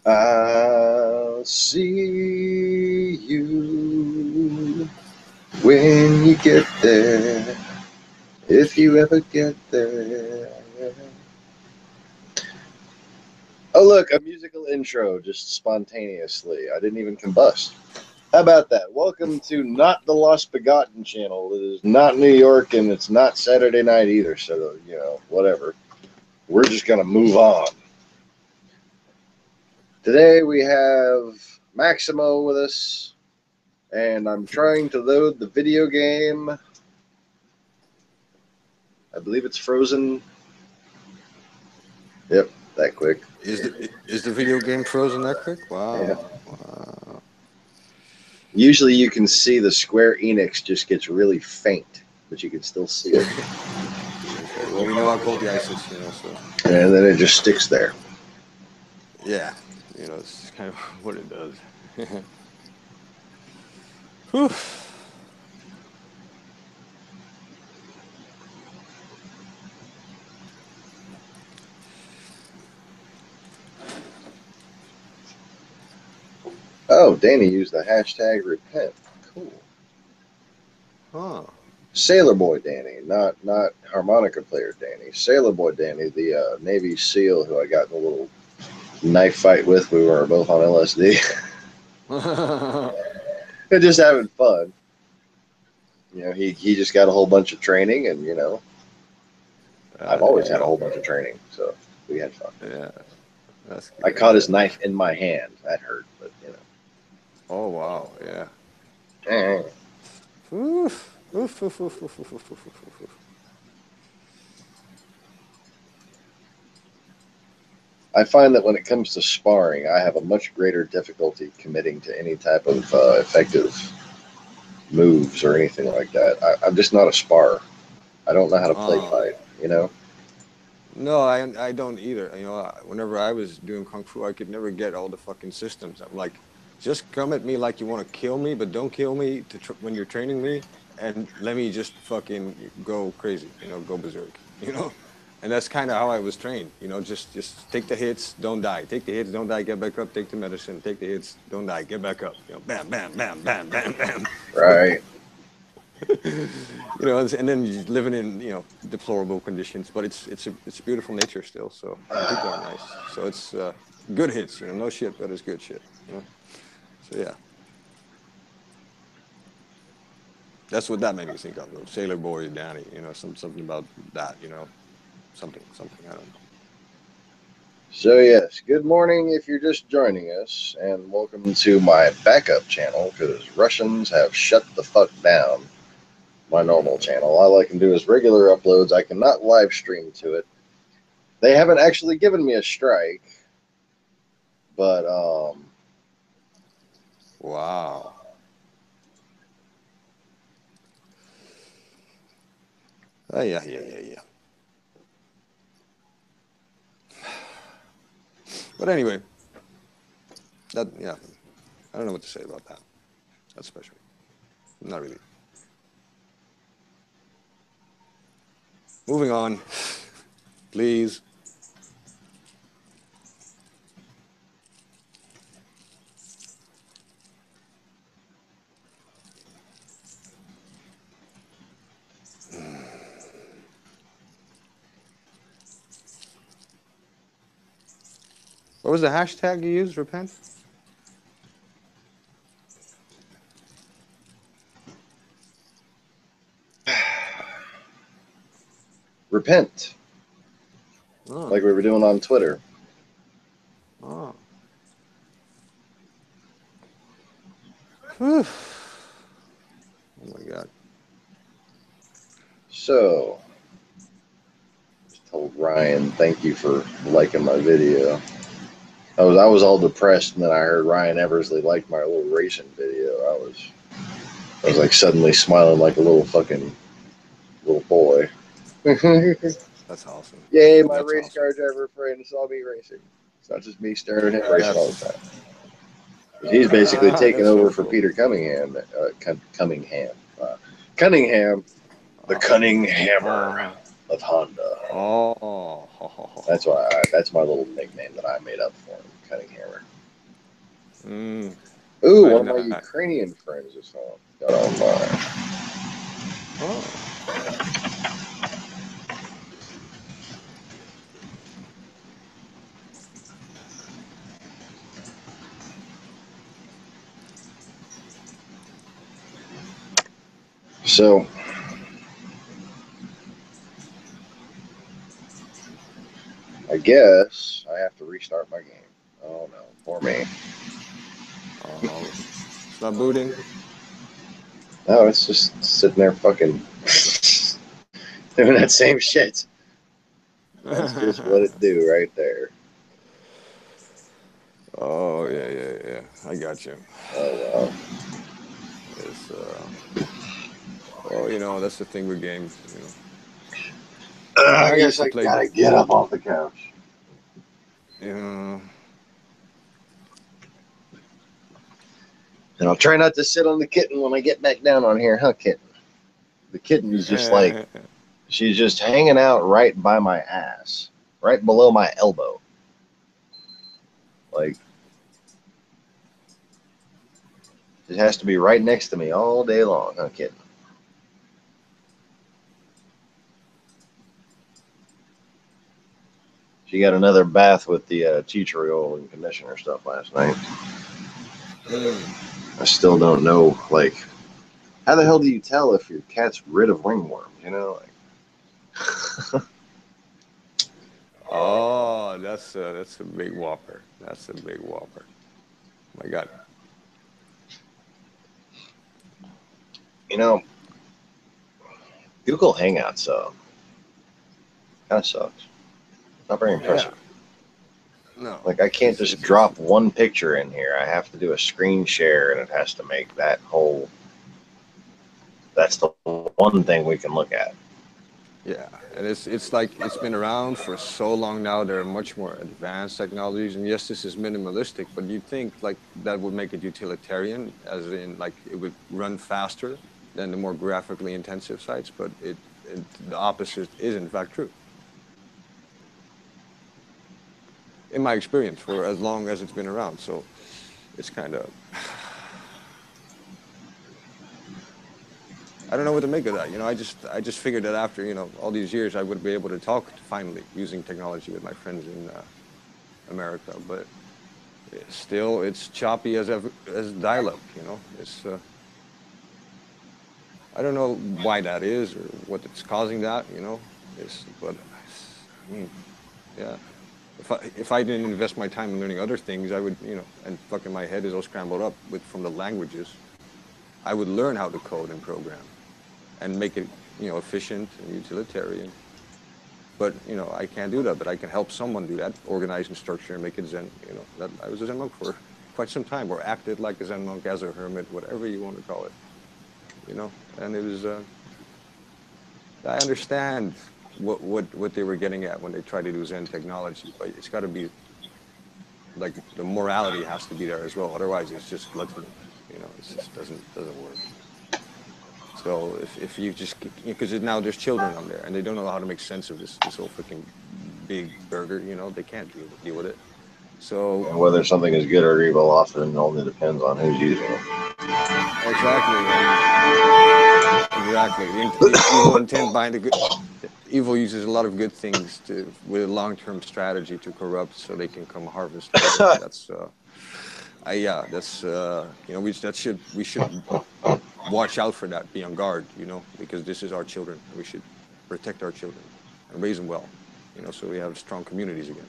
I'll see you when you get there, if you ever get there. Oh, look, a musical intro just spontaneously. I didn't even combust. How about that? Welcome to Not the Lost Begotten channel. It is not New York and it's not Saturday night either, so, whatever. We're just going to move on. Today we have Maximo with us, and I'm trying to load the video game. I believe it's frozen. Yep, that quick. Is the video game frozen that quick? Wow. Yeah. Wow. Usually you can see the Square Enix just gets really faint, but you can still see it. Okay. Well, we know how cold the ice is, so. And then it just sticks there. Yeah. It's kind of what it does. Whew. Oh, Danny used the hashtag repent. Cool. Huh. Sailor Boy Danny, not harmonica player Danny. Sailor Boy Danny, the Navy SEAL who I got in a little knife fight with. We were both on LSD. And just having fun. He just got a whole bunch of training, and I've always had a whole bunch of training, so we had fun. Yeah, that's good. I caught his knife in my hand. That hurt, but Oh wow, yeah. Oof. Oof, oof, oof, oof, oof, oof, oof, oof. I find that when it comes to sparring, I have a much greater difficulty committing to any type of effective moves or anything like that. I'm just not a sparer. I don't know how to play fight, No, I don't either. Whenever I was doing kung fu, I could never get all the fucking systems. I'm like, just come at me like you want to kill me, but don't kill me when you're training me, and let me just fucking go crazy, go berserk, And that's kind of how I was trained, just take the hits, don't die. Take the hits, don't die, get back up. Take the medicine, take the hits, don't die, get back up. Bam, bam, bam, bam, bam, bam. Right. And then you're living in deplorable conditions, but it's a beautiful nature still. So people are nice. So it's good hits, no shit, but it's good shit. So yeah, that's what that made me think of. Sailor Boy Danny, something about that, something I don't know. So yes, good morning if you're just joining us, and welcome to my backup channel because Russians have shut the fuck down my normal channel. All I can do is regular uploads. I cannot live stream to it. They haven't actually given me a strike, but Wow. Yeah. But anyway, I don't know what to say about that. That's special. Not really. Moving on, please. What was the hashtag you used? Repent? repent, like we were doing on Twitter. Oh. Oh my God. So, just told Ryan, thank you for liking my video. I was all depressed, and then I heard Ryan Eversley liked my little racing video. I was like suddenly smiling like a little fucking little boy. That's awesome. Yay, my That's race awesome. car driver friend saw me racing. It's not just me staring at him racing all the time. He's basically taken over for Peter Cunningham. Cunningham, the cunning hammer of Honda. Oh. That's my little nickname that I made up for him, Cunning Hammer. Mm, Ooh, one of my I, Ukrainian friends just got online. oh. So I guess I have to restart my game. Oh no, for me. Oh, it's not booting. No, it's just sitting there fucking doing that same shit. That's just what it do right there. Oh yeah, yeah, yeah. I got you. Oh well. It's well, you know, that's the thing with games. You know, I I guess used to I play. gotta get up off the couch. You know, And I'll try not to sit on the kitten when I get back down on here, huh, kitten? The kitten is just like, she's just hanging out right by my ass, right below my elbow. Like, it has to be right next to me all day long, huh, kitten? She got another bath with the tea tree oil and conditioner stuff last night. mm. I still don't know, like, how the hell do you tell if your cat's rid of ringworms? You know, like, Oh, that's a big whopper. That's a big whopper. My God. you know, Google Hangouts kind of sucks. Not very Yeah. impressive. No, Like, I can't just it's drop one picture in here. I have to do a screen share, and it has to make that whole. That's the one thing we can look at. yeah, and it's like it's been around for so long now. There are much more advanced technologies, and yes, this is minimalistic, but you think like that would make it utilitarian, as in like it would run faster than the more graphically intensive sites, but the opposite is in fact true, in my experience, for as long as it's been around. So it's kind of I don't know what to make of that. You know, I just figured that after all these years, I would be able to talk finally using technology with my friends in America, but still, it's choppy as dial-up. I don't know why that is or what it's causing that. But I mean, yeah. If I didn't invest my time in learning other things, I would, and fucking my head is all scrambled up from the languages. I would learn how to code and program and make it, efficient and utilitarian. But I can't do that. But I can help someone do that, organize and structure and make it Zen. That I was a Zen monk for quite some time, or acted like a Zen monk, as a hermit, whatever you want to call it. And it was. I understand what they were getting at when they tried to do Zen technology, but it's got to be like the morality has to be there as well. Otherwise, it's just gluttony. It just doesn't work. So if you just because now there's children on there and they don't know how to make sense of this whole freaking big burger, they can't deal with it. So And whether something is good or evil often only depends on who's using it. exactly, and exactly the evil intent behind the good. Evil uses a lot of good things with a long-term strategy to corrupt, so they can come harvest later. That's yeah, that's we should watch out for that, be on guard, because this is our children, and we should protect our children and raise them well, so we have strong communities again.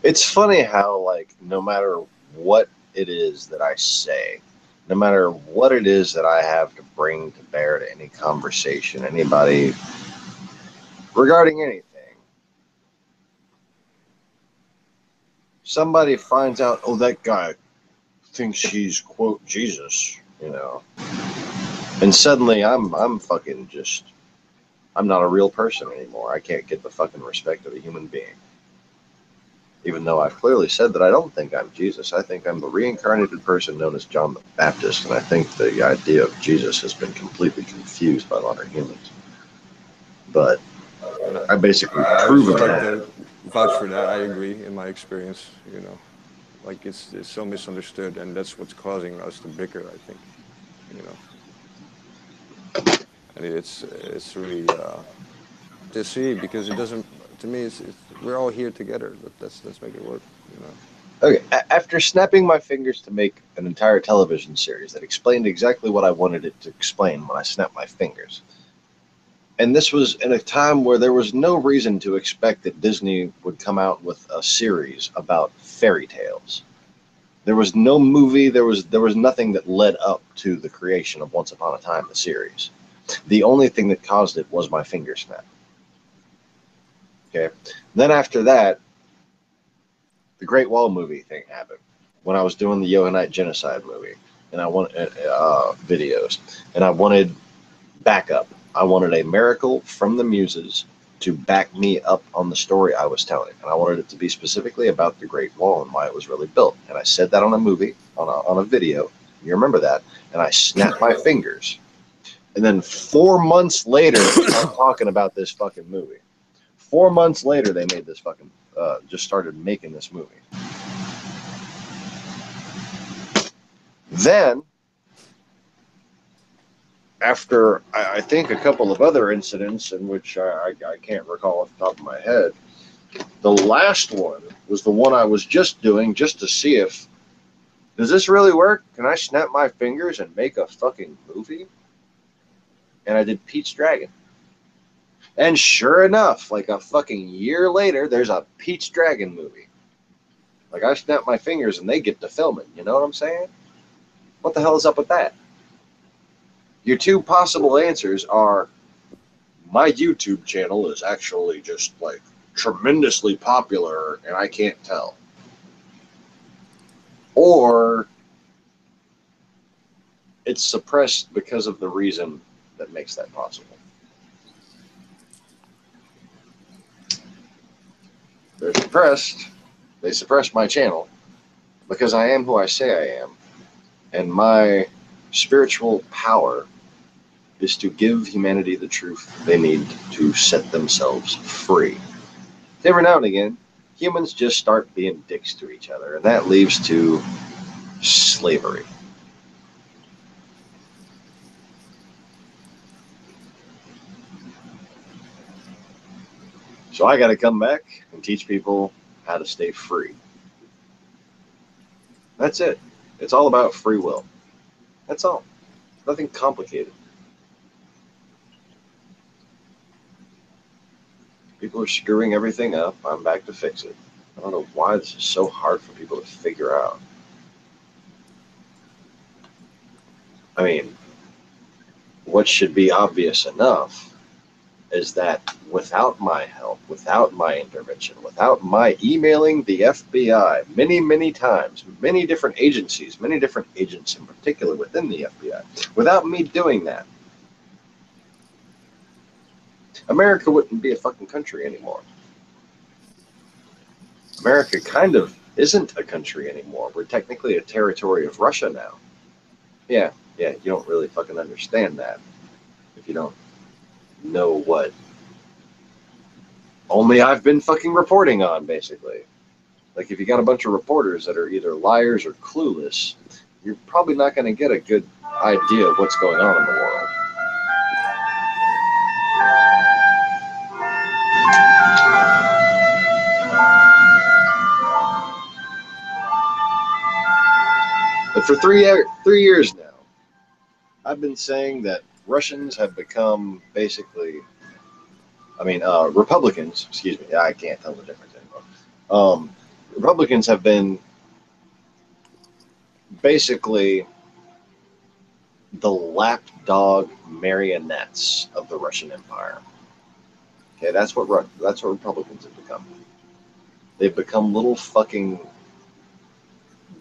It's funny how, like, no matter what it is that I say, no matter what it is that I have to bring to bear to any conversation, anybody regarding anything, somebody finds out, oh, that guy thinks he's quote Jesus, and suddenly I'm fucking just I'm not a real person anymore. I can't get the fucking respect of a human being. even though I've clearly said that I don't think I'm Jesus. I think I'm the reincarnated person known as John the Baptist, and I think the idea of Jesus has been completely confused by modern humans. But And I basically I would proven just like that. to vouch for that. I agree in my experience, like it's so misunderstood, and that's what's causing us to bicker, I think, you know. And it's really to see, because it doesn't, to me, it's we're all here together. Let's make it work, you know. Okay, after snapping my fingers to make an entire television series that explained exactly what I wanted it to explain when I snapped my fingers, and this was in a time where there was no reason to expect that Disney would come out with a series about fairy tales. There was no movie, there was nothing that led up to the creation of Once Upon a Time, the series. The only thing that caused it was my finger snap. Okay. Then after that, the Great Wall movie thing happened when I was doing the Johannite genocide movie, and I wanted videos, and I wanted backup. I wanted a miracle from the muses to back me up on the story I was telling, and I wanted it to be specifically about the Great Wall and why it was really built. And I said that on a movie, on a video. You remember that? And I snapped my fingers. And then 4 months later, I'm talking about this fucking movie. 4 months later, they made this fucking just started making this movie. Then, after I think a couple of other incidents in which I can't recall off the top of my head, the last one was the one I was just doing just to see if, does this really work? Can I snap my fingers and make a fucking movie? And I did Pete's Dragon. And sure enough, like a fucking year later, there's a Pete's Dragon movie. Like, I snap my fingers and they get to film it. You know what I'm saying? What the hell is up with that? Your two possible answers are, my YouTube channel is actually just like tremendously popular and I can't tell. Or it's suppressed because of the reason that makes that possible. They're suppressed. They suppressed my channel because I am who I say I am. And my spiritual power is to give humanity the truth they need to set themselves free. Every now and again, humans just start being dicks to each other, and that leads to slavery. So I got to come back and teach people how to stay free. That's it. It's all about free will. That's all. Nothing complicated. People are screwing everything up. I'm back to fix it. I don't know why this is so hard for people to figure out. I mean, what should be obvious enough is that without my help, without my intervention, without my emailing the FBI many, many times, many different agencies, many different agents in particular within the FBI, without me doing that, America wouldn't be a fucking country anymore. America kind of isn't a country anymore. We're technically a territory of Russia now. Yeah, you don't really fucking understand that if you don't know what only I've been fucking reporting on, basically. Like, if you got a bunch of reporters that are either liars or clueless, you're probably not going to get a good idea of what's going on in the world. But for three years now, I've been saying that Russians have become basically, Republicans, excuse me, I can't tell the difference anymore. Republicans have been basically the lapdog marionettes of the Russian Empire. Okay, that's what Republicans have become. They've become little fucking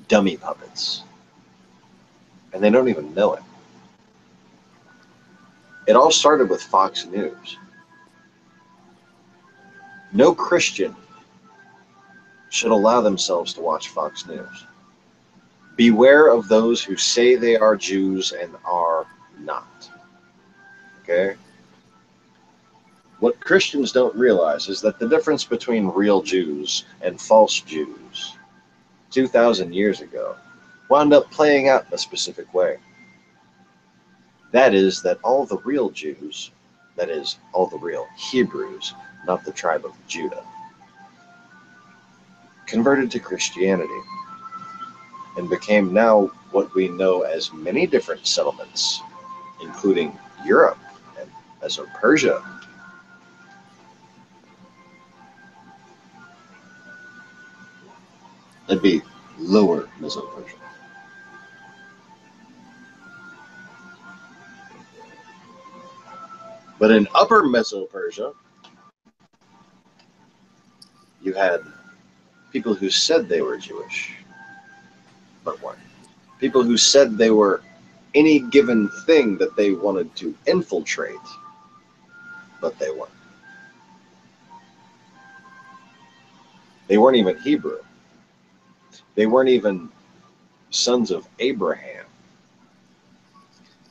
dummy puppets, and they don't even know it. It all started with Fox News. No Christian should allow themselves to watch Fox News. Beware of those who say they are Jews and are not. Okay? What Christians don't realize is that the difference between real Jews and false Jews 2,000 years ago wound up playing out in a specific way. That is, that all the real Jews, that is, all the real Hebrews, not the tribe of Judah, converted to Christianity and became now what we know as many different settlements, including Europe and Meso-Persia. That'd be lower Meso-Persia. But in upper Meso-Persia, you had people who said they were Jewish, but weren't. People who said they were any given thing that they wanted to infiltrate, but they weren't. They weren't even Hebrew. They weren't even sons of Abraham.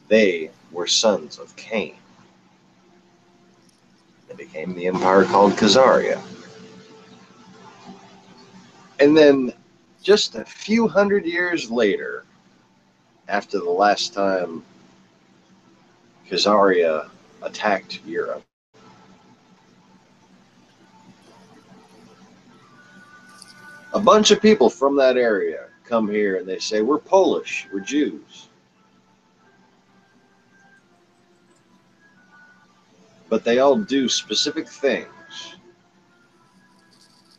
They were sons of Cain. They became the empire called Khazaria. And then just a few hundred years later, after the last time Khazaria attacked Europe, a bunch of people from that area come here and they say, we're Polish, we're Jews. But they all do specific things.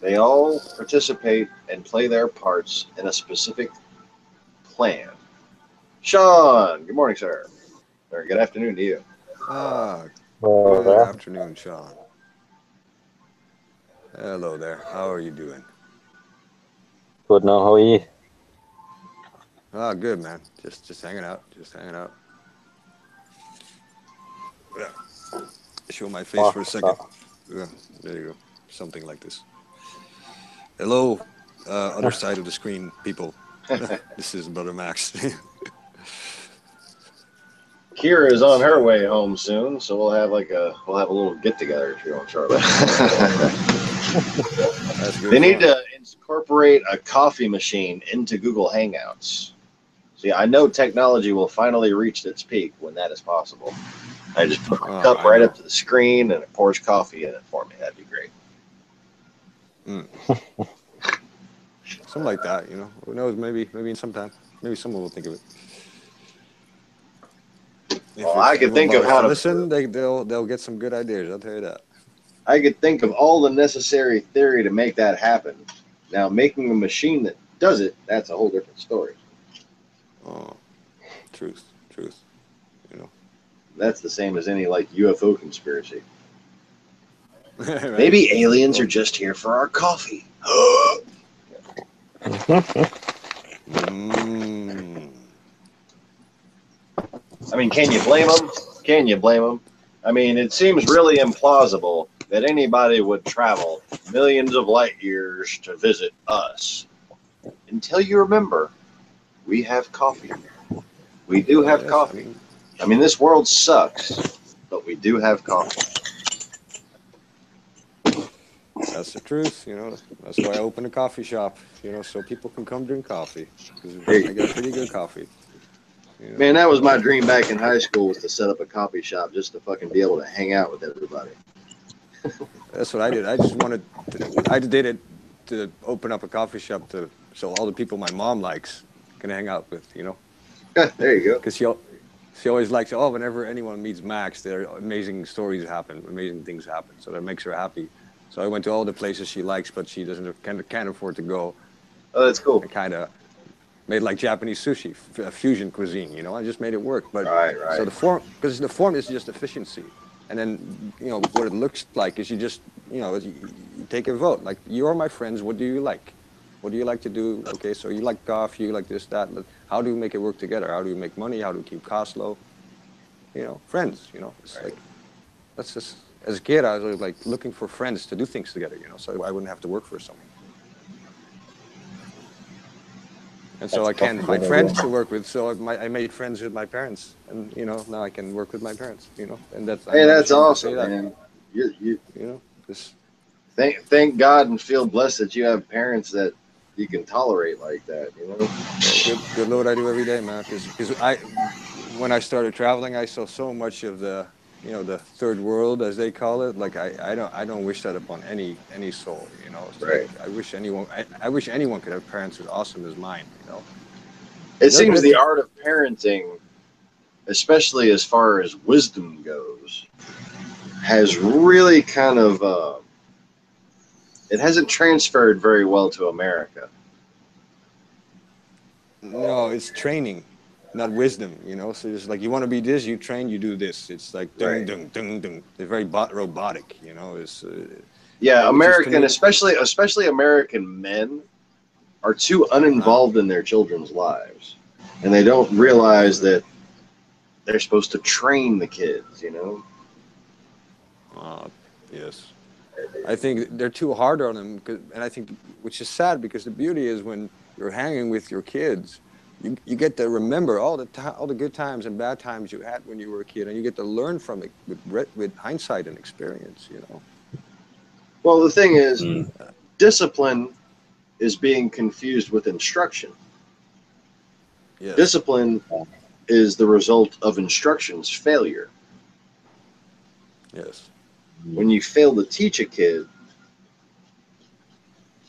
They all participate and play their parts in a specific plan. Sean, good morning, sir. Or good afternoon to you. Good afternoon, Sean. Hello there. How are you doing? Good now, how are you? Good, man. Just hanging out. Just hanging out. Yeah. Show my face for a second. Yeah, there you go. Something like this. Hello, other side of the screen, people. This is Brother Max. Kira is on her way home soon, so we'll have a little get together if you want, Charlotte. They need to incorporate a coffee machine into Google Hangouts. See, I know technology will finally reach its peak when that is possible. I just put my cup right up to the screen and it pours coffee in it for me. That'd be great. Something like that, you know. Who knows? Maybe sometime. Maybe someone will think of it. Well, I could think of how to listen. They'll get some good ideas. I'll tell you that. I could think of all the necessary theory to make that happen. Now, making a machine that does it—that's a whole different story. Oh, truth. You know. That's the same as any like UFO conspiracy. Right? Maybe aliens are just here for our coffee. I mean, can you blame them? Can you blame them? I mean, it seems really implausible that anybody would travel millions of light years to visit us. Until you remember, we have coffee. We do have coffee. I mean, this world sucks, but we do have coffee. That's the truth, you know. That's why I opened a coffee shop, you know, so people can come drink coffee. Because I get pretty good coffee. You know? Man, that was my dream back in high school, was to set up a coffee shop just to fucking be able to hang out with everybody. That's what I did. I just I did it to open up a coffee shop so all the people my mom likes can hang out with, you know. There you go. Because she always likes, whenever anyone meets Max, there are amazing stories happen, amazing things happen. So that makes her happy. So I went to all the places she likes, but she can't afford to go. Oh, that's cool. I kind of made like Japanese sushi, fusion cuisine, you know. I just made it work. But right. So because the form is just efficiency. And then, you know, what it looks like is you just, you know, you take a vote. Like, you're my friends. What do you like? What do you like to do? Okay, so you like coffee, you like this, that. How do we make it work together? How do we make money? How do we keep costs low? You know, friends, you know. It's like, that's just, as a kid, I was always like looking for friends to do things together, you know, so I wouldn't have to work for someone. And so I can't find friends to work with. So I made friends with my parents, and now I can work with my parents. And I'm Hey, not that's ashamed to say awesome, that. man. You Just thank God and feel blessed that you have parents that you can tolerate like that. well, good Lord, I do every day, man. Because when I started traveling, I saw so much of the third world, as they call it. Like I don't wish that upon any soul. It's like Right. I wish anyone could have parents as awesome as mine. It seems They're the art of parenting, especially as far as wisdom goes, has really kind of it hasn't transferred very well to America. No, it's training, not wisdom. So it's like you want to be this, you train, you do this. It's like dung Right. dung dung dung. It's very robotic. It's Yeah, which is to American, me. especially American men, are too Uh, uninvolved in their children's lives, and they don't realize that they're supposed to train the kids. uh, yes. I think they're too hard on them, and I think which is sad because the beauty is when you're hanging with your kids, you get to remember all the good times and bad times you had when you were a kid, and you get to learn from it with hindsight and experience. Well, the thing is, Mm. discipline is being confused with instruction. Yes, Discipline is the result of instruction's failure. yes, When you fail to teach a kid,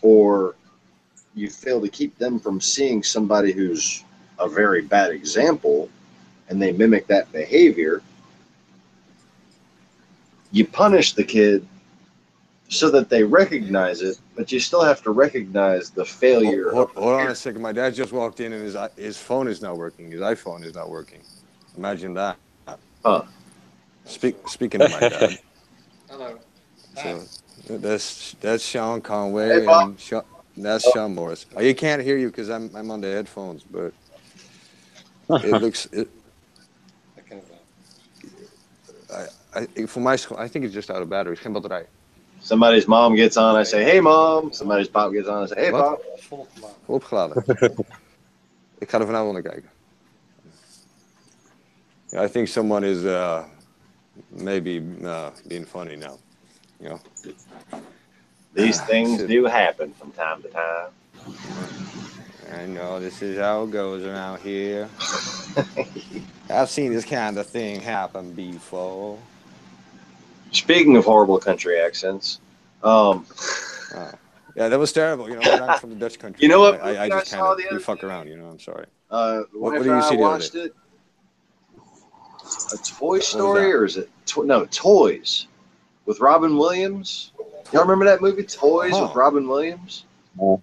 or you fail to keep them from seeing somebody who's a very bad example, and they mimic that behavior, you punish the kid so that they recognize it, but you still have to recognize the failure Hold, of the hold on a parent. second. My dad just walked in and his phone is not working. His iPhone is not working. Imagine that. Huh. Speaking of my dad, Hello. Hi. so that's Sean Hey, Conway Bob. and that's Sean Morris. You can't hear you because I'm on the headphones, but it looks I kan for my school. I think it's just out of batteries. Geen batterij. Somebody's mom gets on, I say, Nee, hey, mom. helemaal Somebody's pop gets on, I say, hey, Wat? pop. volgeladen. Opgeladen. Ik ga er vanavond naar kijken. I think someone is maybe being funny now. These things Shit. do happen from time to time. I know this is how it goes around here. I've seen this kind of thing happen before. Speaking of horrible country accents, Oh. Yeah, that was terrible, but I'm from the Dutch country. you know what movie I I just kind saw of, the we other fuck day? around, I'm sorry. The What wife did and you I see the other watched day? it. A Toy What was Story, that? or is it? No, Toys with Robin Williams. Y'all remember that movie, Toys with Huh. Robin Williams? Oh,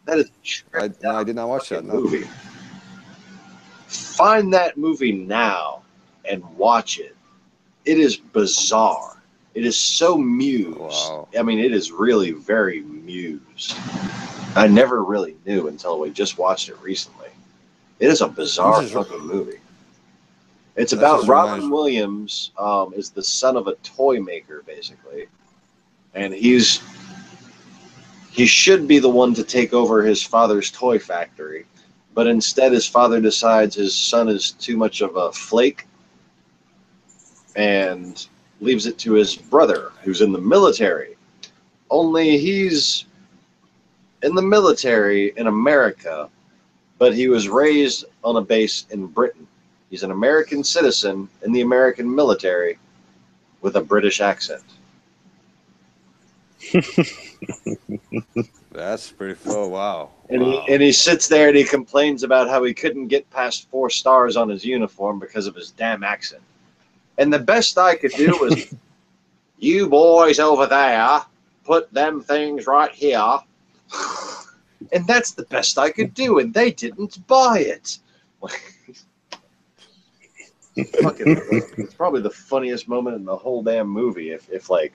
That is a tripped No, I out did not watch that, fucking no. movie. Find that movie now and watch it. It is bizarre. It is so mused. Wow. I mean, it is really very mused. I never really knew until we just watched it recently. It is a That bizarre just, fucking movie. It's that about just Robin reminds Williams, is the son of a toy maker, basically, and he should be the one to take over his father's toy factory, but instead his father decides his son is too much of a flake and leaves it to his brother, who's in the military. Only he's in the military in America, but he was raised on a base in Britain. He's an American citizen in the American military with a British accent. That's pretty full. Wow. And he, Wow. and he sits there and he complains about how he couldn't get past 4 stars on his uniform because of his damn accent. And the best I could do was, you boys over there, put them things right here. And that's the best I could do, and they didn't buy it. Fucking, it's probably the funniest moment in the whole damn movie. If like,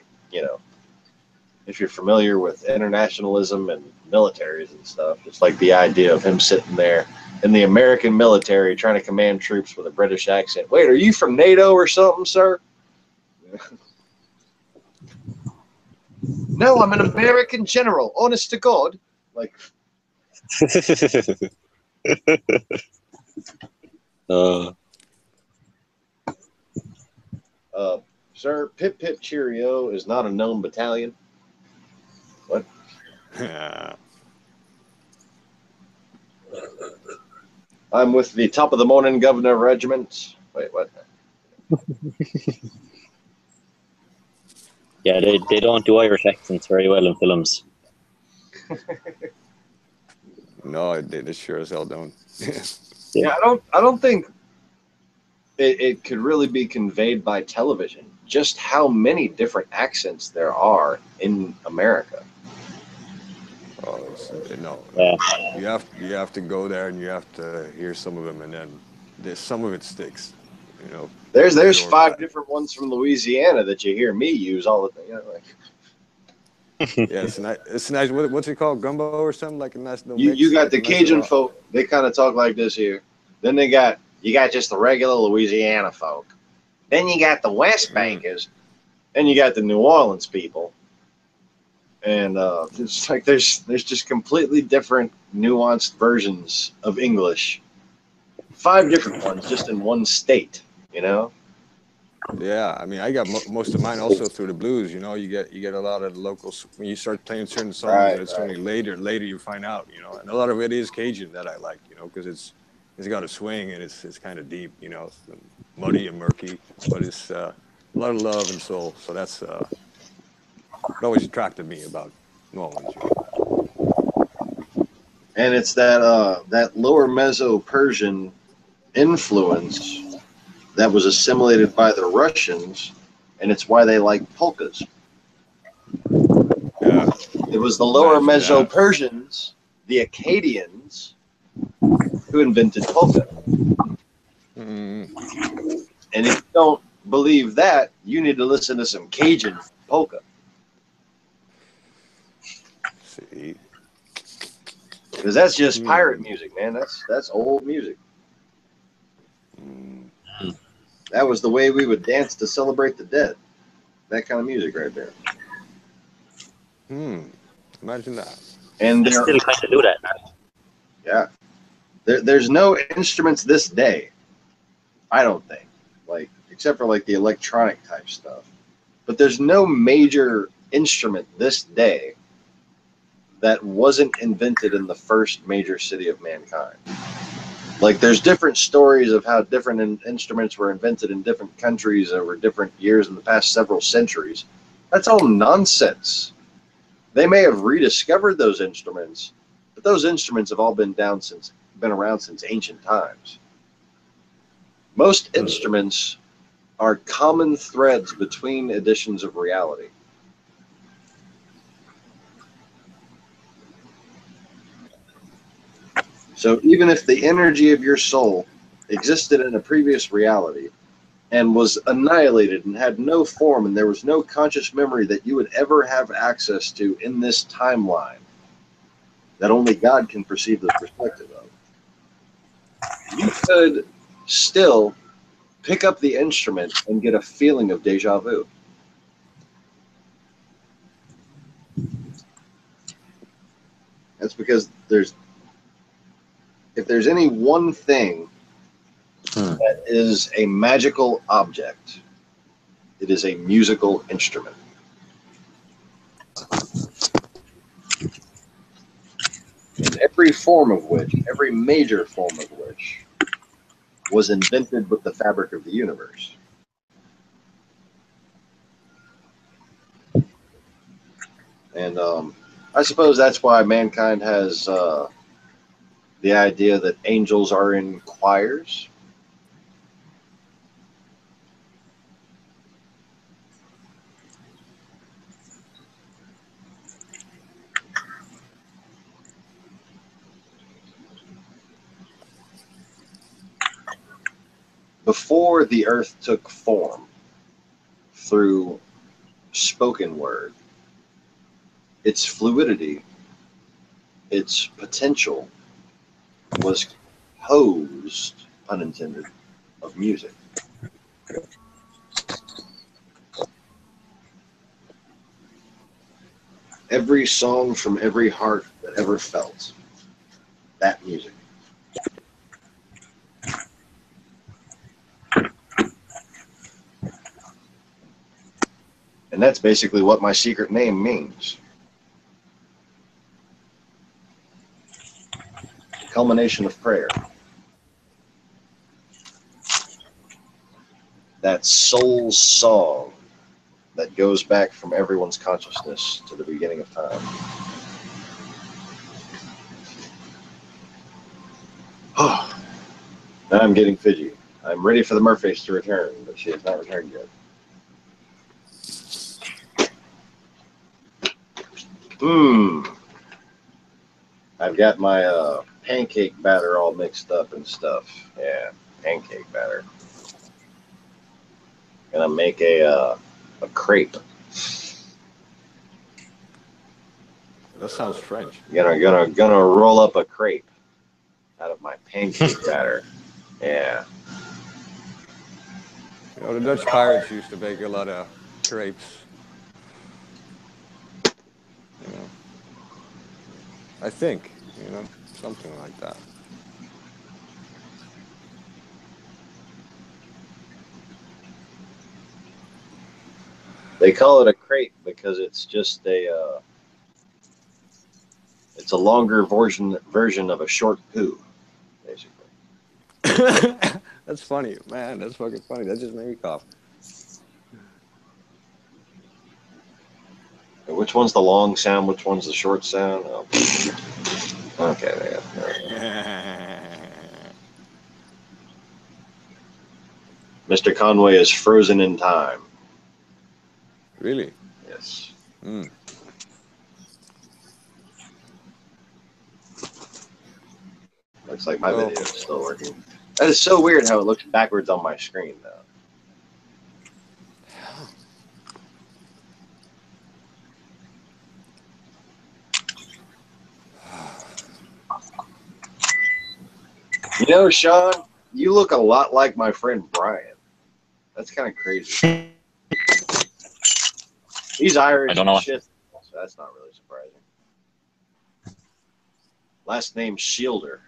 if you're familiar with internationalism and militaries and stuff, it's like the idea of him sitting there in the American military trying to command troops with a British accent. Wait, are you from NATO or something, sir? No, I'm an American general, honest to God. Like, Sir, Pip Pip Cheerio is not a known battalion. What? I'm with the top of the morning Governor Regiment. Wait, what? Yeah, they don't do Irish accents very well in films. No, they sure as hell don't. Yeah, I don't think it could really be conveyed by television just how many different accents there are in America. Oh, no. Yeah. You have to go there and you have to hear some of them, and then some of it sticks. You know, There's good or 5 bad. different ones from Louisiana that you hear me use all the time. You know, like, Yeah, it's nice. It's nice. What's it called? Gumbo or something? Like a nice little you mix. got Like a the nice Cajun little. folk, they kind of talk like this here. Then you got just the regular Louisiana folk. Then you got the West Bankers, and you got the New Orleans people. And it's like there's just completely different nuanced versions of English. 5 different ones just in one state, you know? Yeah, I mean, I got most of mine also through the blues. You know, you get a lot of the locals when you start playing certain songs, and it's only later you find out. You know, and a lot of it is Cajun that I like. You know, because it's got a swing and it's kind of deep. You know, it's muddy and murky, but it's a lot of love and soul. So that's it always attracted me about New Orleans. You know. And it's that lower Meso-Persian influence that was assimilated by the Russians, and it's why they like polkas. Yeah. It was the lower Meso-Persians, the Acadians, who invented polka. Mm-hmm. And if you don't believe that, you need to listen to some Cajun polka. See. Because that's just pirate music, man. That's old music. That was the way we would dance to celebrate the dead. That kind of music right there. Imagine that. And They still kind of do that. Yeah. There's no instruments this day, I don't think. Like, except for like the electronic type stuff. But there's no major instrument this day that wasn't invented in the first major city of mankind. Like, there's different stories of how different instruments were invented in different countries over different years in the past several centuries. That's all nonsense. They may have rediscovered those instruments, but those instruments have all been around since ancient times. Most instruments are common threads between editions of reality. So even if the energy of your soul existed in a previous reality and was annihilated and had no form, and there was no conscious memory that you would ever have access to in this timeline that only God can perceive the perspective of, you could still pick up the instrument and get a feeling of deja vu. That's because if there's any one thing that is a magical object, it is a musical instrument. And every major form of which, was invented with the fabric of the universe. And I suppose that's why mankind has the idea that angels are in choirs. Before the earth took form through spoken word, its fluidity, its potential was composed, pun intended, of music. Every song from every heart that ever felt that music. And that's basically what my secret name means. Culmination of prayer. That soul song that goes back from everyone's consciousness to the beginning of time. Now I'm getting fidgety. I'm ready for the merface to return, but she has not returned yet. I've got my pancake batter all mixed up and stuff. Yeah, pancake batter. Gonna make a crepe. That sounds French. Gonna roll up a crepe out of my pancake batter. Yeah. You know, the Dutch pirates used to bake a lot of crepes. You know, I think, you know, something like that. They call it a crepe because it's just it's a longer version of a short poo, basically. That's funny, man. That's fucking funny. That just made me cough. Which one's the long sound? Which one's the short sound? Oh. Okay, there you go. Mr. Conway is frozen in time. Really? Yes. Looks like my video is still working. That is so weird how it looks backwards on my screen, though. You know, Sean, you look a lot like my friend Brian. That's kind of crazy. He's Irish I don't know. and shit, so that's not really surprising. Last name Shielder.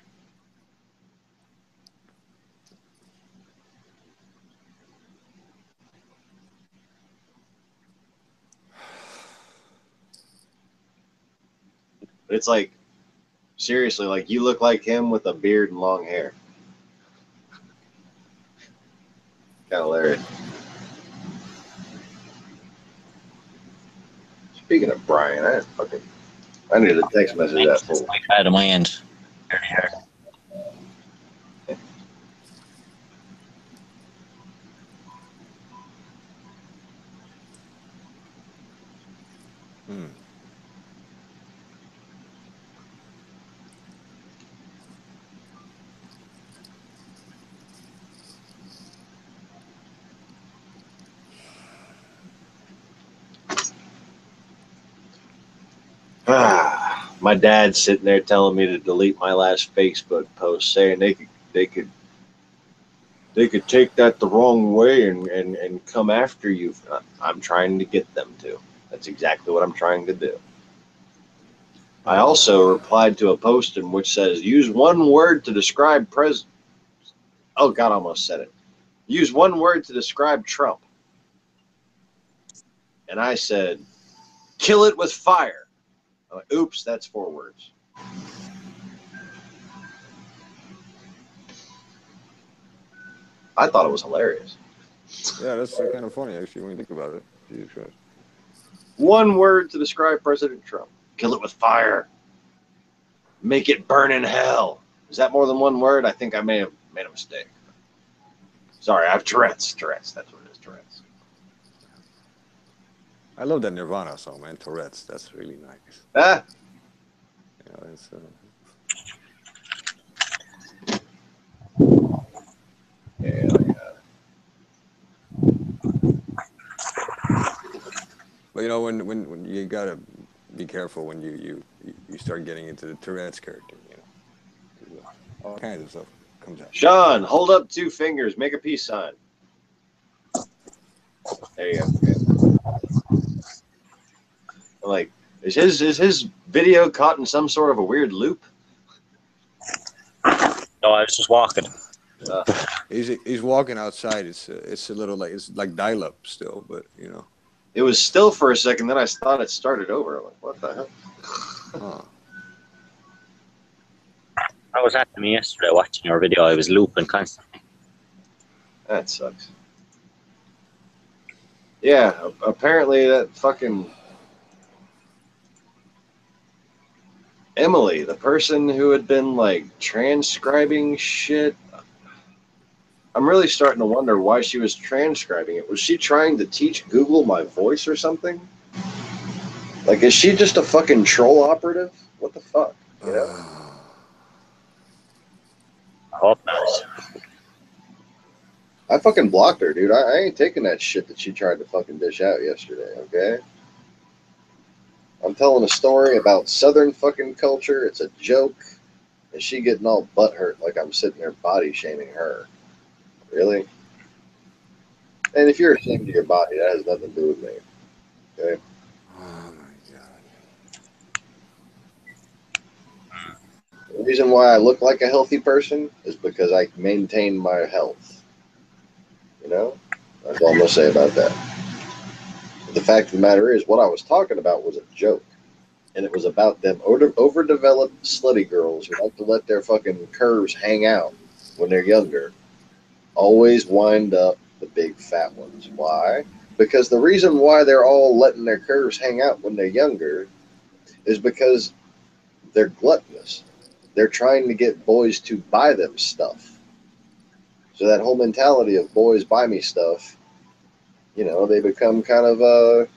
But it's like, seriously, like you look like him with a beard and long hair. Kind of hilarious. Speaking of Brian, I need a text message that fool. Quite bad on my end. My dad's sitting there telling me to delete my last Facebook post, saying they could take that the wrong way and come after you. I'm trying to get them to. That's exactly what I'm trying to do. I also replied to a post in which says, use one word to describe Oh, God, I almost said it. Use one word to describe Trump. And I said, kill it with fire. I'm like, oops, that's 4 words. I thought it was hilarious. Yeah, that's kind of funny, actually, when you think about it. Jesus Christ. One word to describe President Trump. Kill it with fire. Make it burn in hell. Is that more than one word? I think I may have made a mistake. Sorry, I have Tourette's. Tourette's, that's what it is, Tourette's. I love that Nirvana song, man. Tourette's. That's really nice. Ah. You know, it's, Yeah. But you know, when you gotta be careful when you start getting into the Tourette's character, you know, all kinds of stuff comes out. Sean, hold up 2 fingers. Make a peace sign. There you go. I'm like, is his video caught in some sort of a weird loop? No, I was just walking. He's walking outside. It's a little like it's like dial-up still, but you know. It was still for a second, then I thought it started over. I'm like, what the hell? Huh. I was at me yesterday watching your video. I was looping constantly. That sucks. Yeah, apparently that fucking Emily, the person who had been like transcribing shit, I'm really starting to wonder why she was transcribing it. Was she trying to teach Google my voice or something? Like, is she just a fucking troll operative? What the fuck? You know? I hope not. I fucking blocked her, dude. I ain't taking that shit that she tried to fucking dish out yesterday, okay? I'm telling a story about Southern fucking culture. It's a joke. And she getting all butthurt like I'm sitting there body shaming her. Really? And if you're ashamed of your body, that has nothing to do with me. Okay? Oh my god. The reason why I look like a healthy person is because I maintain my health. You know? That's all I'm going to say about that. But the fact of the matter is, what I was talking about was a joke. And it was about them overdeveloped slutty girls who like to let their fucking curves hang out when they're younger. Always wind up the big fat ones. Why? Because the reason why they're all letting their curves hang out when they're younger is because they're gluttonous. They're trying to get boys to buy them stuff. So that whole mentality of boys buy me stuff, you know, they become kind of a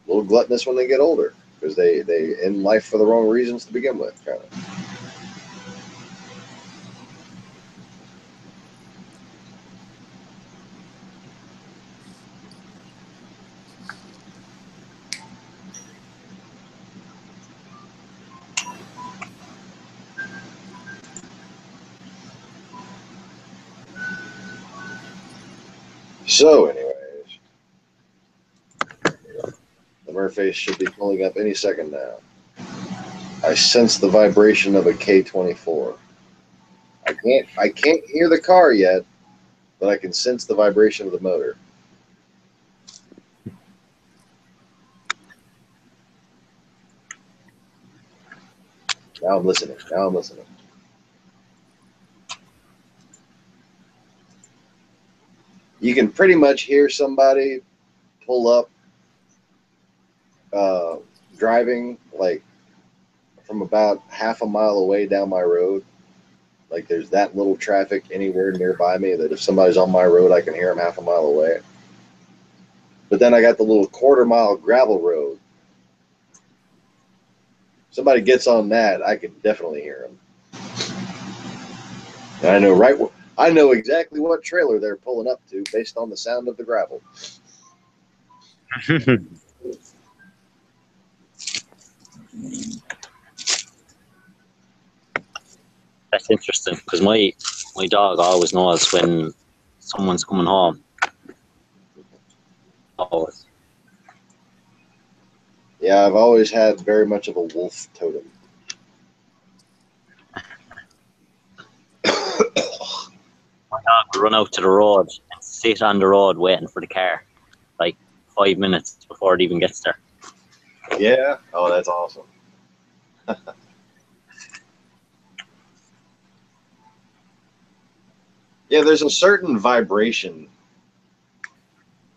little gluttonous when they get older because they end life for the wrong reasons to begin with, kind of. So, anyways, the Murphy should be pulling up any second now. I sense the vibration of a K-24. I can't hear the car yet, but I can sense the vibration of the motor. Now I'm listening. Now I'm listening. You can pretty much hear somebody pull up driving like from about half a mile away down my road. Like there's that little traffic anywhere nearby me that if somebody's on my road, I can hear them half a mile away. But then I got the little quarter-mile gravel road. Somebody gets on that, I can definitely hear them. And I know exactly what trailer they're pulling up to based on the sound of the gravel. That's interesting because my dog always knows when someone's coming home. Always. Yeah, I've always had very much of a wolf totem. My dog will run out to the road and sit on the road waiting for the car, like 5 minutes before it even gets there. Yeah? Oh, that's awesome. Yeah, there's a certain vibration.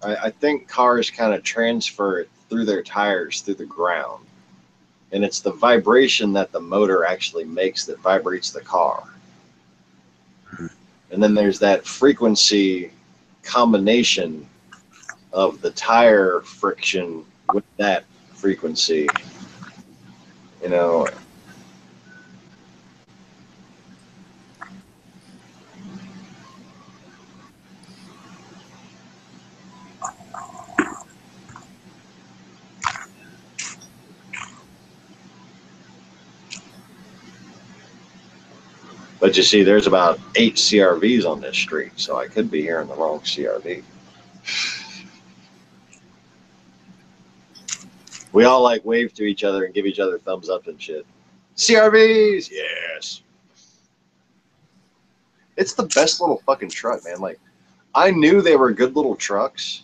I think cars kind of transfer it through their tires, through the ground. And it's the vibration that the motor actually makes that vibrates the car. And then there's that frequency combination of the tire friction with that frequency. You know, but you see, there's about 8 CRVs on this street, so I could be hearing the wrong CRV. We all like wave to each other and give each other thumbs up and shit. CRVs, yes. It's the best little fucking truck, man. Like, I knew they were good little trucks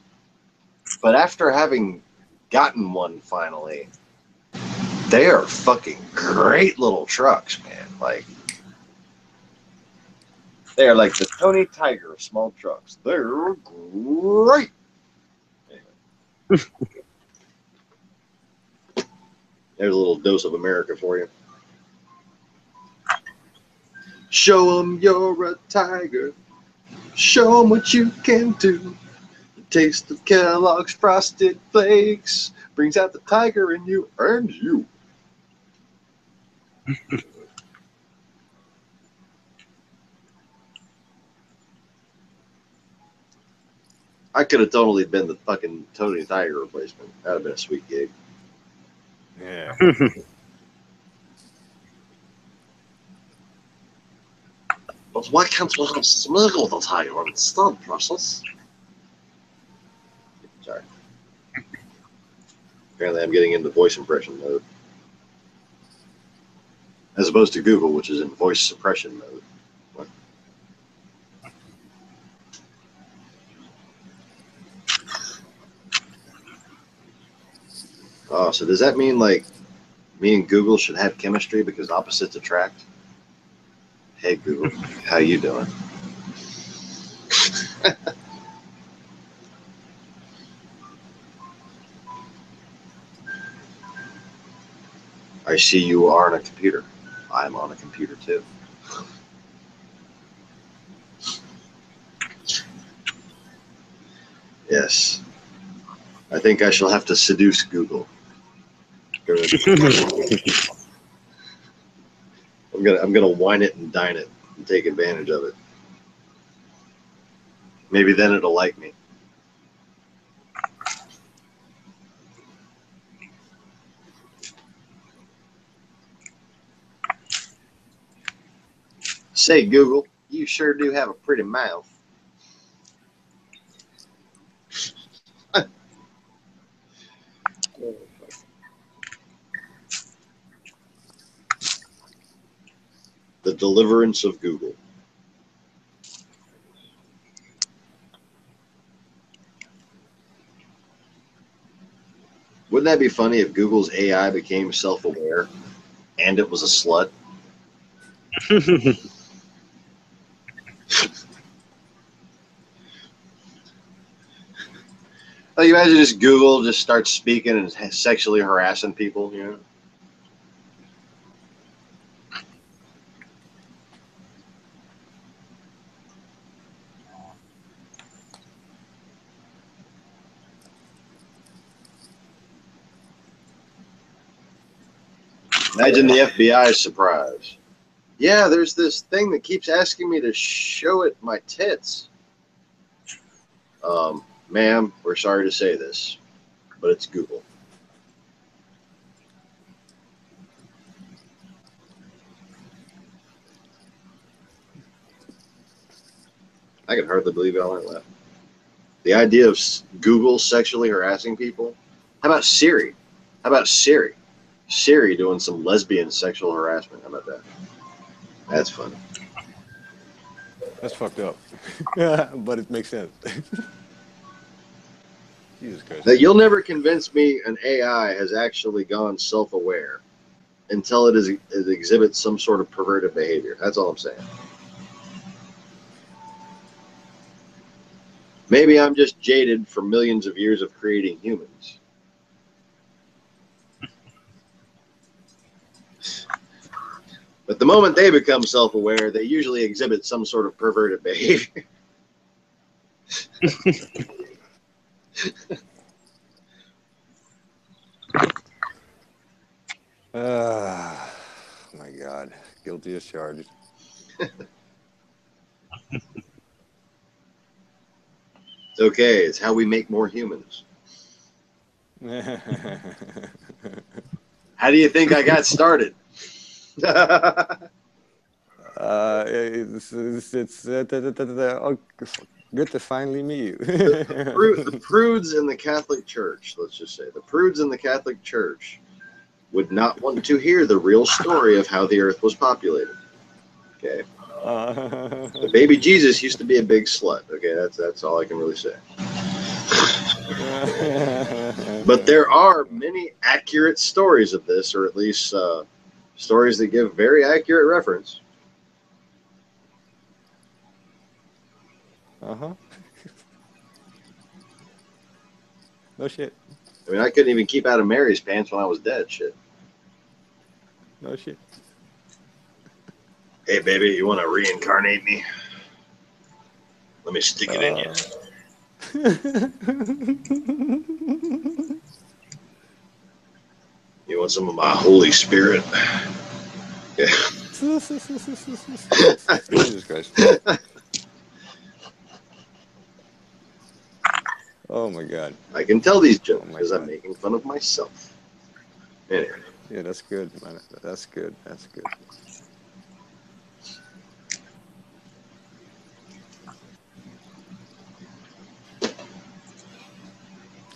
But after having gotten one finally, they are fucking great little trucks, man. Like, they are like the Tony Tiger of small trucks. They're great. Anyway. There's a little dose of America for you. Show them you're a tiger. Show them what you can do. The taste of Kellogg's Frosted Flakes brings out the tiger in you and you. I could have totally been the fucking Tony Tiger replacement. That would have been a sweet gig. Yeah. But why can't we have Smiggle the Tiger instead, precious? Sorry. Apparently I'm getting into voice impression mode. As opposed to Google, which is in voice suppression mode. What? Oh, so does that mean like me and Google should have chemistry because opposites attract? Hey Google, how you doing? I see you are on a computer. I'm on a computer too. Yes. I think I shall have to seduce Google. I'm gonna wine it and dine it and take advantage of it. Maybe then it'll like me. Say, Google, you sure do have a pretty mouth. The deliverance of Google. Wouldn't that be funny if Google's AI became self-aware and it was a slut? Like, you imagine just Google just starts speaking and sexually harassing people, you know? Imagine the FBI's surprise. Yeah, there's this thing that keeps asking me to show it my tits. Ma'am, we're sorry to say this, but it's Google. I can hardly believe it all I left. The idea of Google sexually harassing people. How about Siri? How about Siri? Siri doing some lesbian sexual harassment. How about that? That's funny. That's fucked up. But it makes sense. Jesus Christ. That you'll never convince me an AI has actually gone self-aware until it exhibits some sort of perverted behavior. That's all I'm saying. Maybe I'm just jaded from millions of years of creating humans. But the moment they become self-aware, they usually exhibit some sort of perverted behavior. My God. Guilty as charged. It's okay. It's how we make more humans. How do you think I got started? It's good to finally meet you. The prudes in the Catholic Church, let's just say, the prudes in the Catholic Church would not want to hear the real story of how the earth was populated. Okay. The baby Jesus used to be a big slut. Okay, that's all I can really say. But there are many accurate stories of this, or at least stories that give very accurate reference. Uh-huh. No shit. I mean, I couldn't even keep out of Mary's pants when I was dead. Shit. No shit. Hey, baby, you want to reincarnate me? Let me stick it in you. You want some of my Holy Spirit? Yeah. Jesus Christ. Oh my God. I can tell these jokes Oh my because I'm God. making fun of myself. Anyway. Yeah, that's good, man. That's good. That's good.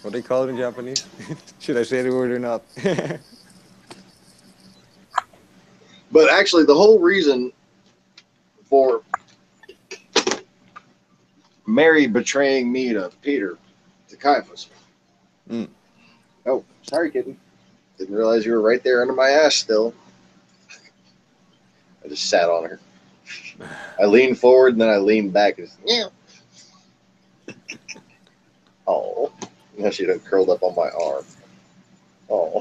What do they call it in Japanese? Should I say the word or not? But actually, the whole reason for Mary betraying me to Peter, to Caiaphas. Mm. Oh, sorry, kitten. Didn't realize you were right there under my ass still. I just sat on her. I leaned forward and then I leaned back and just, yeah. Oh. Now she done curled up on my arm. Oh.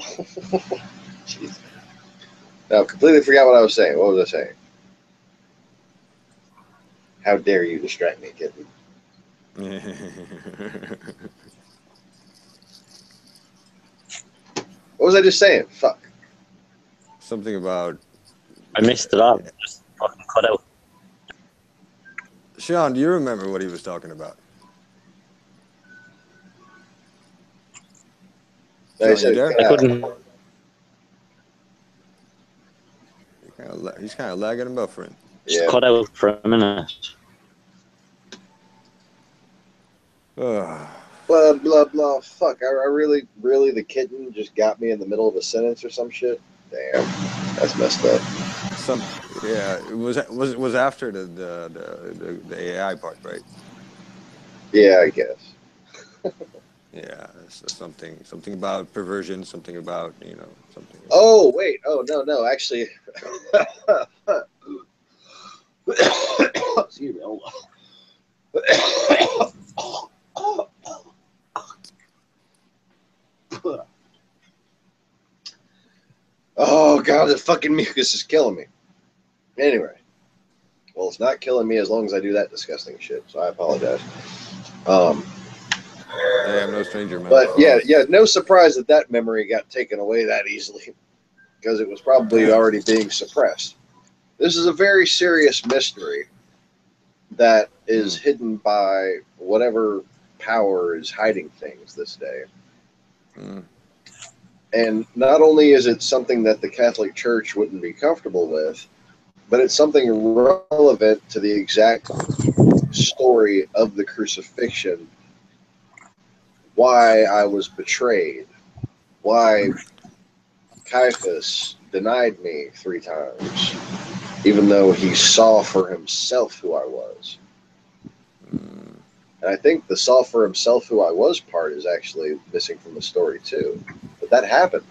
Jeez. Now, completely forgot what I was saying. What was I saying? How dare you distract me, kitten? What was I just saying? Fuck. Something about I missed it all. Just fucking cut out. Sean. Do you remember what he was talking about? I Sean, you said, there? I couldn't. He's kind of lagging and buffering. Just yeah. cut out for a minute. Ugh. Blah, blah, blah. Fuck. I really, the kitten just got me in the middle of a sentence or some shit? Damn. That's messed up. Yeah, it was after the AI part, right? Yeah, I guess. Yeah, so something about perversion, something about something. Oh, wait. Oh, no. Actually, excuse me. Hold on. Oh, God, the fucking mucus is killing me. Anyway. Well, it's not killing me as long as I do that disgusting shit, so I apologize. Hey, I'm no stranger, man. But yeah, no surprise that memory got taken away that easily because it was probably already being suppressed. This is a very serious mystery that is hidden by whatever power is hiding things this day. Mm. And not only is it something that the Catholic Church wouldn't be comfortable with, but it's something relevant to the exact story of the crucifixion, why I was betrayed, why Caiaphas denied me 3 times, even though he saw for himself who I was. Mm. And I think the saw for himself who I was part is actually missing from the story too. But that happened.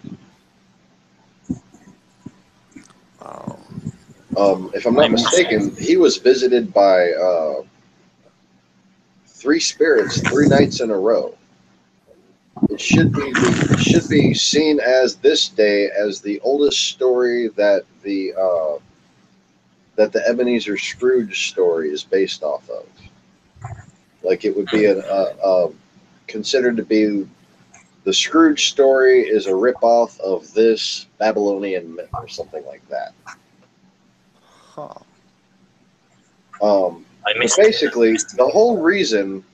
Wow. If I'm not mistaken, he was visited by 3 spirits 3 nights in a row. It should be seen as this day as the oldest story that the Ebenezer Scrooge story is based off of. Like it would be considered to be the Scrooge story is a ripoff of this Babylonian myth or something like that. Huh. Basically, the whole reason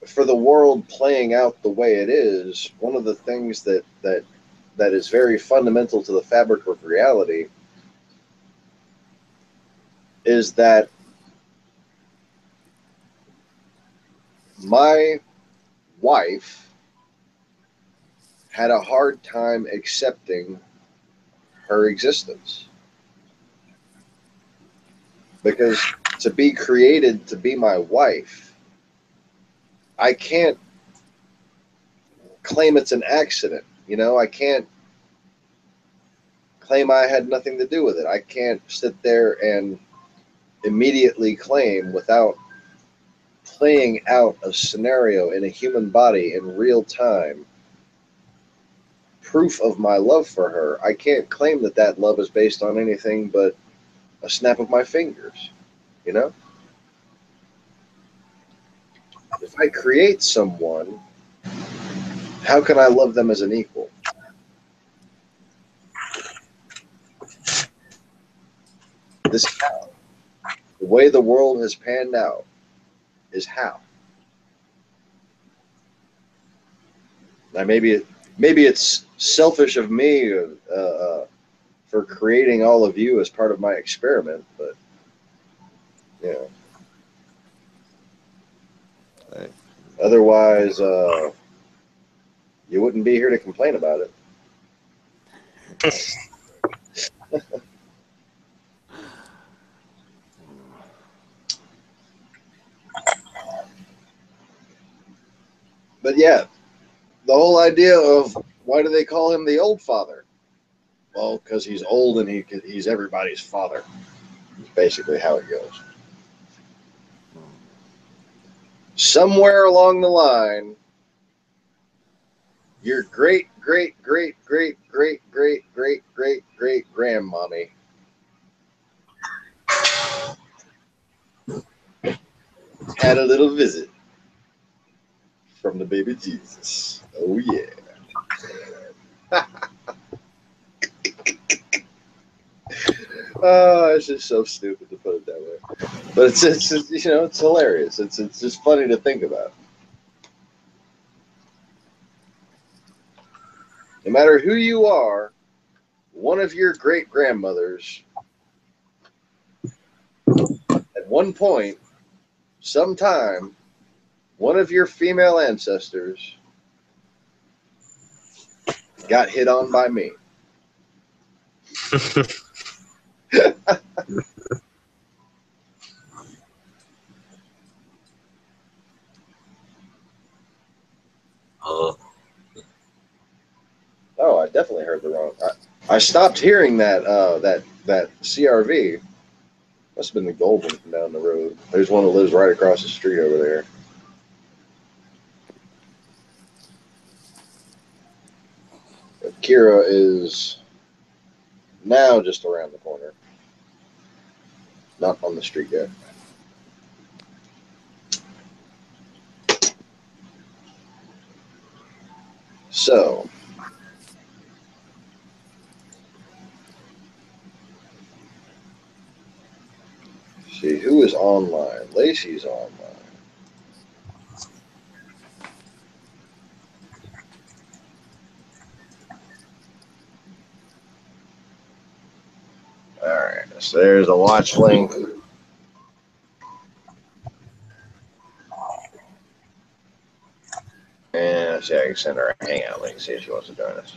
for the world playing out the way it is, one of the things that is very fundamental to the fabric of reality is that my wife had a hard time accepting her existence. Because to be created to be my wife, I can't claim it's an accident. You know, I can't claim I had nothing to do with it. I can't sit there and immediately claim without playing out a scenario in a human body in real time proof of my love for her. I can't claim that that love is based on anything but a snap of my fingers, you know? If I create someone, how can I love them as an equal? This is how. The way the world has panned out is how. Now maybe it's selfish of me for creating all of you as part of my experiment, but you know, Hey. otherwise you wouldn't be here to complain about it. But yeah, the whole idea of why do they call him the old father? Well, because he's old and he's everybody's father. It's basically how it goes. Somewhere along the line, your great great great great great great great great great grandmommy had a little visit from the baby Jesus. Oh yeah. Oh, it's just so stupid to put it that way, but it's you know, it's hilarious. It's just funny to think about. No matter who you are, one of your great grandmothers at one point, sometime, one of your female ancestors got hit on by me. Oh, I definitely heard the wrong. I stopped hearing that CRV. Must have been the gold one from down the road. There's one that lives right across the street over there. But Kira is now just around the corner, not on the street yet. So, see who is online. Lacey's online. All right, so there's a watch link. And let's see, I can send her a hangout link, see if she wants to join us.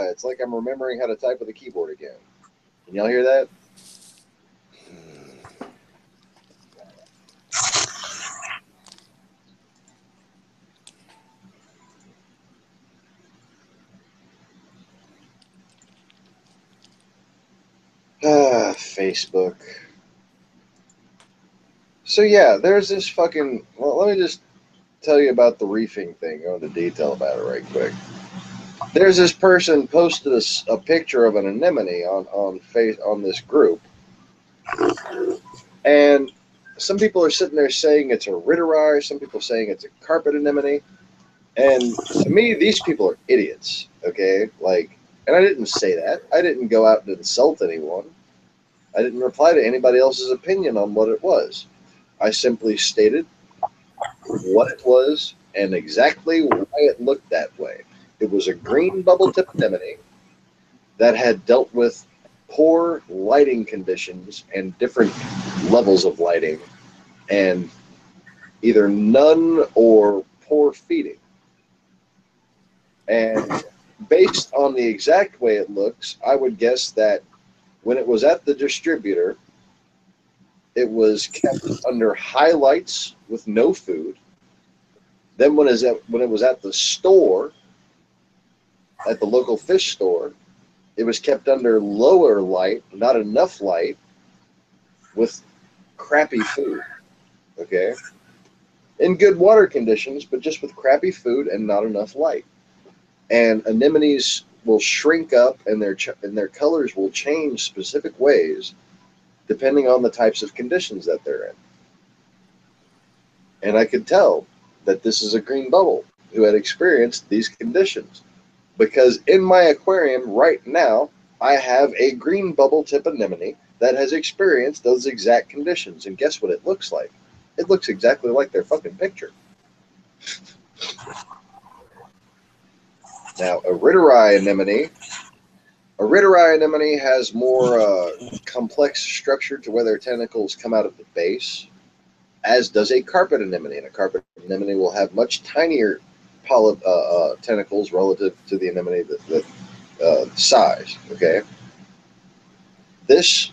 It's like I'm remembering how to type with a keyboard again. Can y'all hear that? Facebook. So yeah, there's this fucking. Well, let me just tell you about the reefing thing. Go into detail about it right quick. There's this person posted a picture of an anemone on this group, and some people are sitting there saying it's a ritterei, some people saying it's a carpet anemone, and to me, these people are idiots. Okay, like, and I didn't say that. I didn't go out and insult anyone. I didn't reply to anybody else's opinion on what it was. I simply stated what it was and exactly why it looked that way. It was a green bubble tip anemone that had dealt with poor lighting conditions and different levels of lighting and either none or poor feeding. And based on the exact way it looks, I would guess that when it was at the distributor, it was kept under high lights with no food. Then when it was at the store, at the local fish store, it was kept under lower light, not enough light, with crappy food. Okay? In good water conditions, but just with crappy food and not enough light. And anemones will shrink up and their colors will change specific ways depending on the types of conditions that they're in. And I could tell that this is a green bubble who had experienced these conditions. Because in my aquarium right now, I have a green bubble tip anemone that has experienced those exact conditions. And guess what it looks like? It looks exactly like their fucking picture. Now, Iridorai anemone has more complex structure to where their tentacles come out of the base, as does a carpet anemone. And a carpet anemone will have much tinier polyp tentacles relative to the anemone size. Okay, this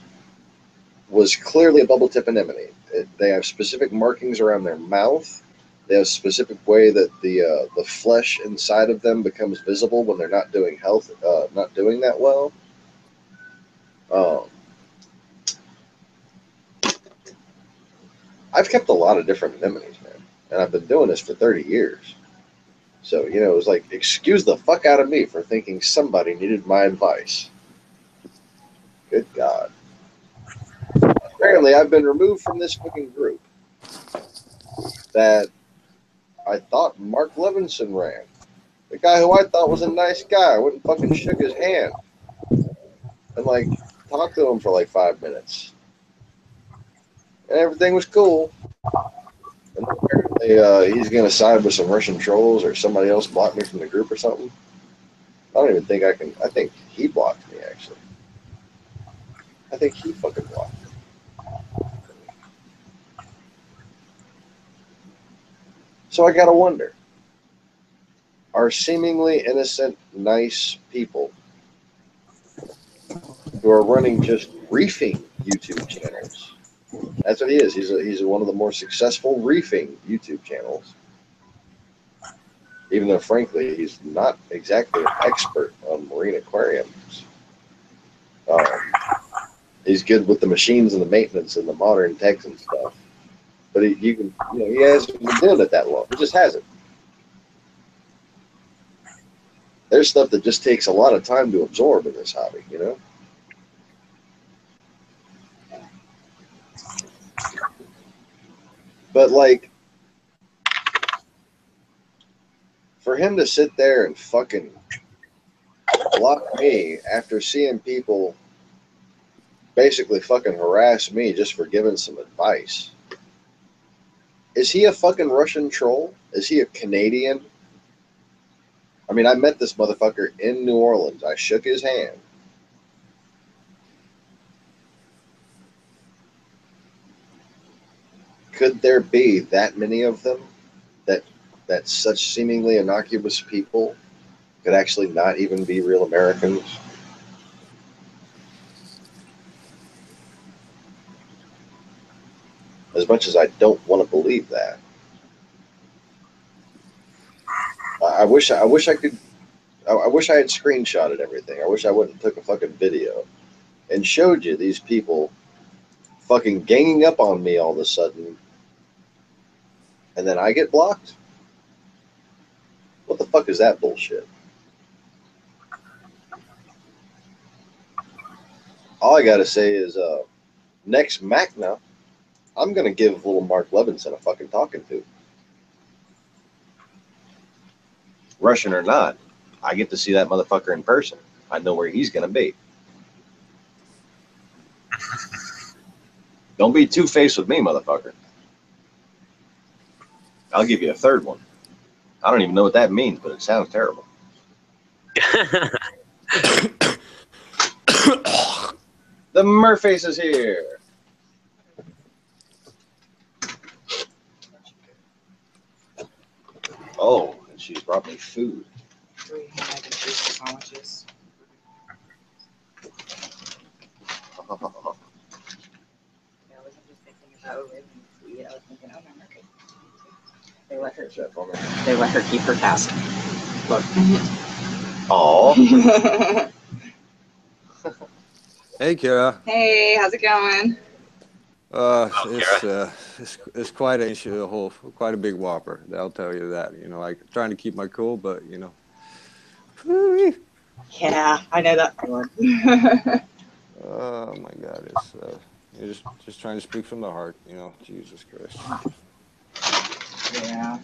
was clearly a bubble tip anemone. They have specific markings around their mouth. They have a specific way that the flesh inside of them becomes visible when they're not doing not doing that well. I've kept a lot of different anemones, man, and I've been doing this for 30 years. So, it was like, excuse the fuck out of me for thinking somebody needed my advice. Good God. Apparently, I've been removed from this fucking group that I thought Mark Levinson ran. The guy who I thought was a nice guy. I went and fucking shook his hand and, like, talked to him for like 5 minutes. And everything was cool. And apparently, he's going to side with some Russian trolls or somebody else blocked me from the group or something. I don't even think I can. I think he blocked me, actually. I think he fucking blocked me. So I gotta wonder, are seemingly innocent, nice people who are running just reefing YouTube channels. That's what he is. He's one of the more successful reefing YouTube channels. Even though, frankly, he's not exactly an expert on marine aquariums. He's good with the machines and the maintenance and the modern techs and stuff. But he hasn't been doing it that long. He just hasn't. There's stuff that just takes a lot of time to absorb in this hobby, But, like, for him to sit there and fucking block me after seeing people basically fucking harass me just for giving some advice. Is he a fucking Russian troll? Is he a Canadian? I mean, I met this motherfucker in New Orleans. I shook his hand. Could there be that many of them that such seemingly innocuous people could actually not even be real Americans? As much as I don't want to believe that. I wish I had screenshotted everything. I wish I wouldn't took a fucking video and showed you these people fucking ganging up on me all of a sudden, and then I get blocked. What the fuck is that bullshit? All I gotta say is, next Macna, I'm gonna give little Mark Levinson a fucking talking to. Russian or not, I get to see that motherfucker in person. I know where he's gonna be. Don't be two-faced with me, motherfucker. I'll give you a third one. I don't even know what that means, but it sounds terrible. The Merface is here. Oh, and she brought me food. 3 mac and cheese sandwiches. Yeah, I wasn't just thinking about Raven to eat. I was thinking, oh, my Mercury. They let her keep her task. Look. Oh. Hey, Kara. Hey, how's it going? It's quite quite a big whopper. I'll tell you that. You know, like trying to keep my cool, but you know. Yeah, I know that feeling. Oh my God, it's you're just trying to speak from the heart. You know, Jesus Christ. Yeah.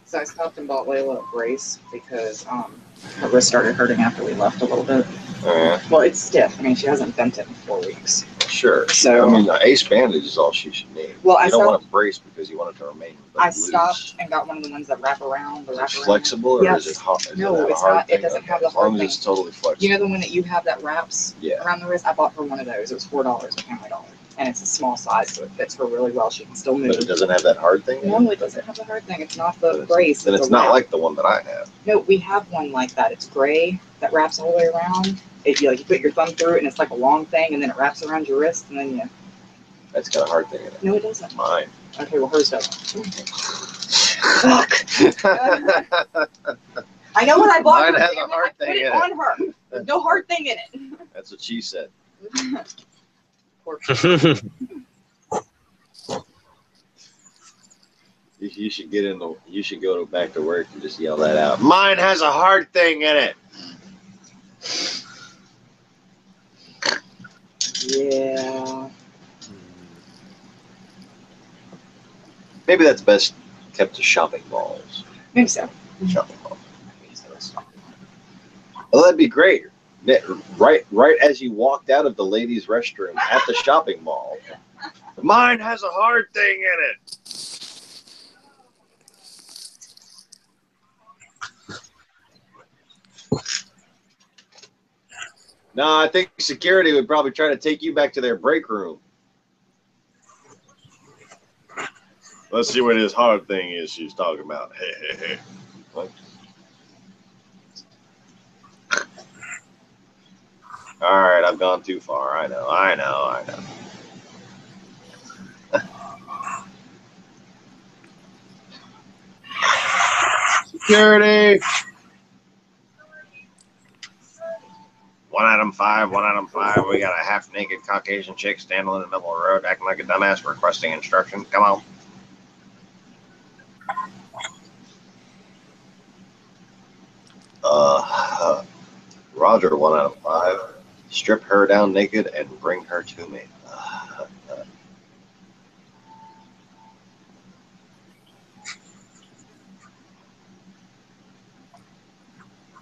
So I stopped and bought Layla a brace because her wrist started hurting after we left a little bit. Well, it's stiff. I mean, she hasn't bent it in 4 weeks. Sure. So I mean, the ace bandage is all she should need. Well, you don't want a brace because you want it to remain I loose. stopped and got one of the ones that wrap around. Is it flexible or yes. is it hard? No, it's not. It doesn't have the hard thing. As long as it's totally flexible. You know the one that you have that wraps around the wrist? I bought her one of those. It was $4 at Family Dollar. And it's a small size, so it fits her really well. She can still move. But it doesn't have that hard thing? No, it doesn't have the hard thing. It's not the brace. Then it's not like the one that I have. No, we have one like that. It's gray that wraps all the way around. You put your thumb through it, and it's like a long thing, and then it wraps around your wrist, and then you... That's got a hard thing in it. No, it doesn't. Mine. Okay, well, hers doesn't. Fuck! I know what I bought. Mine has a hard thing in it. On her. There's no hard thing in it. That's what she said. You should get in the. You should go back to work and just yell that out. Mine has a hard thing in it. Yeah. Maybe that's best kept to shopping malls. Maybe so. Shopping malls. Well, that'd be great. Right as you walked out of the ladies' restroom at the shopping mall. Mine has a hard thing in it. No, I think security would probably try to take you back to their break room. Let's see what his hard thing is she's talking about. Hey, hey, hey. What? All right, I've gone too far. I know. Security. 1 Item 5, 1 Item 5. We got a half-naked Caucasian chick standing in the middle of the road acting like a dumbass requesting instructions. Come on. Roger, 1 Item 5. Strip her down naked and bring her to me.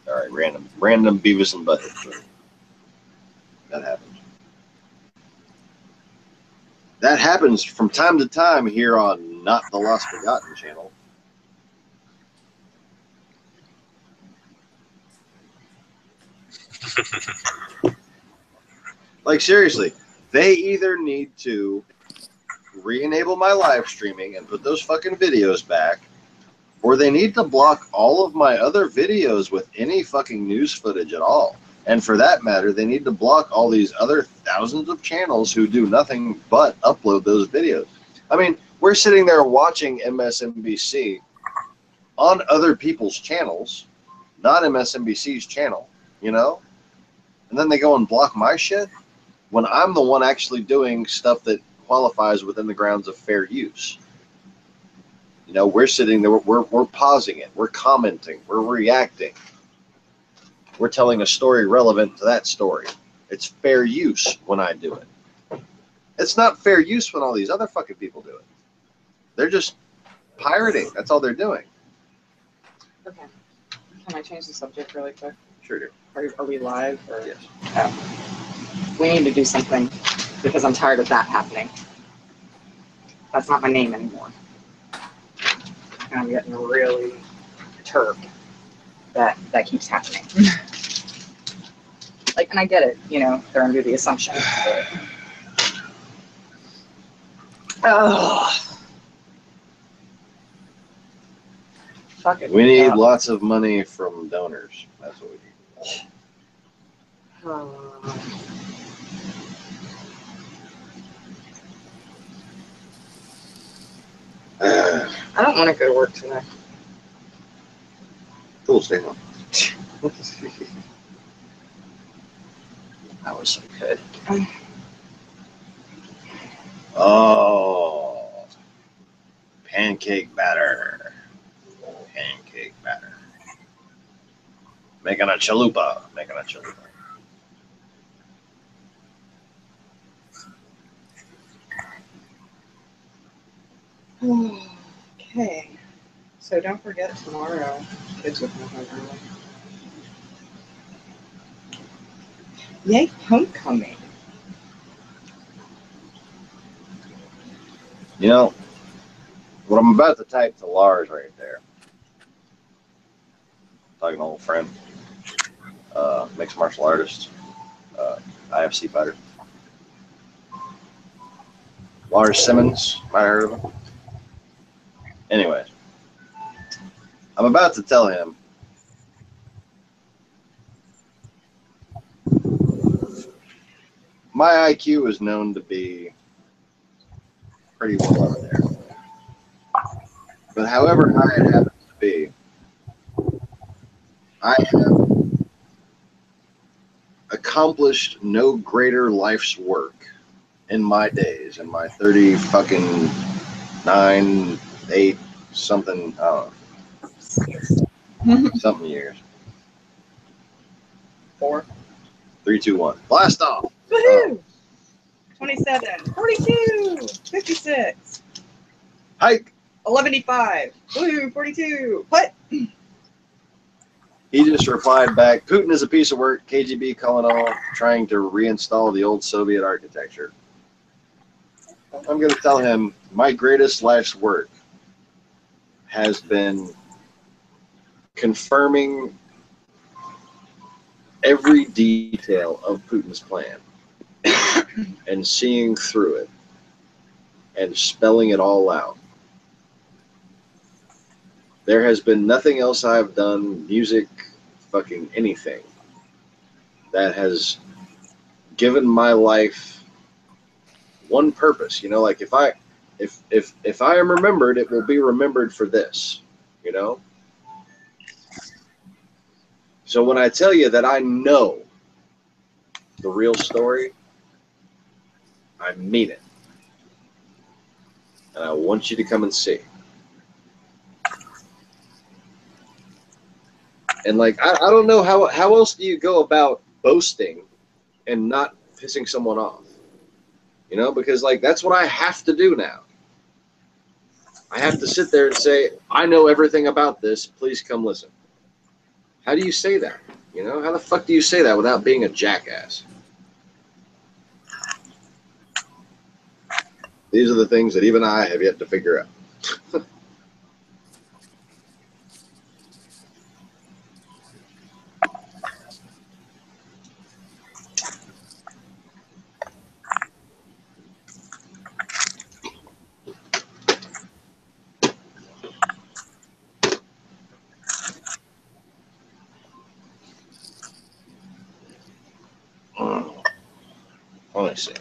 All right, random Beavis and Butthead. That happens. That happens from time to time here on Not the Lost Forgotten channel. Like, seriously, they either need to re-enable my live streaming and put those fucking videos back, or they need to block all of my other videos with any fucking news footage at all. And for that matter, they need to block all these other thousands of channels who do nothing but upload those videos. I mean, we're sitting there watching MSNBC on other people's channels, not MSNBC's channel, you know? And then they go and block my shit when I'm the one actually doing stuff that qualifies within the grounds of fair use. You know, we're sitting there, we're pausing it, we're commenting, we're reacting. We're telling a story relevant to that story. It's fair use when I do it. It's not fair use when all these other fucking people do it. They're just pirating. That's all they're doing. Okay. Can I change the subject really quick? Sure do. Are we live? Or? Yes. We need to do something because I'm tired of that happening. That's not my name anymore. and I'm getting really perturbed that keeps happening. Like, and I get it, you know, they're under the assumption, but... Oh. Fuck it. We need lots of money from donors. That's what we need. I don't want to go to work today. Cool, stay home. I wish I could. Oh, pancake batter. Pancake batter. Making a chalupa. Making a chalupa. Okay. So don't forget tomorrow, kids with me home early. Yay, homecoming. You know, what I'm about to type to Lars right there. Talking to an old friend. Mixed martial artist. IFC fighter. Lars Simmons. Might have heard of him. Anyways. I'm about to tell him my IQ is known to be pretty well up there. But however high it happens to be, I have accomplished no greater life's work in my days, in my 30 fucking 9, 8, something, I don't know, something years. 4. 3, 2, 1. Blast off! Woohoo! 27, 42, 56, Hike! 1185, woohoo, 42. What? He just replied back, Putin is a piece of work, KGB calling all, trying to reinstall the old Soviet architecture. I'm going to tell him my greatest life's work has been confirming every detail of Putin's plan and seeing through it and spelling it all out. There has been nothing else I've done, music, fucking anything, that has given my life one purpose. You know, like if I am remembered, it will be remembered for this, you know? So when I tell you that I know the real story, I mean it. And I want you to come and see. And like, I don't know how else do you go about boasting and not pissing someone off? You know, because like, that's what I have to do now. I have to sit there and say, I know everything about this. Please come listen. How do you say that? You know, how the fuck do you say that without being a jackass? These are the things that even I have yet to figure out. Let me see.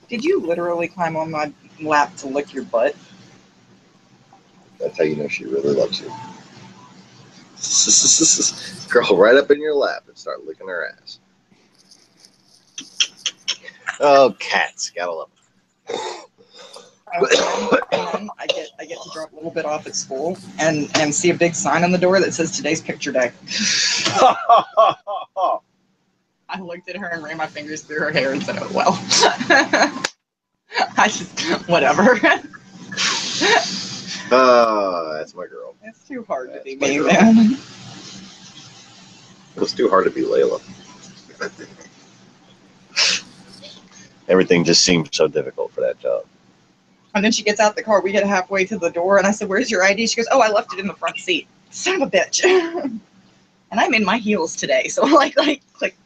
Did you literally climb on my lap to lick your butt? That's how you know she really loves you. Curl right up in your lap and start licking her ass. Oh, cats. Gotta love them. And then I get to drop a little bit off at school and see a big sign on the door that says today's picture day. I looked at her and ran my fingers through her hair and said, oh, well. I just, whatever. Oh, that's my girl. It's too hard to be That's me, my man. It's too hard to be Layla. Everything just seems so difficult for that job. And then she gets out the car. We get halfway to the door, and I said, "Where's your ID?" She goes, "Oh, I left it in the front seat." Son of a bitch. And I'm in my heels today, so click,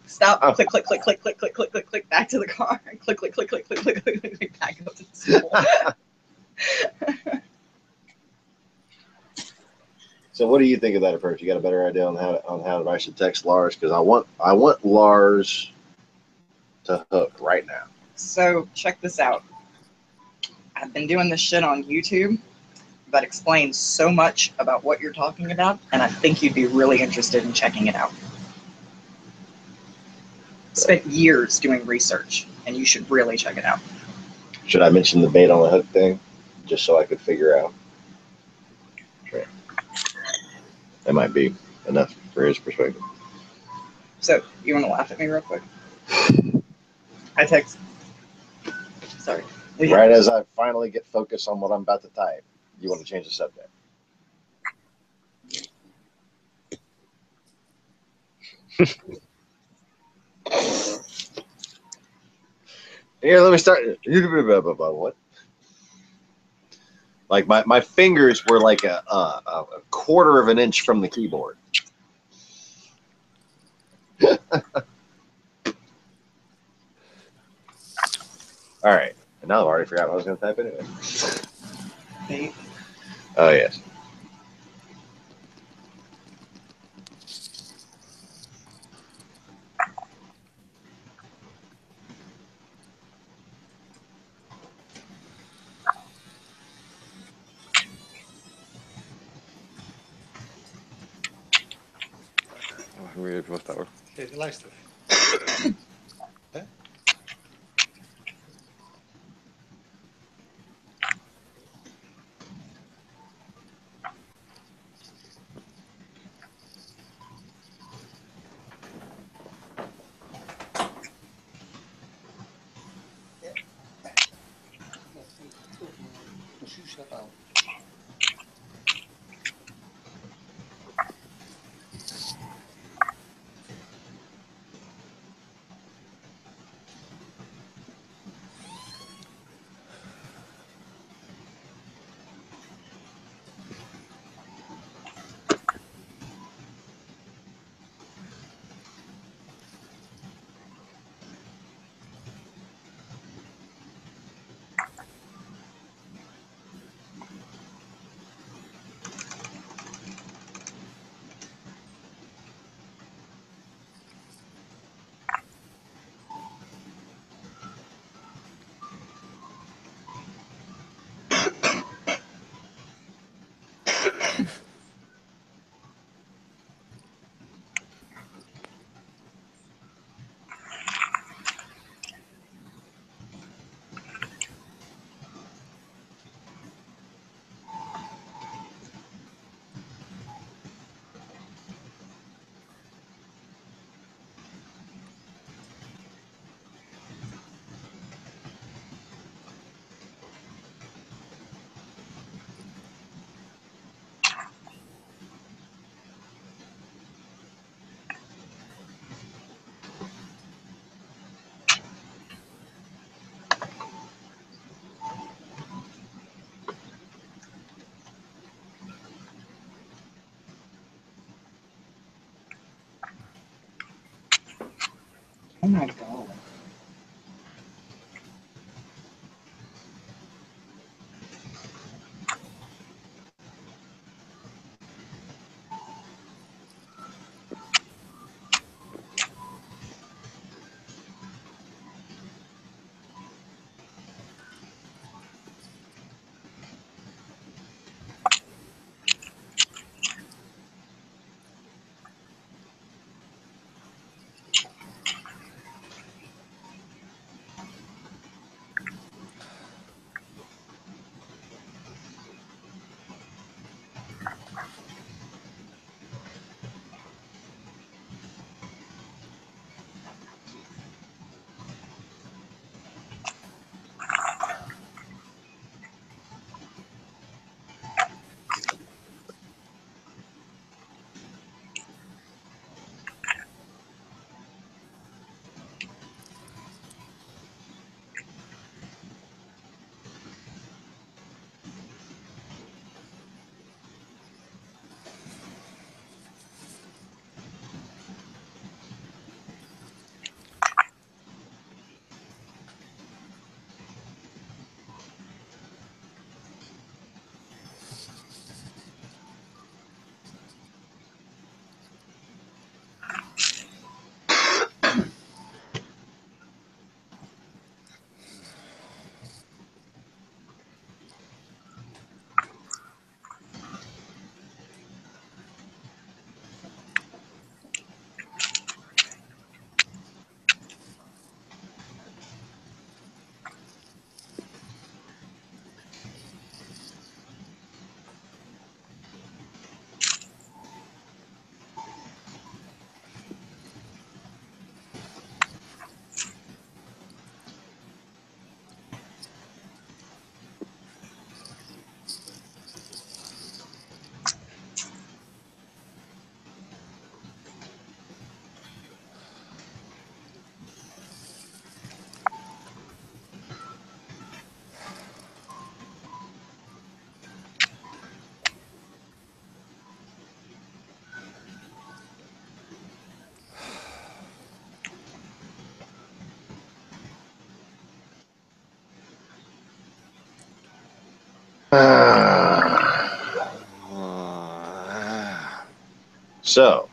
stop, click, click, click, click, click, click, click, click, click, back to the car, click, click, click, click, click, click, click, click, click, back up to the school. So, what do you think of that approach? You got a better idea on how I should text Lars? Because I want Lars to hook right now. So check this out. I've been doing this shit on YouTube that explains so much about what you're talking about, and I think you'd be really interested in checking it out. Spent years doing research, and you should really check it out. Should I mention the bait on the hook thing, just so I could figure out? Okay. That might be enough for his perspective. So, you want to laugh at me real quick? I text. Sorry. Right as I finally get focused on what I'm about to type, you want to change the subject. Here, let me start. What? Like my fingers were like a quarter of an inch from the keyboard. All right. And now I've already forgot what I was going to type anyway. Bait. Oh, yes. Wie was dat hoor? Even luisteren. Hè? Precies dat aan. Oh my god. So.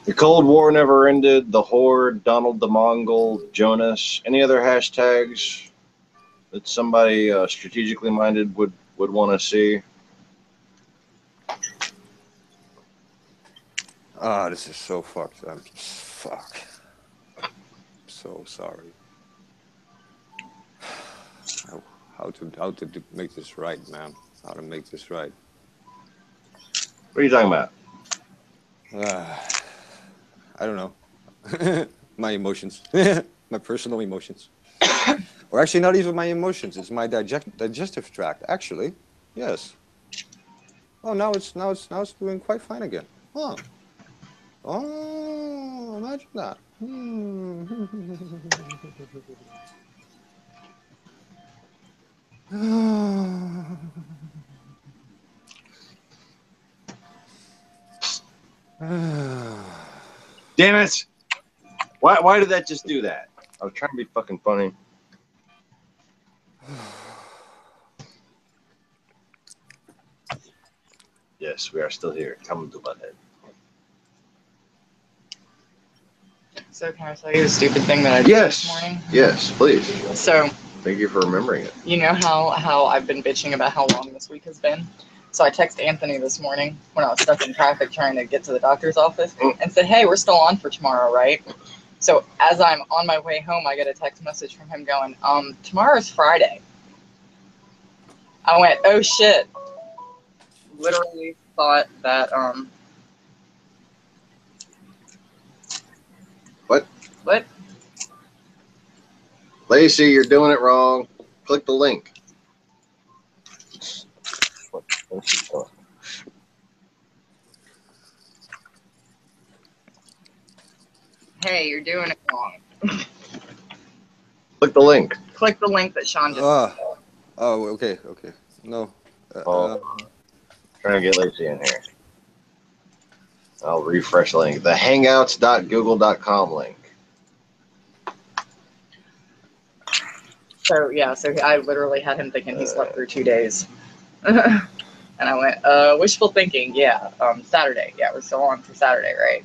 The Cold War never ended. The Horde, Donald the Mongol, Jonas. Any other hashtags that somebody strategically minded would want to see? Ah, this is so fucked. I'm so sorry. How to make this right, man? How to make this right? What are you talking about? I don't know. My emotions, my personal emotions, or actually not even my emotions. It's my digestive tract. Actually, yes. Oh, now it's doing quite fine again. Huh. Oh, imagine that. Damn it! Why did that just do that? I was trying to be fucking funny. Yes, we are still here. Come to Butthead. So can I tell you a stupid thing that I did Yes. this morning? Yes, please. So Thank you for remembering it. you know how I've been bitching about how long this week has been? So I texted Anthony this morning when I was stuck in traffic trying to get to the doctor's office and said, hey, we're still on for tomorrow, right? So as I'm on my way home, I get a text message from him going, tomorrow's Friday. I went, oh shit. Literally thought that, What? What? Lacey, you're doing it wrong. Click the link. Hey, you're doing it wrong. Click the link. Click the link that Sean just Oh, okay. No. Trying to get Lacey in here. I'll refresh the link. The hangouts.google.com link. So I literally had him thinking he slept through 2 days. And I went, wishful thinking, yeah, Saturday. Yeah, we're still on for Saturday, right?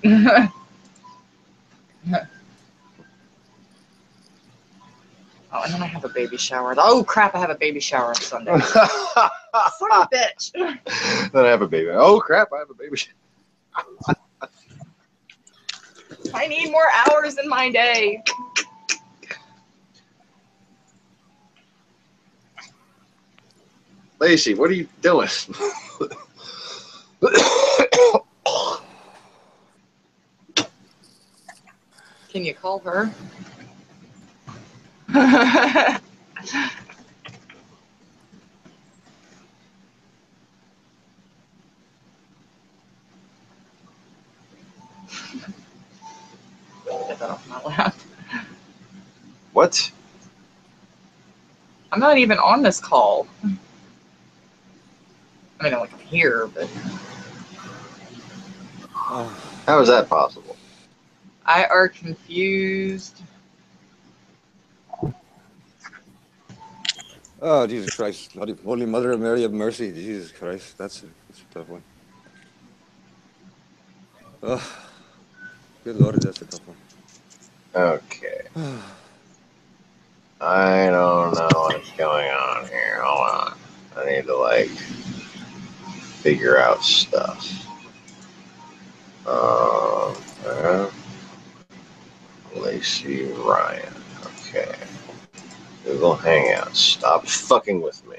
Oh, and then I have a baby shower. Oh, crap, I have a baby shower on Sunday. Son of a bitch. Then I have a baby. Oh, crap, I have a baby. I need more hours in my day. Lacey, what are you doing? Can you call her? Get that off my lap. What? I'm not even on this call. I mean, I'm here, but How is that possible? I are confused. Oh, Jesus Christ. Holy Mother of Mary of Mercy. Jesus Christ. That's a tough one. Oh, good Lord, that's a tough one. Okay. I don't know what's going on here. Hold on. I need to, figure out stuff. Lacey Ryan. Okay. Google Hangouts. Stop fucking with me.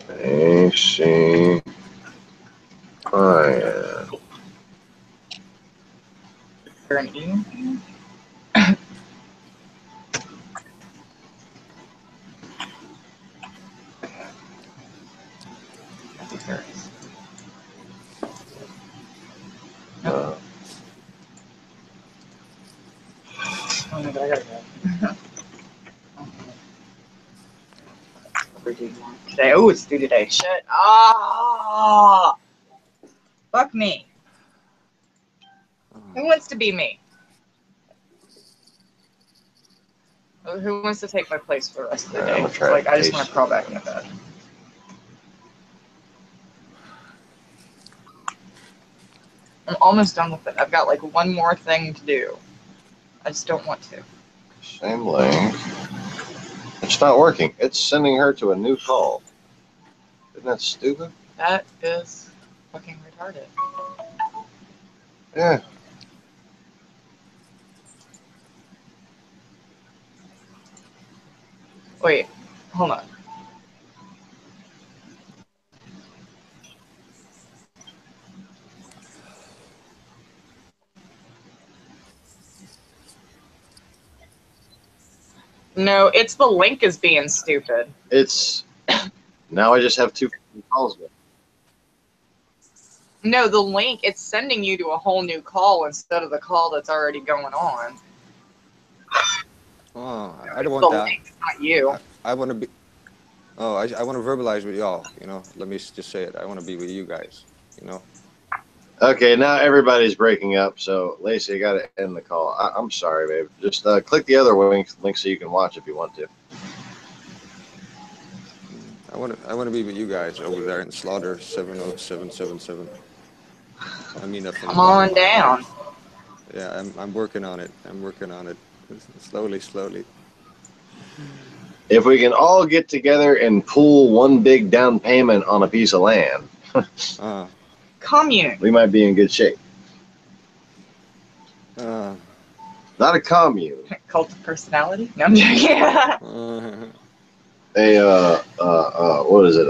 Lacey Ryan. There an email? Oh no, but I gotta go. due today. Oh, it's due today. Shit. Ah. Fuck me. Who wants to be me? Who wants to take my place for the rest of the I'm day? gonna try Like, to I just want paste to crawl back into bed. I'm almost done with it. I've got like one more thing to do. I just don't want to. same link. It's not working. It's sending her to a new call. Isn't that stupid? That is fucking retarded. Yeah. Wait, hold on. No, it's the link is being stupid. It's now I just have 2 calls with. No, the link, it's sending you to a whole new call instead of the call that's already going on. Oh, I don't The want that. link, not you. I want to be. Oh, I want to verbalize with y'all. You know, let me just say it. I want to be with you guys. You know. Okay, now everybody's breaking up. So Lacey, I got to end the call. I'm sorry, babe. Just click the other link so you can watch if you want to. I want to be with you guys over there in Slaughter 70777. I mean that from the Come bottom on of my heart. down. Yeah, I'm working on it. I'm working on it. Slowly, slowly. If we can all get together and pool one big down payment on a piece of land, Uh, Commune. we might be in good shape. uh, Not a commune. Cult of personality? No, I'm joking. What is it?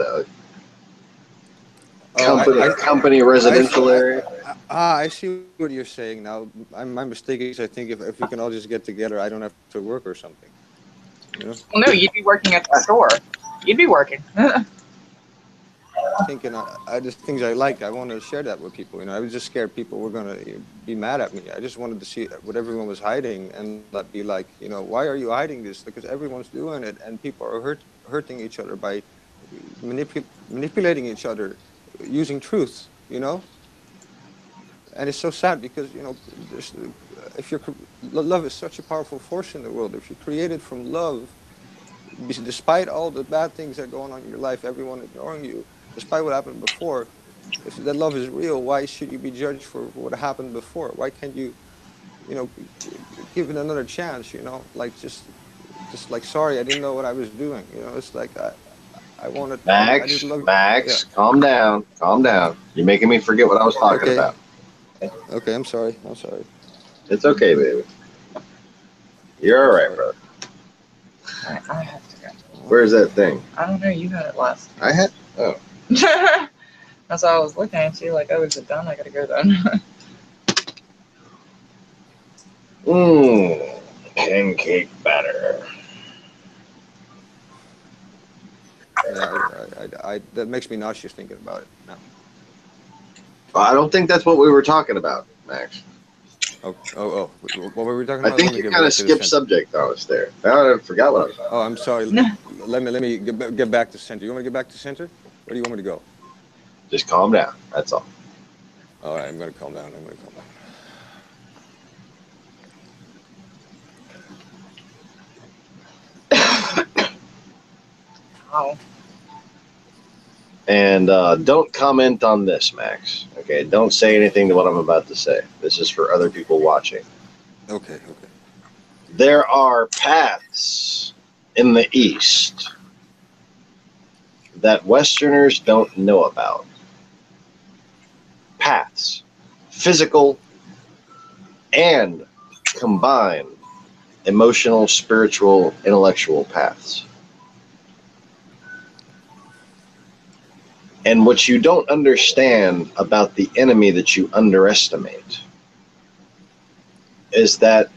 A company residential area. I see what you're saying now. My mistake is I think if we can all just get together, I don't have to work or something. You know, Well, no, you'd be working at the store. You'd be working. thinking I just things I like. I want to share that with people. You know, I was just scared people were gonna be mad at me. I just wanted to see what everyone was hiding and not be like, you know, why are you hiding this? Because everyone's doing it and people are hurting each other by manipulating each other using truth. You know. And it's so sad because you know, if love is such a powerful force in the world. If you're created from love, despite all the bad things that are going on in your life, everyone ignoring you, despite what happened before, if that love is real, why should you be judged for what happened before? Why can't you, you know, give it another chance? You know, like just like sorry, I didn't know what I was doing. You know, it's like I wanted, I just love. Yeah. Max, calm down, calm down. You're making me forget what I was talking Okay. about. Okay. I'm sorry. I'm sorry. It's okay, baby. You're all I'm right, sorry. brother. Alright, I have to go. Where's that thing? I don't know, you had it last. I had. Oh, That's why I was looking at you like, oh, is it done? I gotta go then. pancake batter. Yeah. That makes me nauseous thinking about it now. I don't think that's what we were talking about, Max. Oh. What were we talking I about? think Let me you get kind back of to the skipped center. subject on us there. Now I forgot what I was talking Oh, I'm sorry. No. Let me get back to center. You want me to get back to center? Where do you want me to go? about. Just calm down. That's all. All right, I'm gonna calm down. I'm gonna calm down. Oh. And don't comment on this, Max. Okay, don't say anything to what I'm about to say. This is for other people watching. Okay. There are paths in the East that Westerners don't know about. Paths, physical and combined, emotional, spiritual, intellectual paths. And what you don't understand about the enemy that you underestimate is that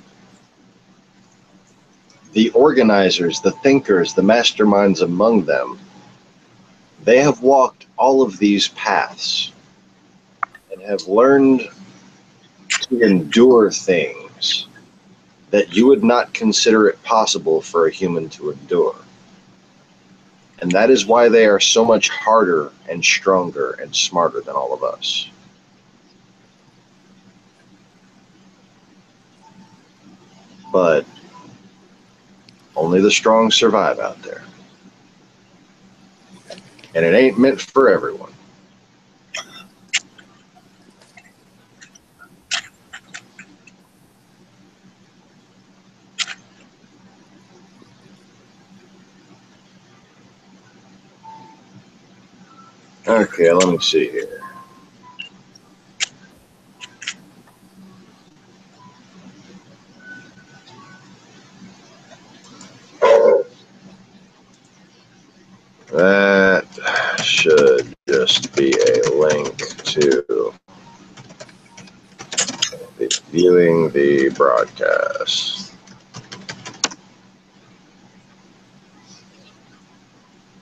the organizers, the thinkers, the masterminds among them, they have walked all of these paths and have learned to endure things that you would not consider it possible for a human to endure. And that is why they are so much harder and stronger and smarter than all of us. But only the strong survive out there. And it ain't meant for everyone. Okay, let me see here. That should just be a link to viewing the broadcast.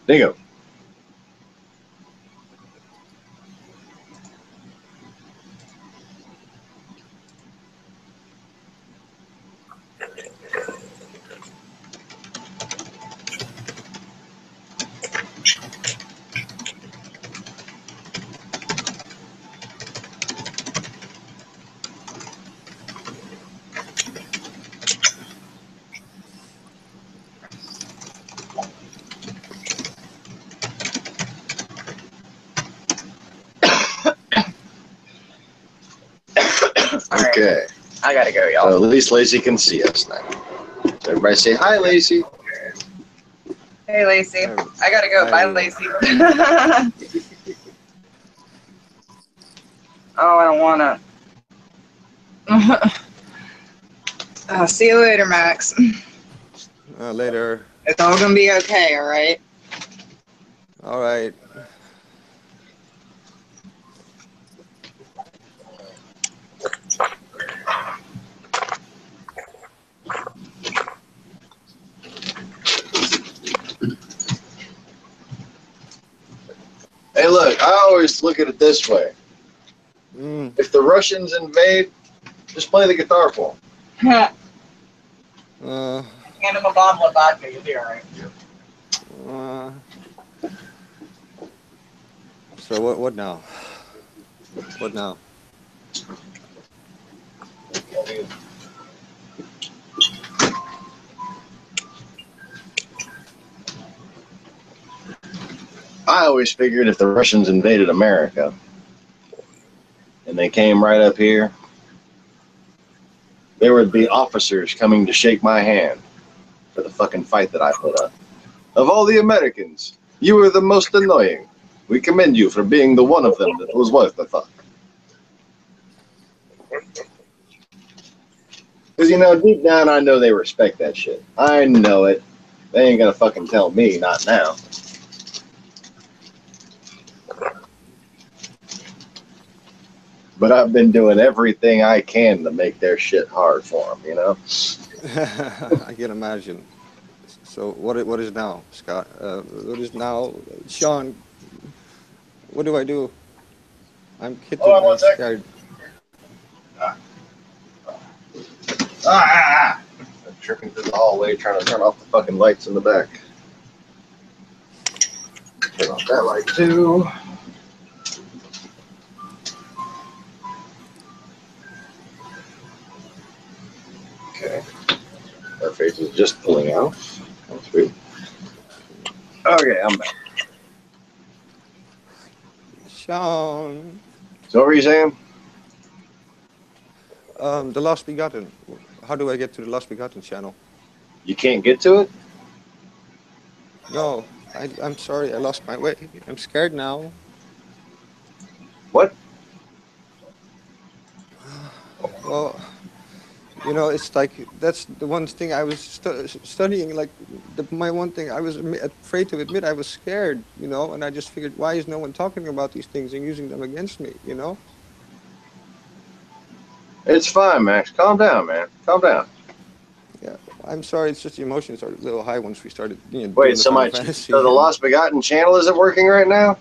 Dingo. Okay. I gotta go, y'all. So at least Lacey can see us now. Everybody say hi, Lacey. Hey, Lacey. I gotta go. Bye, Lacey. Oh, I don't wanna. See you later, Max. Later. It's all gonna be okay, all right? All right. Hey, look, I always look at it this way. Mm. If the Russians invade, just play the guitar for them. Hand him a bottle of vodka, you'll be all right. So what now? What now? I always figured if the Russians invaded America and they came right up here, there would be officers coming to shake my hand for the fucking fight that I put up. Of all the Americans, you were the most annoying. We commend you for being the one of them that was worth the fuck. Because, you know, deep down, I know they respect that shit. I know it. They ain't gonna fucking tell me, not now. But I've been doing everything I can to make their shit hard for them, you know? I can imagine. So what is now, Scott? What is now, Sean? What do I do? I'm kitten. Hold on I'm one sec. scared. I'm tripping through the hallway trying to turn off the fucking lights in the back. Turn off that light too. Okay. Our face is just pulling out. That's sweet. Okay, I'm back. Sean. So what were you saying? The Lost Begotten. How do I get to the Lost Begotten channel? You can't get to it? No, I'm sorry. I lost my way. I'm scared now. What? Well, you know, it's like that's the one thing I was studying. Like my one thing I was afraid to admit I was scared. You know, and I just figured, why is no one talking about these things and using them against me? You know. It's fine, Max. Calm down, man. Calm down. Yeah, I'm sorry. It's just the emotions are a little high once we started, you know, Wait, doing the so Final Fantasy. so the Lost Begotten channel isn't working right now?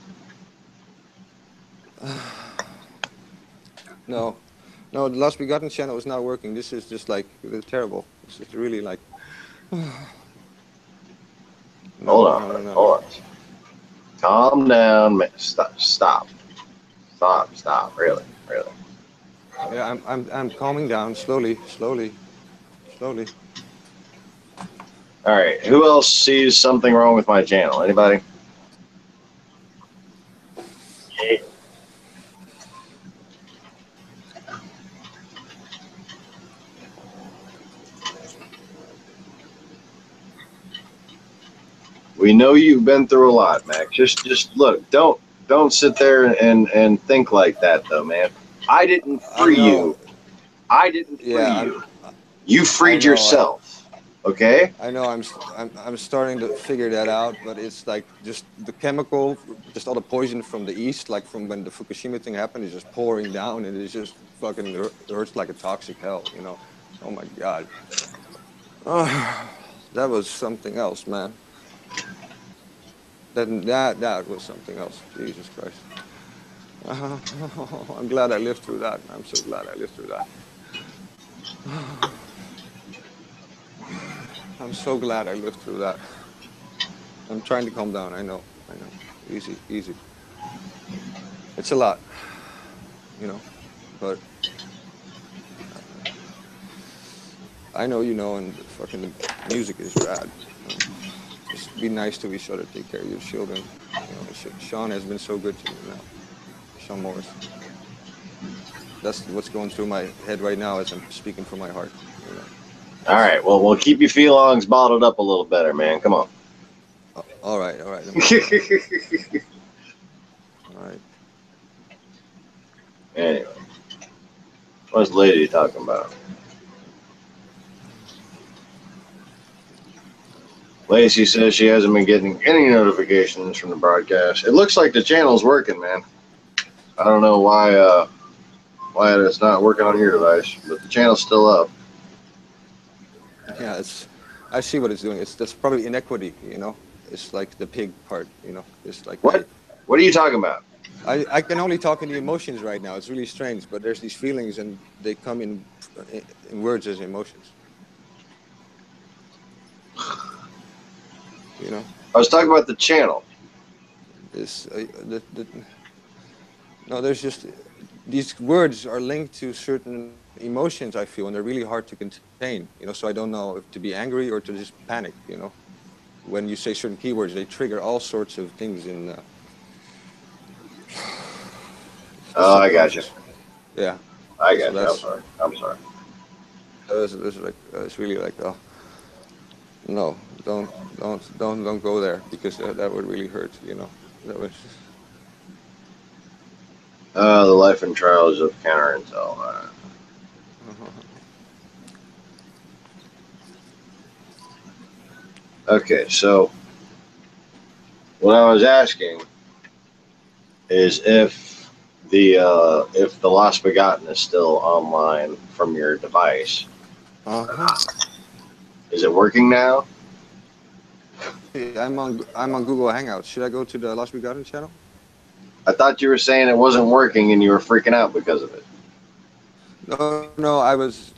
No, no, the Lost Begotten channel is not working. This is just like terrible. This is really like. No, Hold on. no, no, no. Hold on. Calm down, man. Stop. Really. Yeah, I'm calming down slowly. All right. Who else sees something wrong with my channel? Anybody? Yeah. We know you've been through a lot, Max. Just look. Don't sit there and think like that, though, man. I didn't I free know. you. I didn't free Yeah, you. You I freed know. yourself. Okay? I know. I'm starting to figure that out, but it's like just the chemical, just all the poison from the east, like from when the Fukushima thing happened, is just pouring down, and it just fucking hurts like a toxic hell. You know. Oh my god. That was something else, man. That was something else. Jesus Christ. I'm glad I lived through that. I'm so glad I lived through that. I'm so glad I lived through that. I'm trying to calm down. I know. Easy. It's a lot, you know, but I know you know, and fucking the music is rad. Just be nice to each other. Take care of your children. You know, Sean has been so good to me, man. Sean Morris. That's what's going through my head right now as I'm speaking from my heart. You know. All right. Well, we'll keep your feelings bottled up a little better, man. Come on. All right. Let me calm down. All right. Anyway, what's the lady talking about? Lacey says she hasn't been getting any notifications from the broadcast. It looks like the channel's working, man. I don't know why it's not working on your device, but the channel's still up. Yeah, I see what it's doing. That's probably inequity, you know. It's like the pig part, you know. It's like What? What are you talking about? I can only talk in the emotions right now. It's really strange, but there's these feelings and they come in words as emotions. You know, I was talking about the channel. this no, there's just these words are linked to certain emotions I feel, and they're really hard to contain. You know, so I don't know if to be angry or to just panic. You know, when you say certain keywords, they trigger all sorts of things in the Oh, I got you. subconscious. Yeah. I So got you. that's I'm sorry. it's really like, oh no, don't go there, because that would really hurt. You know, that was. The life and trials of counter intel. Okay, so what I was asking is if the Lost Begotten is still online from your device. Is it working now? I'm on Google Hangouts. Should I go to the Last Begotten channel? I thought you were saying it wasn't working and you were freaking out because of it. No, I was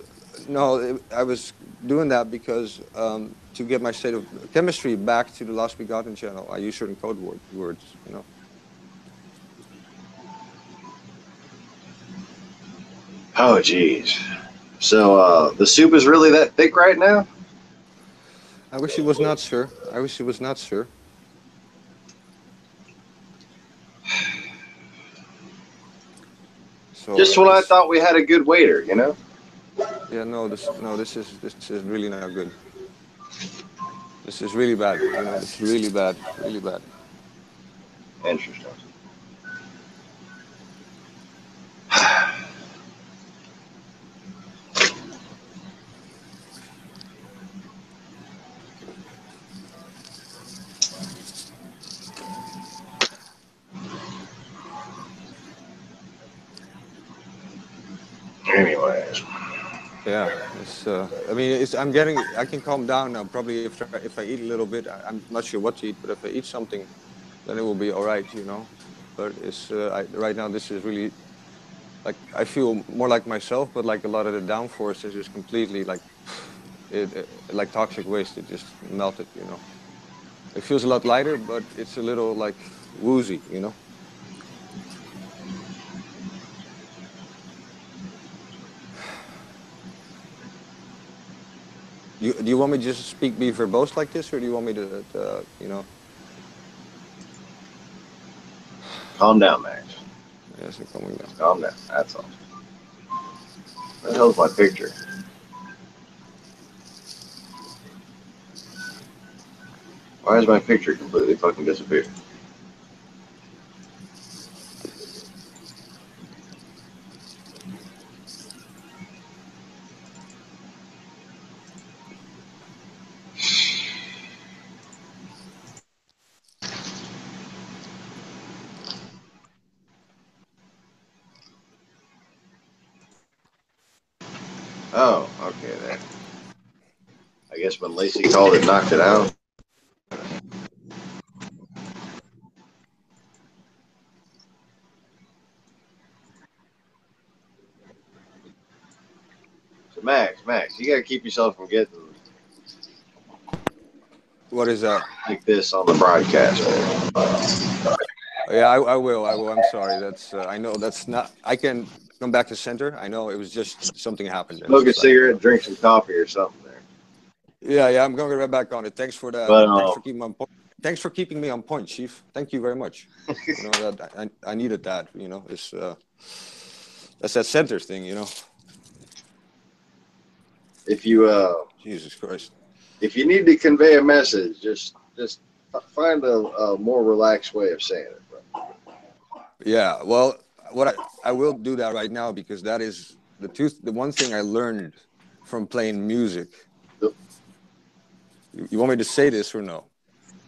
doing that because to get my state of chemistry back to the Last Begotten channel, I use certain words. You know. Oh, geez. So the soup is really that thick right now? I wish it was not, sir. I wish it was not, sir. So Just when I thought we had a good waiter, you know? yeah, this is really not good. This is really bad. You know, this is really bad. Interesting. Anyways. Yeah, it's. I mean, I can calm down now. Probably if I eat a little bit, I'm not sure what to eat, but if I eat something, then it will be all right. You know. But it's right now. This is really like I feel more like myself, but like a lot of the downforce is just completely like like toxic waste. It just melted. You know. It feels a lot lighter, but it's a little like woozy, you know. Do you want me to just speak be verbose like this, or do you want me to you know? Calm down, Max. Yes, I'm coming down. Calm down. That's all. Where the hell's my picture? Why is my picture completely fucking disappeared? Oh, okay, there. I guess when Lacey called it, knocked it out. So Max, you gotta keep yourself from getting What is that? like this on the broadcast, man. Yeah, I will. I will. I'm sorry. That's I know that's not. I can come back to center. I know it was just something happened. And Smoke a it's like, cigarette, drink some coffee or something there. yeah. I'm going to get right back on it. Thanks for that. But Thanks for keeping me on point. Thanks for keeping me on point, Chief. Thank you very much. You know that I needed that. You know, it's that's that center thing. You know. if you Jesus Christ. if you need to convey a message, just find a more relaxed way of saying it, bro. Yeah. Well, what I will do that right now because that is the one thing I learned from playing music. You want me to say this or no?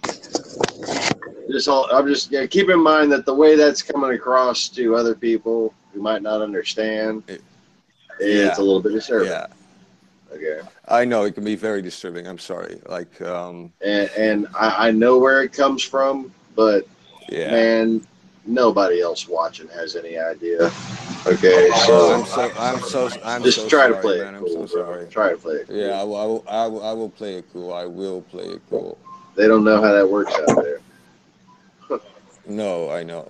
I'm just keep in mind that the way that's coming across to other people who might not understand, it's a little bit disturbing. Yeah. Okay. I know it can be very disturbing. I'm sorry. Like, and I know where it comes from, but yeah. man, nobody else watching has any idea. Okay, so I'm just so try sorry, to play man. it I'm cool, so bro. sorry. Try to play it cool. Yeah, I will play it cool. I will play it cool. They don't know how that works out there. No, I know.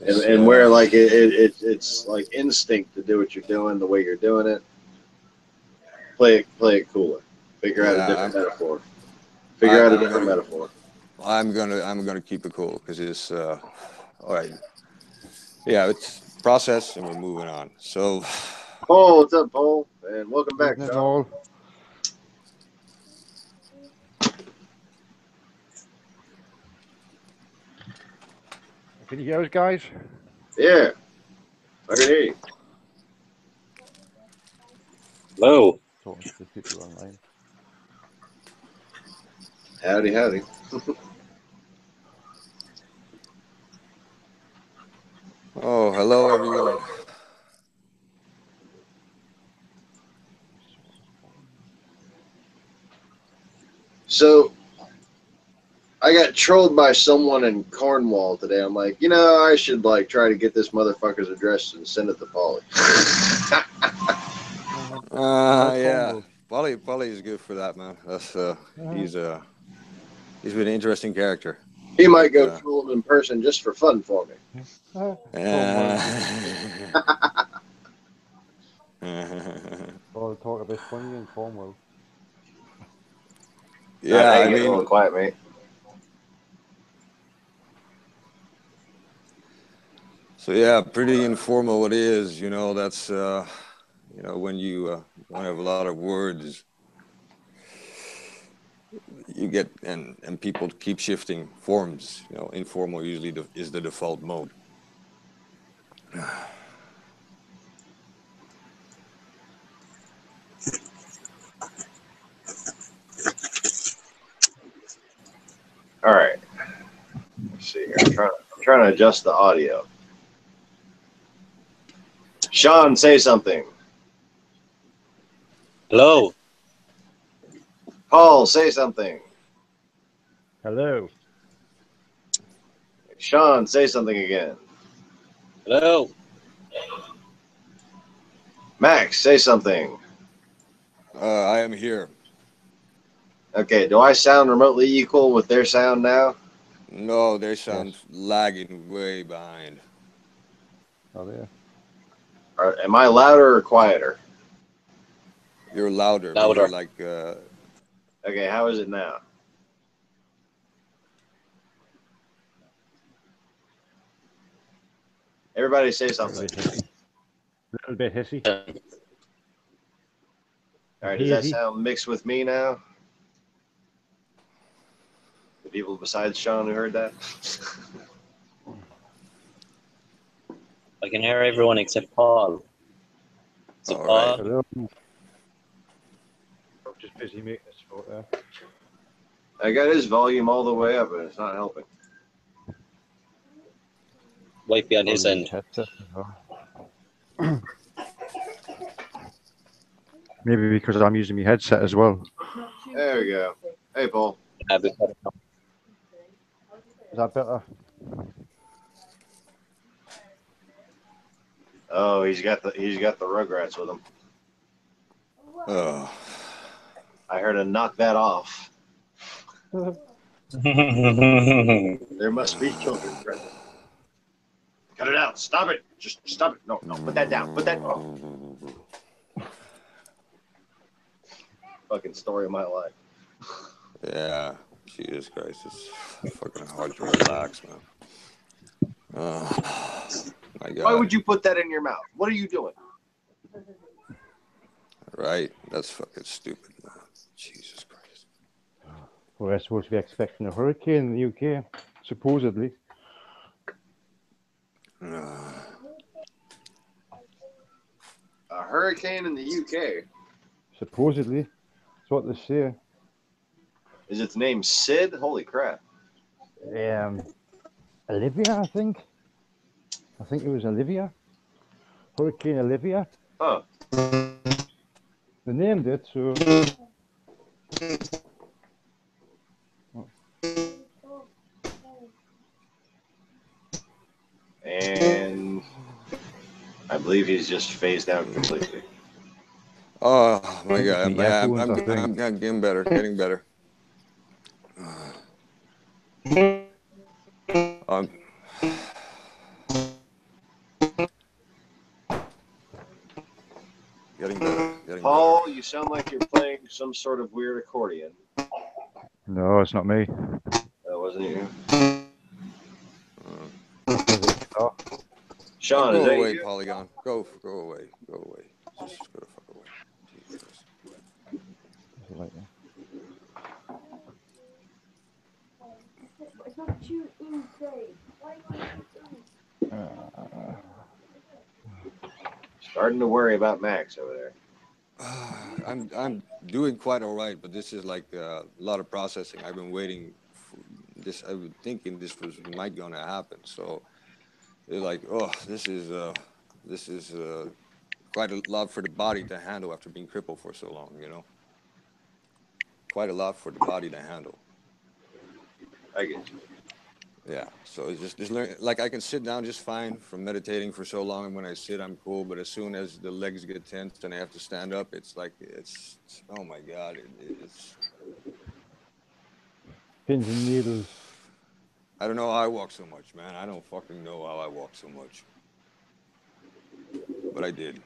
And where like it's like instinct to do what you're doing the way you're doing it. Play it cooler. Figure out a different metaphor. I'm gonna keep it cool because it's all right. Yeah, it's process and we're moving on. So, Paul, what's up, Paul? And welcome back, Sean. Can you hear us, guys? Yeah, I can hear you. Hello. Talking to the people online. Howdy. oh, hello everyone. So I got trolled by someone in Cornwall today. I'm like, I should like try to get this motherfucker's address and send it to Polly. Yeah. Polly is good for that, man. That's he's been an interesting character. He might go troll him in person just for fun for me. Or talk a bit funny in Cornwall. Yeah, I mean, a little quiet, mate. So yeah, pretty informal it is. That's when you don't have a lot of words, you get and people keep shifting forms. Informal usually is the default mode. All right. Let's see here. I'm trying to adjust the audio. Sean, say something. Hello. Paul, say something. Hello. Sean, say something again. Hello. Max, say something. I am here. Okay, do I sound remotely equal with their sound now? No, they sound lagging way behind. Oh, there. Am I louder or quieter? You're louder, but Louder. you're like, Okay, how is it now? Everybody say A something. little bit hissy. All right, does that Hazy. sound mixed with me now? The people besides Sean who heard that? I can hear everyone except Paul. So all Paul, right. Hello. I'm just busy making a spot there. I got his volume all the way up and it's not helping. might be on his Probably end. headset as well. Maybe because I'm using my headset as well. There we go. Hey, Paul. Yeah, but- Is that better? Oh, he's got the Rugrats with him. Oh, I heard him knock that off. There must be children present. Cut it out. Stop it. Just stop it. No, put that down. Put that. Oh. Fucking story of my life. yeah. Jesus Christ, it's fucking hard to relax, man. Oh, my God. Why would you put that in your mouth? What are you doing? Right? That's fucking stupid, man. Jesus Christ. We're supposed to be expecting a hurricane in the UK, supposedly. A hurricane in the UK. Supposedly. That's what they say. Is its name Sid? Holy crap. Olivia, I think. I think it was Olivia. Hurricane Olivia. Huh. They named it, so. And I believe he's just phased out completely. Oh, my God. Me headphones, I think. I'm getting better. Getting better. Getting better. Getting Paul, you sound like you're playing some sort of weird accordion. No, it's not me. That wasn't you. Oh, Sean, go is that away, you? Polygon. Go away. Go away. Just go the fuck away. Jesus. is it like that? It's not you inside. Why can't you Starting to worry about Max over there. I'm doing quite all right, but this is like a lot of processing. I've been waiting for this. I was thinking this might gonna happen. So it's like, oh, this is quite a lot for the body to handle after being crippled for so long. You know, quite a lot for the body to handle. I get you. Yeah, so it's just learn, like I can sit down just fine from meditating for so long, and when I sit, I'm cool. But as soon as the legs get tense and I have to stand up, it's like it's oh my God, it's Pins and needles. I don't know how I walk so much, man. I don't fucking know how I walk so much, but I did.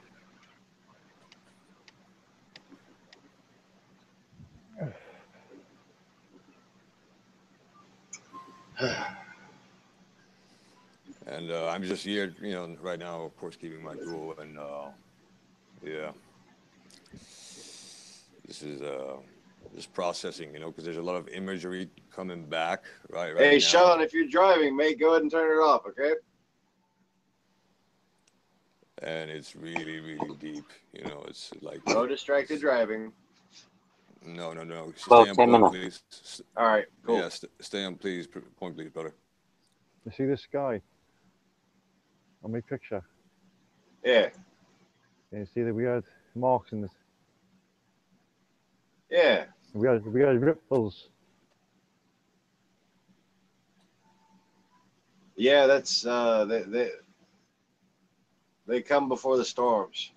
And I'm just here, you know, right now, of course, keeping my cool, and yeah, this is just processing, you know, because there's a lot of imagery coming back right Hey, now. Sean, if you're driving, mate, go ahead and turn it off, okay? And it's really, really deep, you know. It's like No distracted driving. no. Stay About on 10 point, minutes. please. All right, cool. Yeah, stay on, please. Point, please, brother. You see the sky on my picture? Yeah, Can you see the weird marks in it? yeah. Weird ripples. Yeah, that's they come before the storms.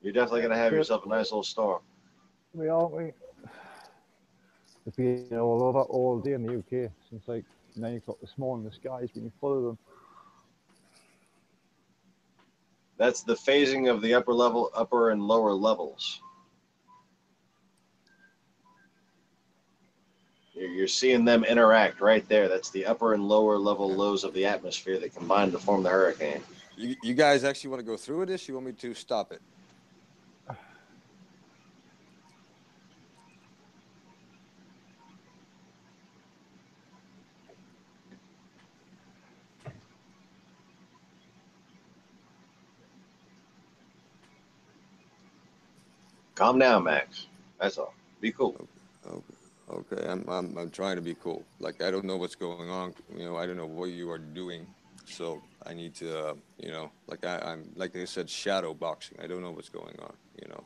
You're definitely gonna have yourself a nice little storm. We aren't we? It's been all over all day in the UK since like 9 o'clock this morning. The sky's been full of them. That's the phasing of the upper and lower levels. You're seeing them interact right there. That's the upper and lower level lows of the atmosphere that combine to form the hurricane. You guys actually want to go through with this? You want me to stop it? Calm down, Max. That's all. Be cool. Okay. I'm trying to be cool. Like, I don't know what's going on. You know, I don't know what you are doing. So I need to, you know, like I'm like I said, shadow boxing. I don't know what's going on. You know.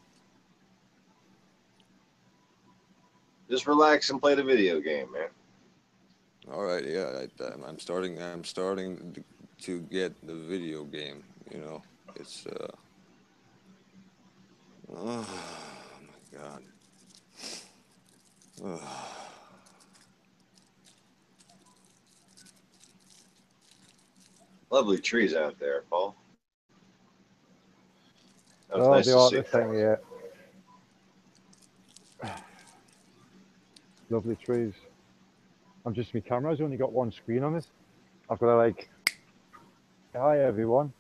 Just relax and play the video game, man. All right. Yeah. I'm starting. I'm starting to get the video game. You know, it's. Oh my God. Lovely trees out there, Paul. That was Oh, nice they to are see. this time of year. Lovely trees. My camera's only got one screen on it. I've got to like, hi everyone.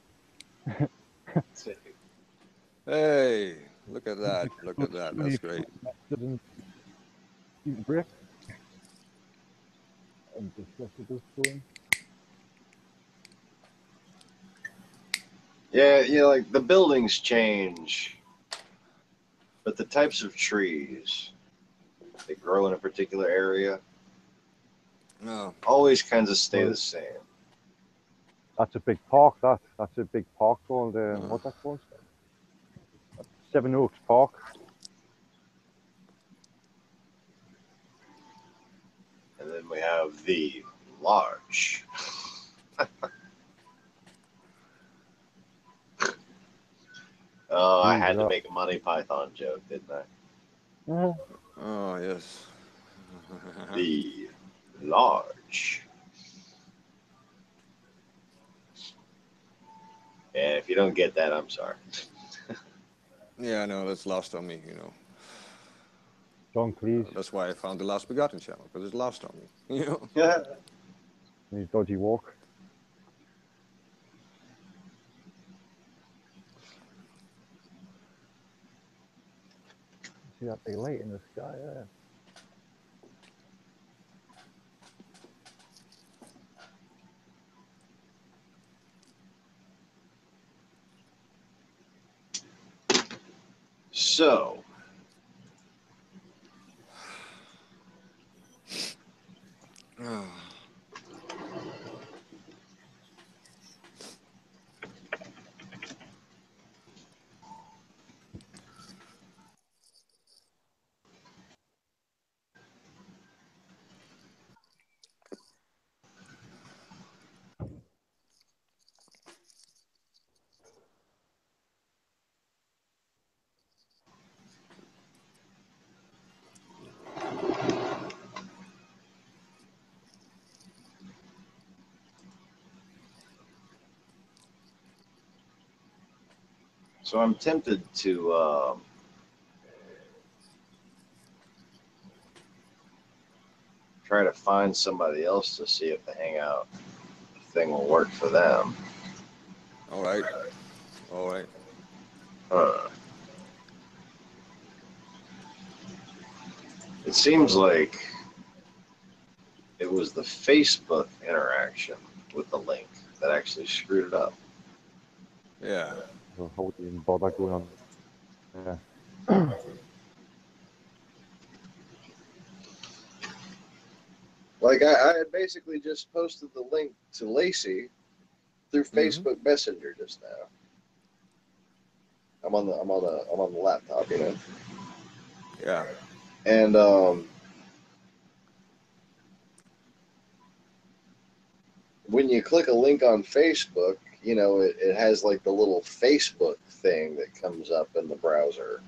Hey, look at that. Look at that. That's great. Doesn't break. And just let it just go in. Yeah, like the buildings change, but the types of trees that grow in a particular area No. always kinds of stay the same. That's a big park. That's a big park called what's that called? Seven Oaks Park. And then we have the large. Oh, I had to make a Monty Python joke, didn't I? Oh yes. The large. And if you don't get that, I'm sorry. Yeah, I know that's lost on me. You know. John Cleese. That's why I found the Last Begotten channel, because it's lost on me. You know. Yeah. His dodgy walk. See that big light in the sky there? So, I'm tempted to try to find somebody else to see if the Hangout thing will work for them. All right. All right. It seems like it was the Facebook interaction with the link that actually screwed it up. Yeah. So how would you even bother going on? Yeah. Like I had basically just posted the link to Lacey through Facebook Messenger just now. I'm on the laptop, you know. Yeah. And when you click a link on Facebook, you know, it has like the little Facebook thing that comes up in the browser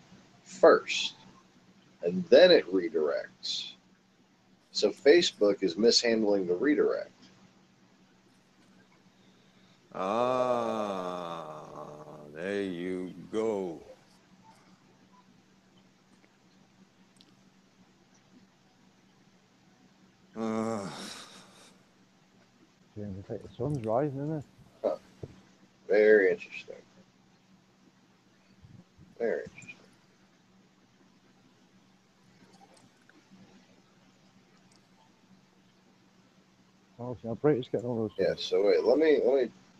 first, and then it redirects So Facebook is mishandling the redirect. Ah, there you go. Seems like the sun's rising, isn't it? Very interesting. Very interesting. Oh, see how bright it's getting on those. Yeah, so wait, let me,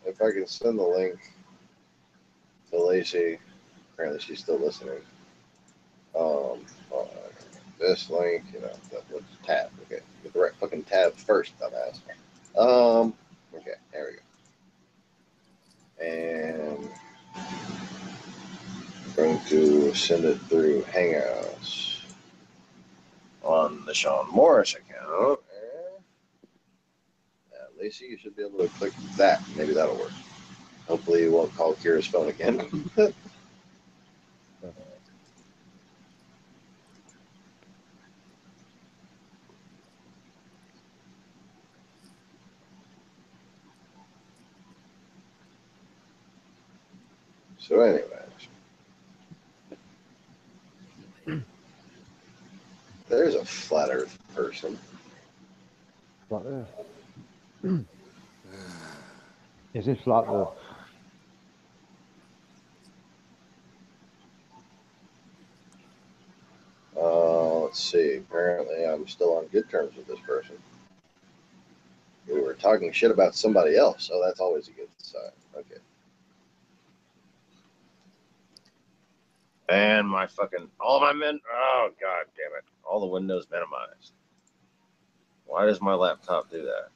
if I can send the link to Lacey. Apparently she's still listening. This link, let's tab. Okay, get the right fucking tab first, dumbass. Okay, there we go. And I'm going to send it through Hangouts on the Sean Morris account. Lacey, you should be able to click that. Maybe that'll work. Hopefully, you won't call Kira's phone again. So, anyways, there's a flat Earth person. Flat Earth. Is it flat though? Let's see. Apparently, I'm still on good terms with this person. We were talking shit about somebody else, so that's always a good sign. Okay. And my fucking all my men. Oh god damn it! All the windows minimized. Why does my laptop do that?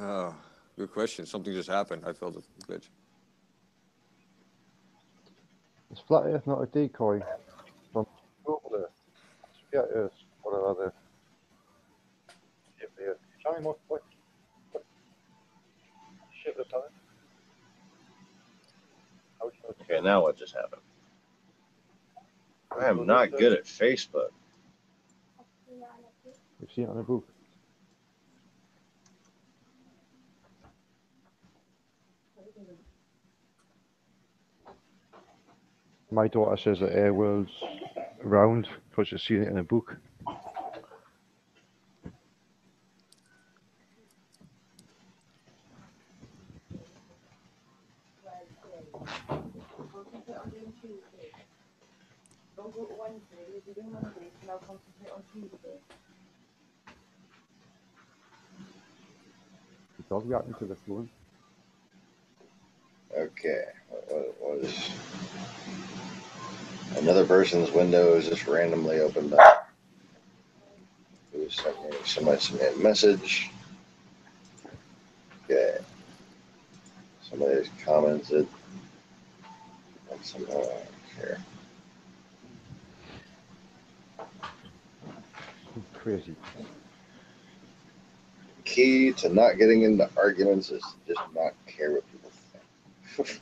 Oh, good question. Something just happened. I felt a glitch. Is flat Earth not a decoy from over there? Yeah, it is. What are the shape of the Earth? Tell me what shape of the planet? Okay, now what just happened? I am not good at Facebook. You've seen it on a book. My daughter says that air world's round because she's seen it in a book. Don't go to Wednesday, you'll be doing Monday, and I'll concentrate on Tuesday. The dog reacting to the phone. Okay, what is another person's window is just randomly opened up? Who sent me? Somebody sent me a message. Okay, somebody's commented on some. Here. Crazy. Key to not getting into arguments is to just not care what people think.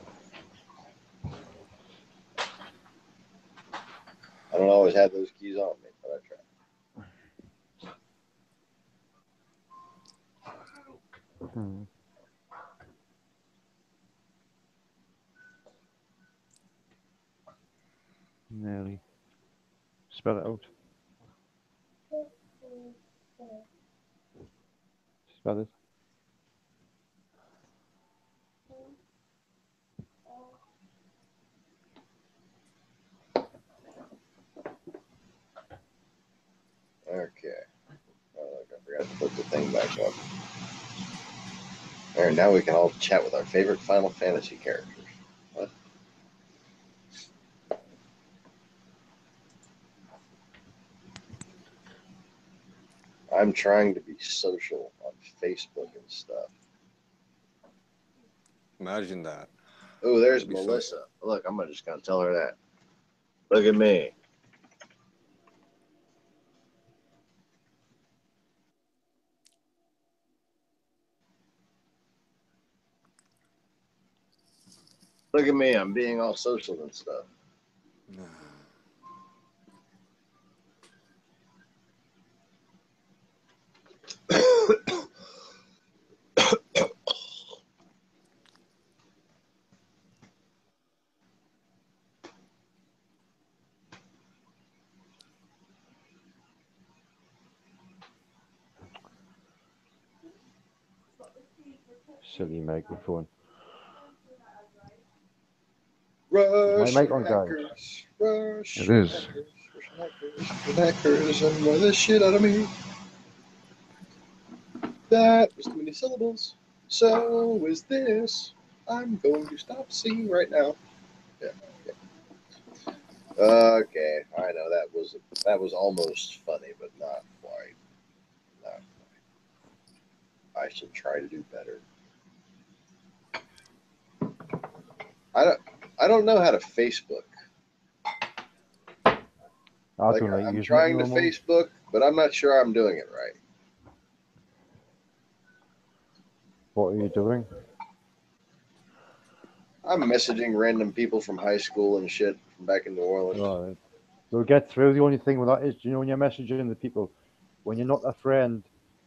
I don't always have those keys on me, but I try. Nearly. Spell it out. Spell it. Okay. Oh, look, I forgot to put the thing back up. There, now we can all chat with our favorite Final Fantasy characters. What? I'm trying to be social on Facebook and stuff. Imagine that. Oh, there's That'd be Melissa. Look, I'm just going to tell her that. Look at me. Look at me. I'm being all social and stuff. Silly microphone. Russian My mic on, guys? hackers, Russian It is. hackers, Russian hackers, Russian hackers, annoy the shit out of me. That was too many syllables. So is this. I'm going to stop singing right now. Yeah. Okay, I know that was almost funny, but not quite. Not quite. I should try to do better. I don't know how to Facebook. I don't like I'm using trying it to no more. Facebook, but I'm not sure I'm doing it right. What are you doing? I'm messaging random people from high school and shit from back in New Orleans. Right. You'll get through. The only thing with that is, you know, when you're messaging the people, when you're not a friend,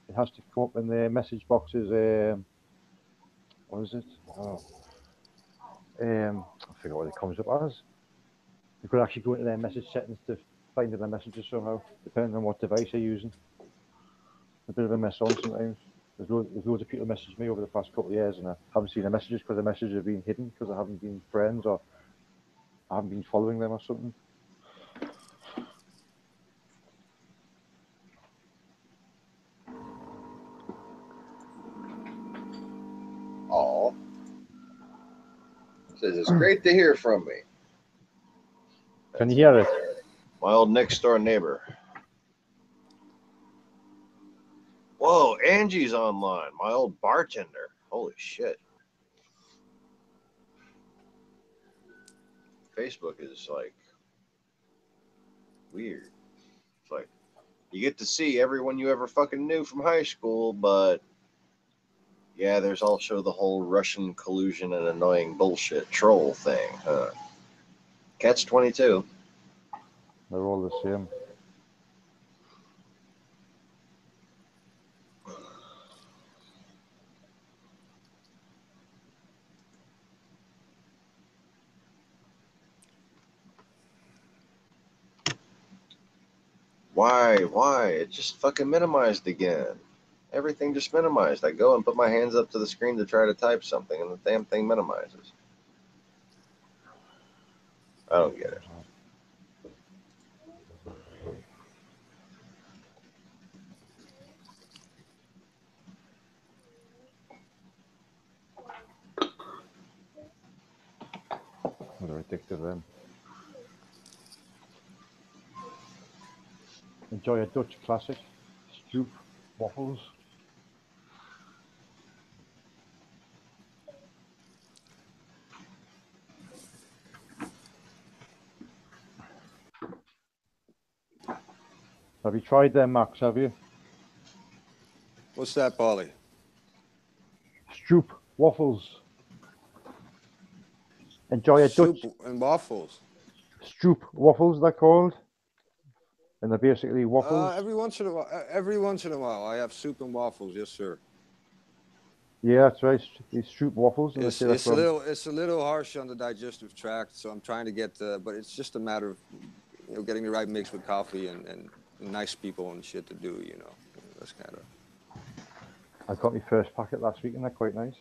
it has to come up in the message boxes. What is it? Oh, I forget what it comes up as. You could actually go into their message settings to find their messages somehow, depending on what device you're using. A bit of a mess on sometimes. There's loads of people message me over the past couple of years, and I haven't seen their messages because the messages have been hidden because I haven't been friends or I haven't been following them or something. Aw. Says it's great to hear from me. Can you hear it? My old next door neighbor. Whoa, Angie's online. My old bartender. Holy shit. Facebook is like weird. It's like you get to see everyone you ever fucking knew from high school, but yeah, there's also the whole Russian collusion and annoying bullshit troll thing, huh? Catch 22. They're all the same. Why? It just fucking minimized again. Everything just minimized. I go and put my hands up to the screen to try to type something, and the damn thing minimizes. I don't get it. They're addictive then. Enjoy a Dutch classic, Stroop waffles. Have you tried them, Max? Have you? What's that, Polly? Stroop waffles. Enjoy a Soup Dutch and waffles. Stroop waffles. They're called, and they're basically waffles. Every once in a while, I have soup and waffles. Yes, sir. Yeah, that's right. These Stroop waffles, and they say they're It's from. it's a little harsh on the digestive tract, so I'm trying to get. But it's just a matter of getting the right mix with coffee and nice people and shit to do. That's kind of. I got my first packet last week, and they're quite nice.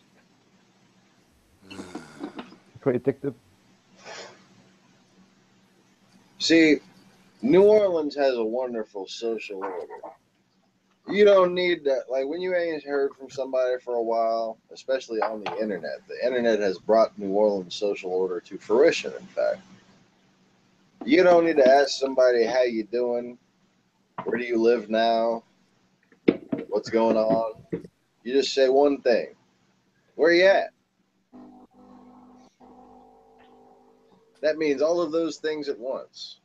Quite addictive. See, New Orleans has a wonderful social order. You don't need that. Like when you ain't heard from somebody for a while, especially on the internet. The internet has brought New Orleans social order to fruition. In fact, you don't need to ask somebody how you doing, where do you live now, what's going on. You just say one thing: where you at? That means all of those things at once,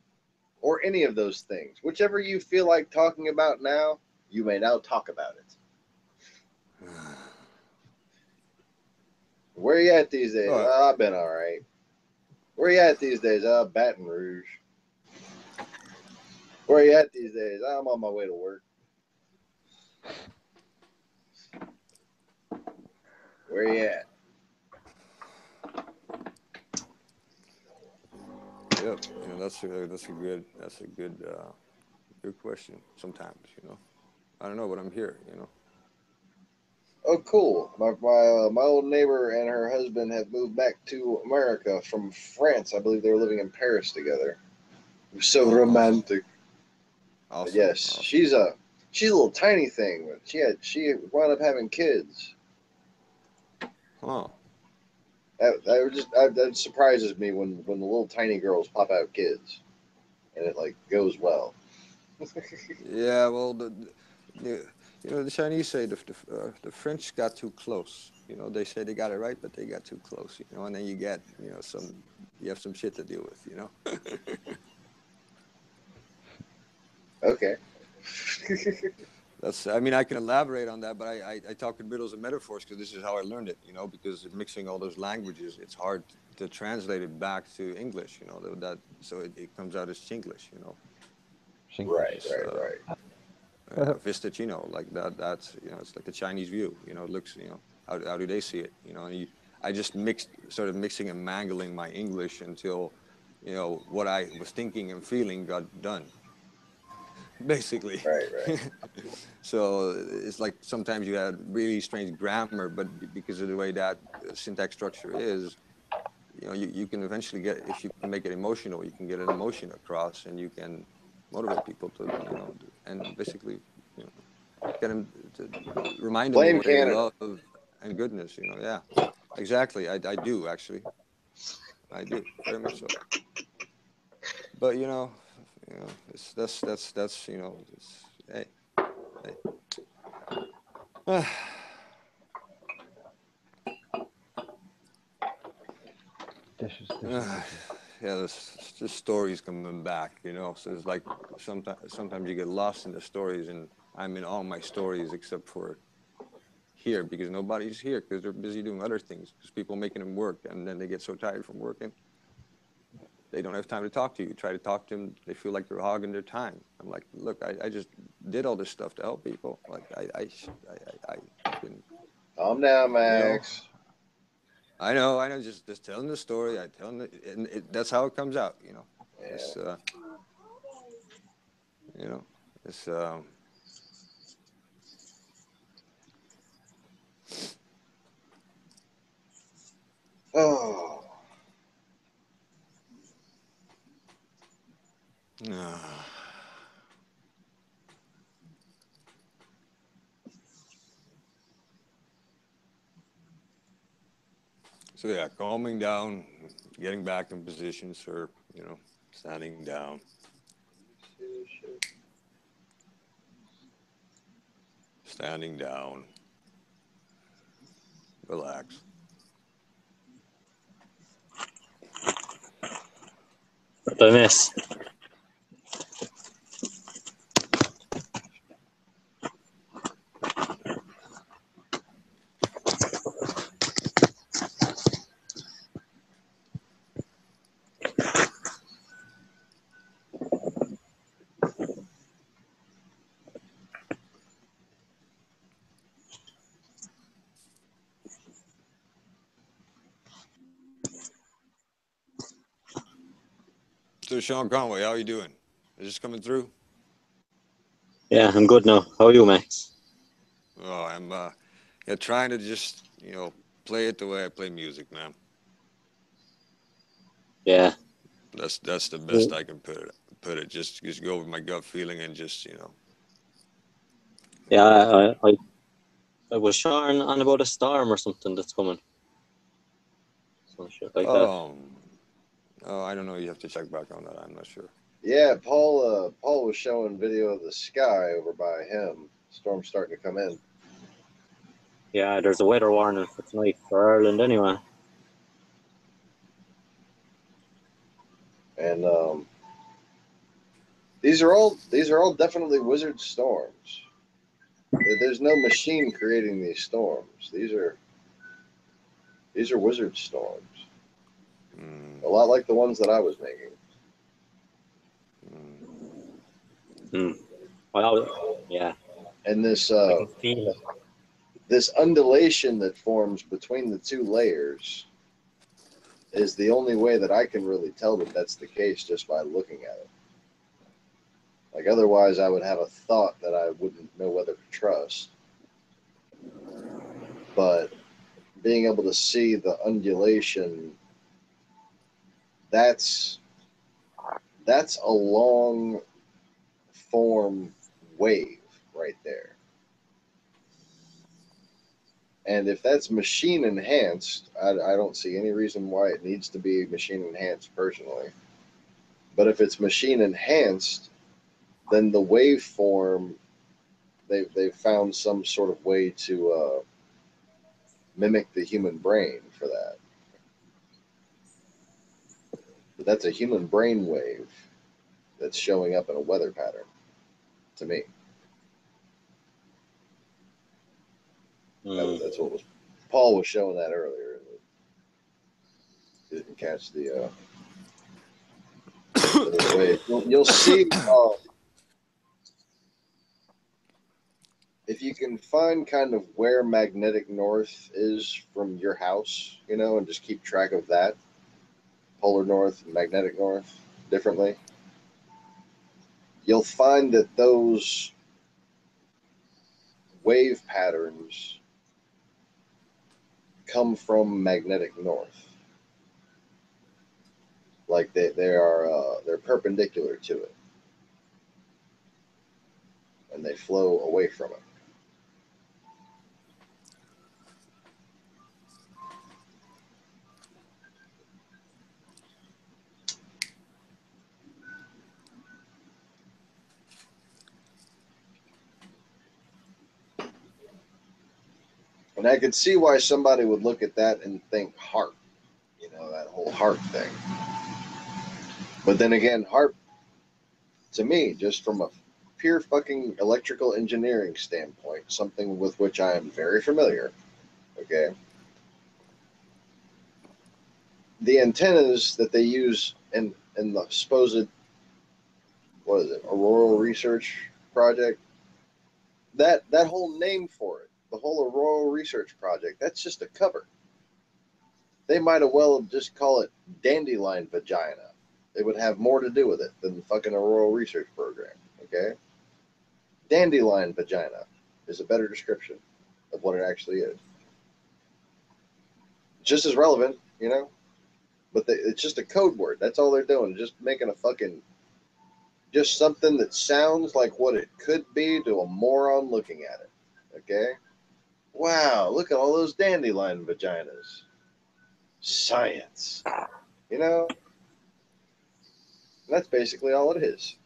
or any of those things, whichever you feel like talking about now. You may now talk about it. Where you at these days? Right. I've been all right. Where you at these days? Baton Rouge. Where you at these days? I'm on my way to work. Where you at? Yep. That's a good question. Sometimes, I don't know, but I'm here. Oh, cool. My old neighbor and her husband have moved back to America from France. I believe they were living in Paris together. It was so Oh, romantic. But Awesome. yes, Awesome. she's a little tiny thing, but she wound up having kids. Oh, That surprises me when the little tiny girls pop out kids, and it like goes well. yeah. Well, the the Chinese say the French got too close. They say they got it right, but they got too close. And then you have some shit to deal with. Okay. I mean, I can elaborate on that, but I talk in riddles and metaphors because this is how I learned it. Because mixing all those languages, it's hard to translate it back to English. So it comes out as Chinglish. English. Right, It's right. Vistachino, like that. That's it's like the Chinese view. It looks. How do they see it? And I just started mixing and mangling my English until, what I was thinking and feeling got done, basically. Right, right. So it's like sometimes you had really strange grammar, but because of the way that syntax structure is, you can eventually if you can make it emotional, you can get an emotion across, and you can motivate people to, and basically, get them to remind them of Blame what they Canada. love and goodness. Yeah, exactly. I do actually. I do very much so. But it's that's it's hey. Dishes. Yeah, the stories coming back, So it's like sometimes you get lost in the stories, and I'm in all my stories except for here because nobody's here because they're busy doing other things because people making them work, and then they get so tired from working they don't have time to talk to you. You try to talk to them, they feel like you're hogging their time. I'm like, look, I just did all this stuff to help people. Like I fucking, Calm down, Max. I know. Just telling the story. I tell them, and that's how it comes out. It's Yeah. you know, it's Oh. So yeah, calming down, getting back in position, sir. Standing down. Standing down. Relax. What did I miss? So Sean Conway, how are you doing? Is this coming through? Yeah, I'm good now. How are you, Max? Oh, I'm trying to just play it the way I play music, man. Yeah. That's the best I can put it. Just go with my gut feeling and just Yeah, I was sharing on about a storm or something that's coming. Some shit like that. Oh, I don't know. You have to check back on that. I'm not sure. Yeah, Paul was showing video of the sky over by him. Storm's starting to come in. Yeah, there's a weather warning for tonight for Ireland anyway. And these are all definitely wizard storms. There's no machine creating these storms. These are wizard storms. A lot like the ones that I was making. Well, yeah. And this I can feel it. this undulation that forms between the two layers is the only way that I can really tell that that's the case just by looking at it. Like otherwise, I would have a thought that I wouldn't know whether to trust. but being able to see the undulation, that's a long form wave right there. And if that's machine enhanced, I don't see any reason why it needs to be machine enhanced personally. But if it's machine enhanced, then the waveform, they've found some sort of way to mimic the human brain for that. But that's a human brain wave that's showing up in a weather pattern, to me. That's what was Paul was showing that earlier. Didn't catch the wave. You'll see if you can find kind of where magnetic north is from your house, you know, and just keep track of that, polar north and magnetic north differently, you'll find that those wave patterns come from magnetic north. Like they're perpendicular to it, and they flow away from it. And I could see why somebody would look at that and think HARP, you know, that whole HARP thing. But then again, HARP, to me, just from a pure fucking electrical engineering standpoint, something with which I am very familiar, okay? The antennas that they use in the supposed, what is it, Auroral Research Project, that whole name for it, the whole Auroral Research Project, that's just a cover. They might as well just call it Dandelion Vagina. It would have more to do with it than the fucking Auroral Research Program, okay? Dandelion Vagina is a better description of what it actually is. Just as relevant, you know? But it's just a code word. That's all they're doing, just making a fucking, just something that sounds like what it could be to a moron looking at it, okay? Wow, look at all those dandelion vaginas. Science. You know? That's basically all it is.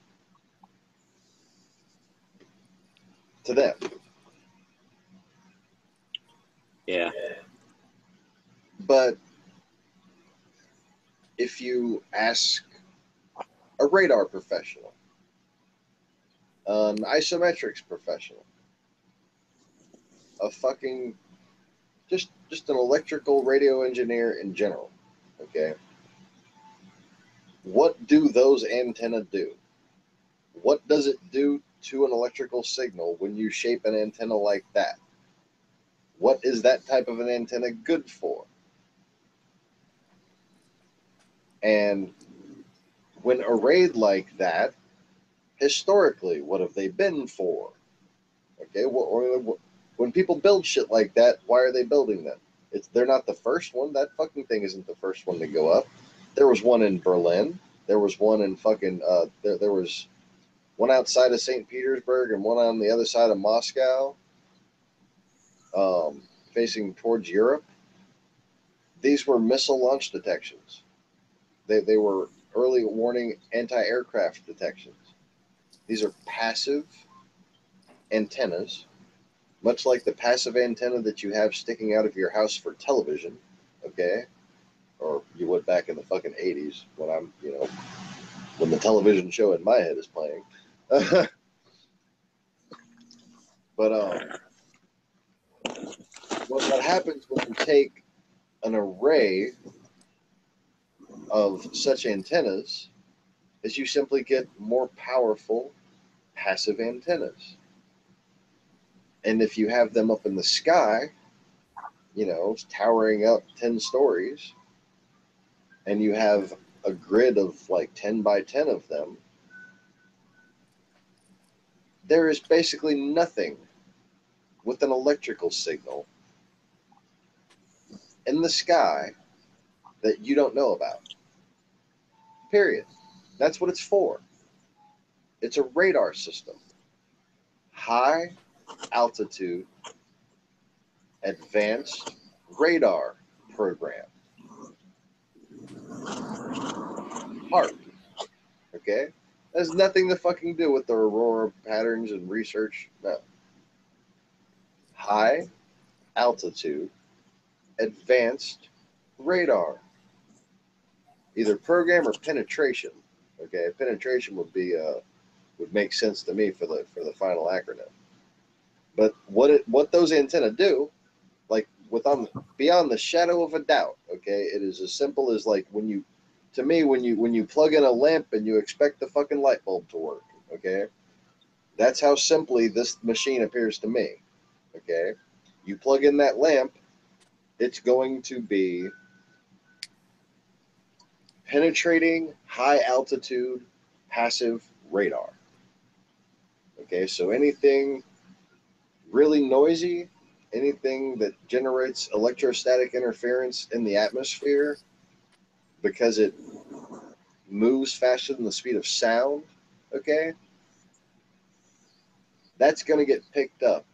To them. Yeah. But if you ask a radar professional, an isometrics professional, a fucking just an electrical radio engineer in general, okay? What do those antennas do? What does it do to an electrical signal when you shape an antenna like that? What is that type of an antenna good for? And when arrayed like that, historically, what have they been for? Okay, when people build shit like that, why are they building them? They're not the first one. That fucking thing isn't the first one to go up. There was one in Berlin. There was one in fucking there was one outside of St. Petersburg and one on the other side of Moscow, facing towards Europe. These were missile launch detections. They were early warning anti-aircraft detections. These are passive antennas, much like the passive antenna that you have sticking out of your house for television, okay? Or you would back in the fucking 80s when I'm, you know, when the television show in my head is playing. But what happens when you take an array of such antennas is you simply get more powerful passive antennas. And if you have them up in the sky, you know, towering up 10 stories, and you have a grid of like 10 by 10 of them, there is basically nothing with an electrical signal in the sky that you don't know about. Period. That's what it's for. It's a radar system. High altitude advanced radar program. HARP. Okay? Has nothing to fucking do with the aurora patterns and research. No. High altitude advanced radar. Either program or penetration. Okay, penetration would be would make sense to me for the final acronym. But what those antenna do, like beyond the shadow of a doubt, okay, it is as simple as like when you plug in a lamp and you expect the fucking light bulb to work, okay? That's how simply this machine appears to me. Okay? You plug in that lamp, it's going to be penetrating high altitude passive radar. Okay, so anything really noisy, anything that generates electrostatic interference in the atmosphere because it moves faster than the speed of sound, okay, that's going to get picked up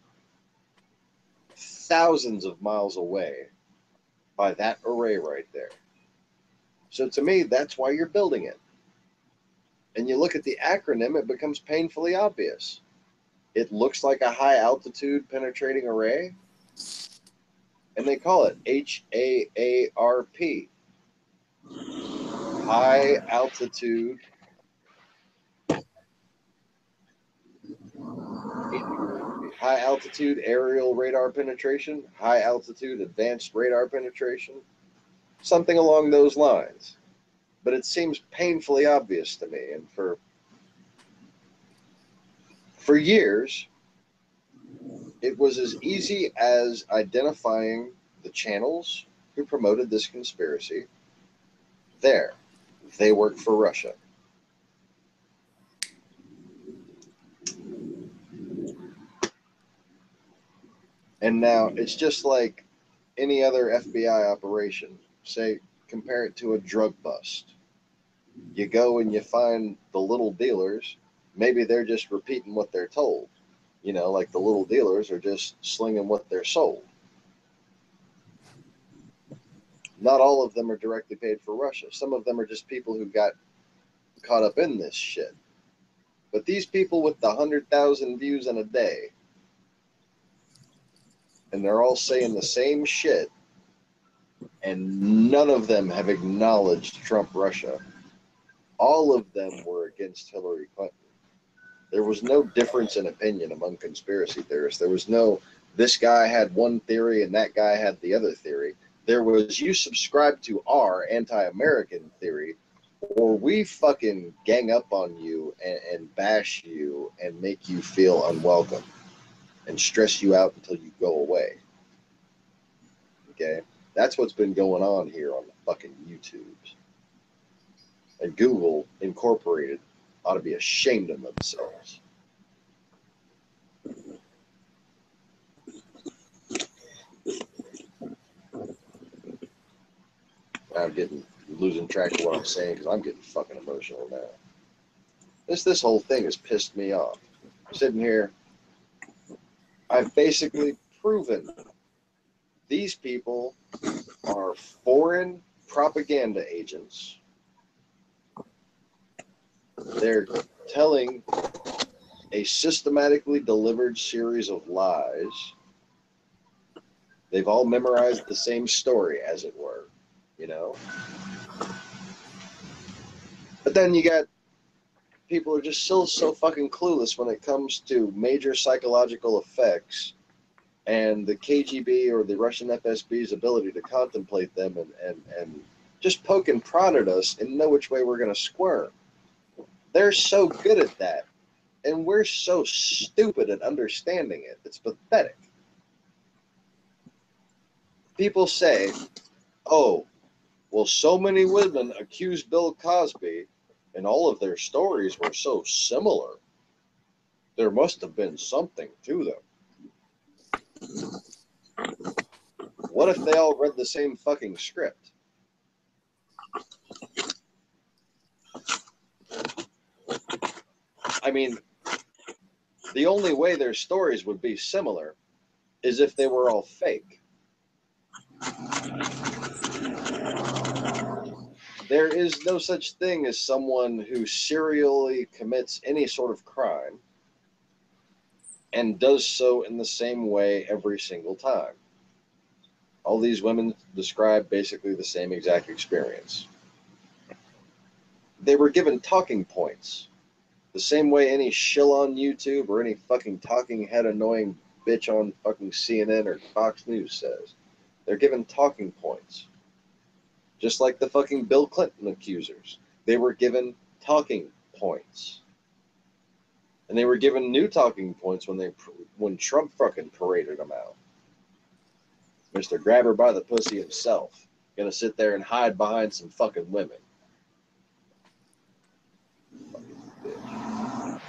thousands of miles away by that array right there. So to me, that's why you're building it. And you look at the acronym, it becomes painfully obvious. It looks like a high altitude penetrating array, and they call it HAARP. High altitude aerial radar penetration, high altitude advanced radar penetration, something along those lines. But it seems painfully obvious to me, and for years, it was as easy as identifying the channels who promoted this conspiracy. There, they work for Russia. And now it's just like any other FBI operation. Say, compare it to a drug bust. You go and you find the little dealers. Maybe they're just repeating what they're told. You know, like the little dealers are just slinging what they're sold. Not all of them are directly paid for Russia. Some of them are just people who got caught up in this shit. But these people with the 100,000 views in a day, and they're all saying the same shit, and none of them have acknowledged Trump Russia. All of them were against Hillary Clinton. There was no difference in opinion among conspiracy theorists. There was no, this guy had one theory and that guy had the other theory. There was, you subscribe to our anti-American theory, or we fucking gang up on you and bash you and make you feel unwelcome and stress you out until you go away. Okay? That's what's been going on here on the fucking YouTubes. And Google Incorporated ought to be ashamed of themselves. I'm losing track of what I'm saying because I'm getting fucking emotional now. This whole thing has pissed me off. I'm sitting here, I've basically proven these people are foreign propaganda agents. They're telling a systematically delivered series of lies. They've all memorized the same story, as it were, you know? But then you got people who are just so fucking clueless when it comes to major psychological effects and the KGB or the Russian FSB's ability to contemplate them and just poke and prod at us and know which way we're going to squirm. They're so good at that, and we're so stupid at understanding it. It's pathetic. People say, oh, well, so many women accuse Bill Cosby, and all of their stories were so similar. There must have been something to them. What if they all read the same fucking script? I mean, the only way their stories would be similar is if they were all fake. There is no such thing as someone who serially commits any sort of crime and does so in the same way every single time. All these women describe basically the same exact experience. They were given talking points, the same way any shill on YouTube or any fucking talking head annoying bitch on fucking CNN or Fox News says. They're given talking points. Just like the fucking Bill Clinton accusers. They were given talking points. And they were given new talking points when Trump fucking paraded them out. Mr. Grabber by the pussy himself. Gonna sit there and hide behind some fucking women. Fucking bitch.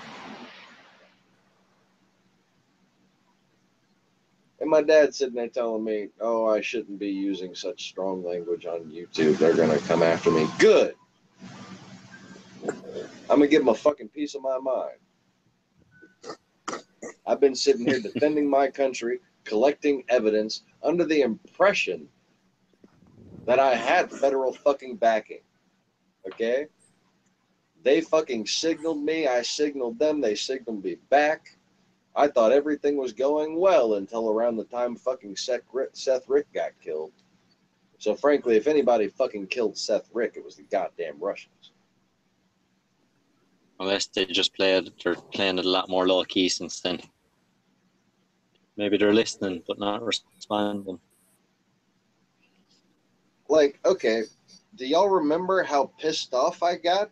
And my dad's sitting there telling me, oh, I shouldn't be using such strong language on YouTube. They're gonna come after me. Good! I'm gonna give them a fucking piece of my mind. I've been sitting here defending my country, collecting evidence, under the impression that I had federal fucking backing. Okay? They fucking signaled me, I signaled them, they signaled me back. I thought everything was going well until around the time fucking Seth Rick got killed. So frankly, if anybody fucking killed Seth Rick, it was the goddamn Russians. Unless they're playing it a lot more low key since then. Maybe they're listening but not responding. Like, okay, do y'all remember how pissed off I got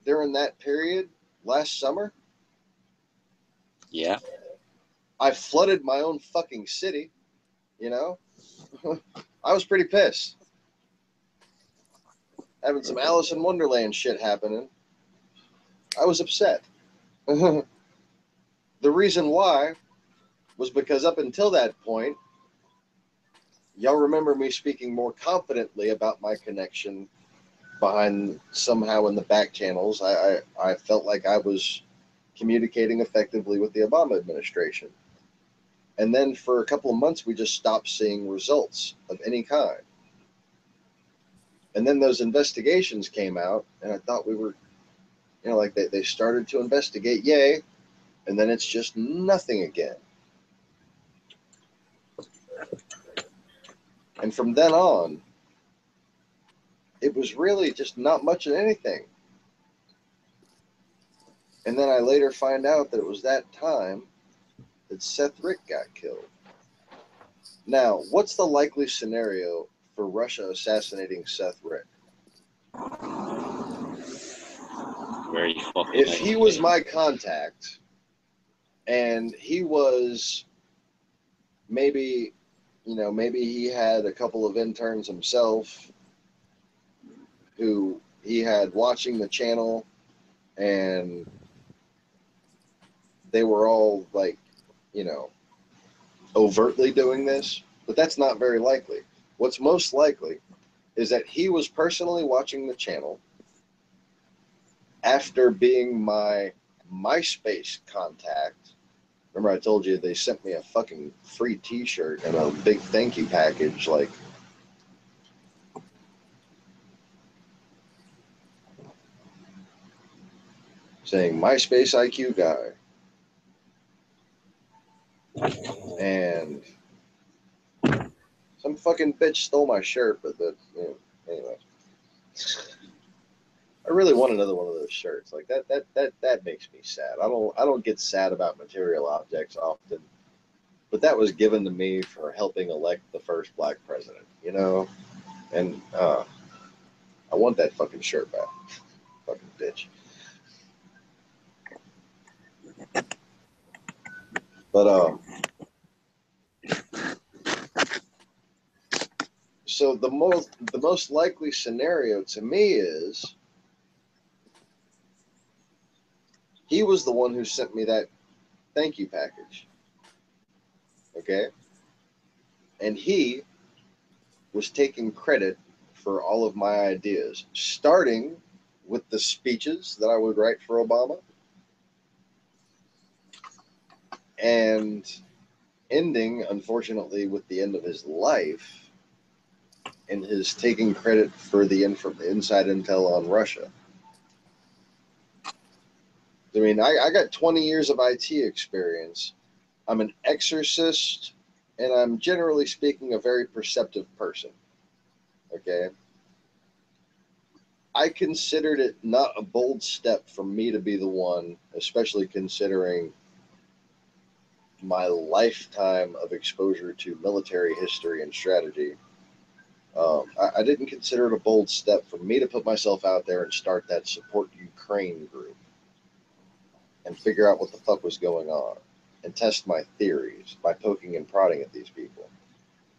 during that period last summer? Yeah. I flooded my own fucking city, you know? I was pretty pissed. Having some Alice in Wonderland shit happening. I was upset. The reason why was because up until that point, y'all remember me speaking more confidently about my connection behind somehow in the back channels. I felt like I was communicating effectively with the Obama administration. And then for a couple of months, we just stopped seeing results of any kind. And then those investigations came out, and I thought we were, you know, like they started to investigate, yay, and then it's just nothing again. And from then on, it was really just not much of anything. And then I later find out that it was that time that Seth Rick got killed. Now, what's the likely scenario for Russia assassinating Seth Rick? Very fucking If he was likely. my contact, and he was maybe, you know, maybe he had a couple of interns himself who he had watching the channel, and they were all like, you know, overtly doing this, but that's not very likely. What's most likely is that he was personally watching the channel after being my MySpace contact. Remember I told you they sent me a fucking free t-shirt and a big thank you package, like, saying MySpace IQ guy. And some fucking bitch stole my shirt, but you know, anyway. I really want another one of those shirts. Like that makes me sad. I don't get sad about material objects often, but that was given to me for helping elect the first black president, you know? And I want that fucking shirt back. Fucking bitch. But so the most likely scenario to me is he was the one who sent me that thank you package. Okay? And he was taking credit for all of my ideas, starting with the speeches that I would write for Obama and ending, unfortunately, with the end of his life and his taking credit for the inside intel on Russia. I mean, I got 20 years of IT experience. I'm an exorcist, and I'm generally speaking a very perceptive person. Okay? I considered it not a bold step for me to be the one, especially considering my lifetime of exposure to military history and strategy. I didn't consider it a bold step for me to put myself out there and start that Support Ukraine group and figure out what the fuck was going on and test my theories by poking and prodding at these people.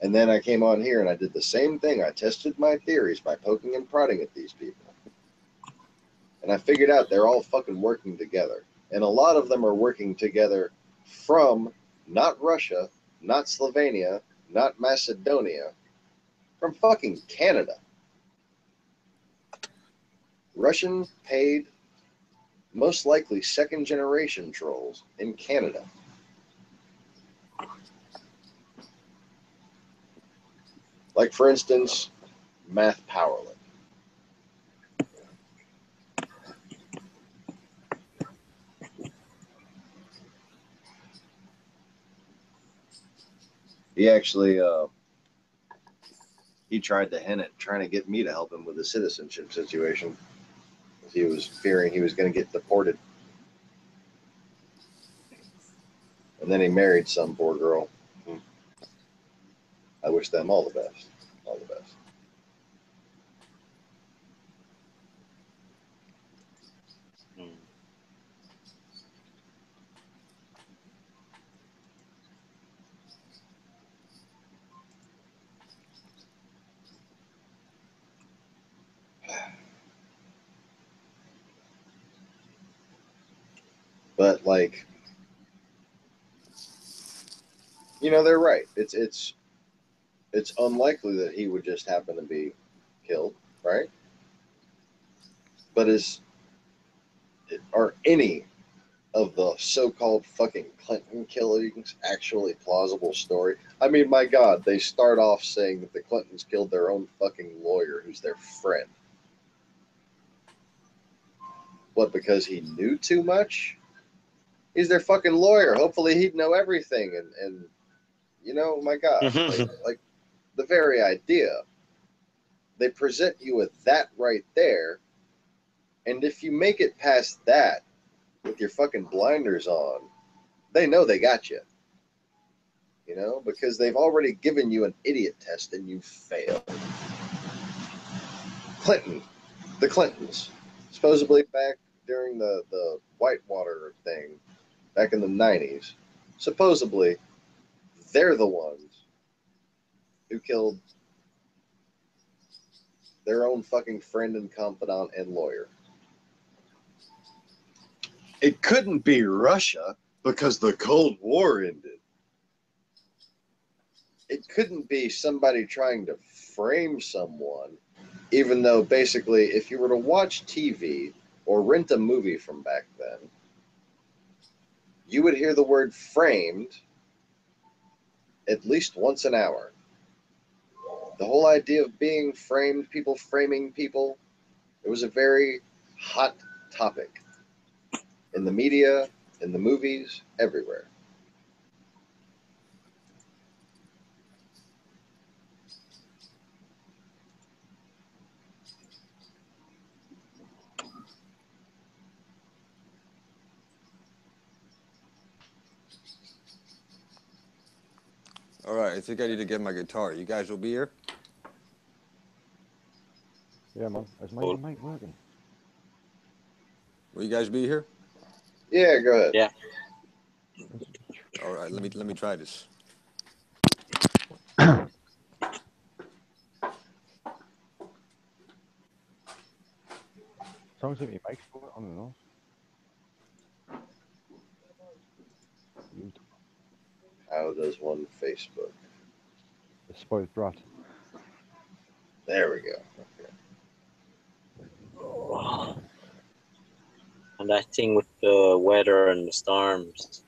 And then I came on here and I did the same thing. I tested my theories by poking and prodding at these people. And I figured out they're all fucking working together. And a lot of them are working together from not Russia, not Slovenia, not Macedonia, from fucking Canada. Russian paid, most likely second generation trolls in Canada. Like, for instance, Math Powerland. He actually, he tried to hint at trying to get me to help him with the citizenship situation. He was fearing he was going to get deported. And then he married some poor girl. I wish them all the best. All the best. But, like, you know, they're right. It's unlikely that he would just happen to be killed, right? But are any of the so-called fucking Clinton killings actually plausible story? I mean, my God, they start off saying that the Clintons killed their own fucking lawyer who's their friend. What, because he knew too much? He's their fucking lawyer. Hopefully he'd know everything. And you know, my God, like the very idea. They present you with that right there. And if you make it past that with your fucking blinders on, they know they got you. You know, because they've already given you an idiot test and you failed. The Clintons, supposedly back during the Whitewater thing, back in the 90s, supposedly they're the ones who killed their own fucking friend and confidant and lawyer. It couldn't be Russia because the Cold War ended. It couldn't be somebody trying to frame someone, even though basically if you were to watch TV or rent a movie from back then, you would hear the word framed at least once an hour. The whole idea of being framed, people framing people, it was a very hot topic in the media, in the movies, everywhere. All right, I think I need to get my guitar. You guys will be here? Yeah, man. Is my mic working? Will you guys be here? Yeah, go ahead. Yeah. All right, let me try this. Sounds like my mic's going on and off. How does one Facebook? The spoiled brat. There we go. Oh. And that thing with the weather and the storms.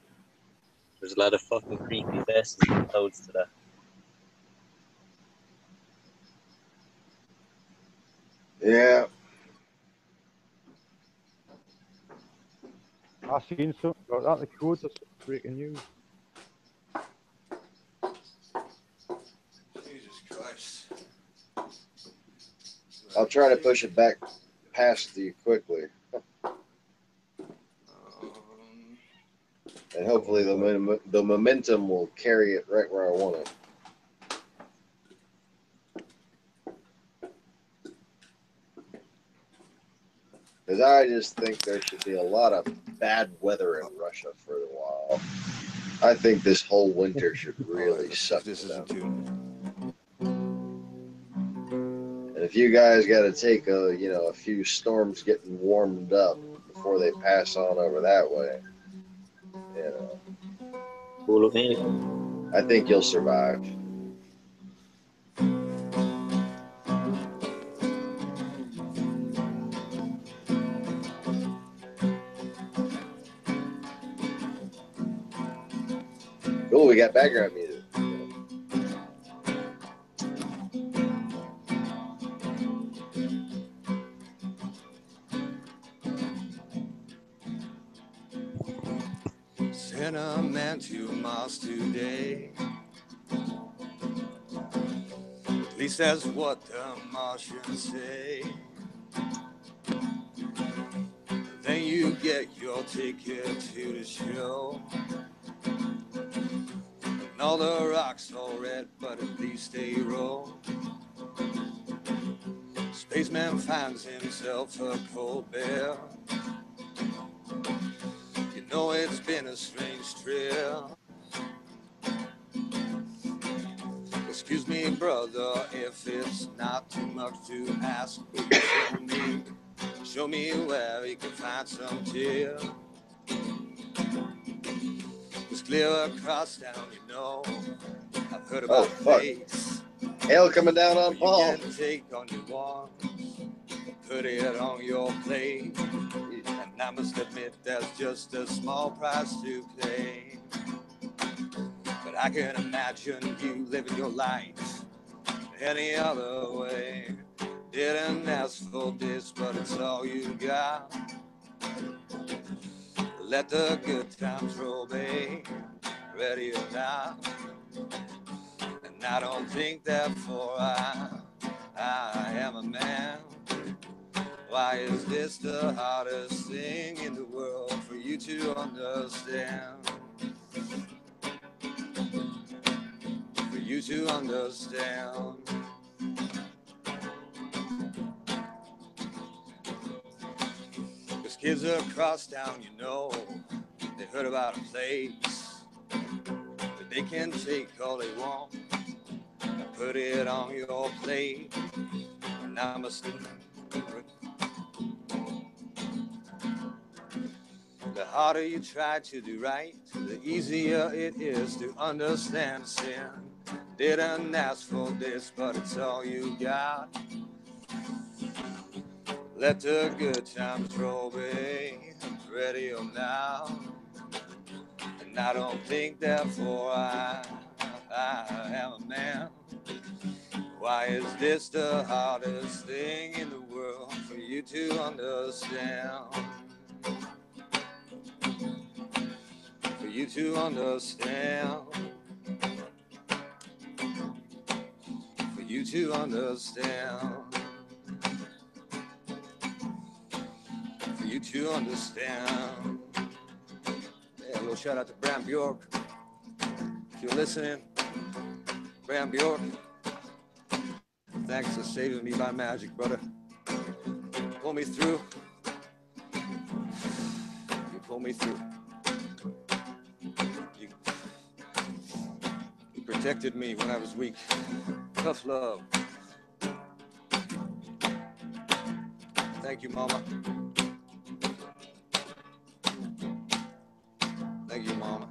There's a lot of fucking creepy faces in the clouds today. Yeah. I've seen something about that. The code, that's breaking news. Jesus Christ. I'll try to push it back past you quickly. And hopefully the momentum will carry it right where I want it. Because I just think there should be a lot of bad weather in Russia for a while. I think this whole winter should really suck This for them. isn't too. And if you guys got to take a few storms getting warmed up before they pass on over that way, Cool with me. I think you'll survive. Cool, we got background music. Sent a man to Mars today. At least that's what the Martians say. Then you get your ticket to the show. And all the rocks all red, but at least they roll. Spaceman finds himself a cold bear. You know it's been a strange trip. Excuse me, brother, if it's not too much to ask, will you show me where we can find some cheer. It's clear across town, you know. I've heard about a place. Hail coming down on Paul. You can take on your wants, put it on your plate. And I must admit that's just a small price to pay. But I can imagine you living your life any other way. Didn't ask for this, but it's all you got. Let the good times roll, babe, ready or not. And I don't think therefore I am a man. Why is this the hardest thing in the world for you to understand? For you to understand. Cause kids across town, you know, they heard about a place that they can take all they want and put it on your plate. And I must the harder you try to do right, the easier it is to understand sin. Didn't ask for this, but it's all you got. Let the good times roll, babe, ready or now. And I don't think therefore I am a man. Why is this the hardest thing in the world for you to understand? For you to understand. For you to understand. For you to understand. Yeah, a little shout out to Bram Bjork. If you're listening, Bram Bjork, thanks for saving me by magic, brother. Pull me through. You pull me through. You protected me when I was weak. Tough love. Thank you, Mama. Thank you, Mama.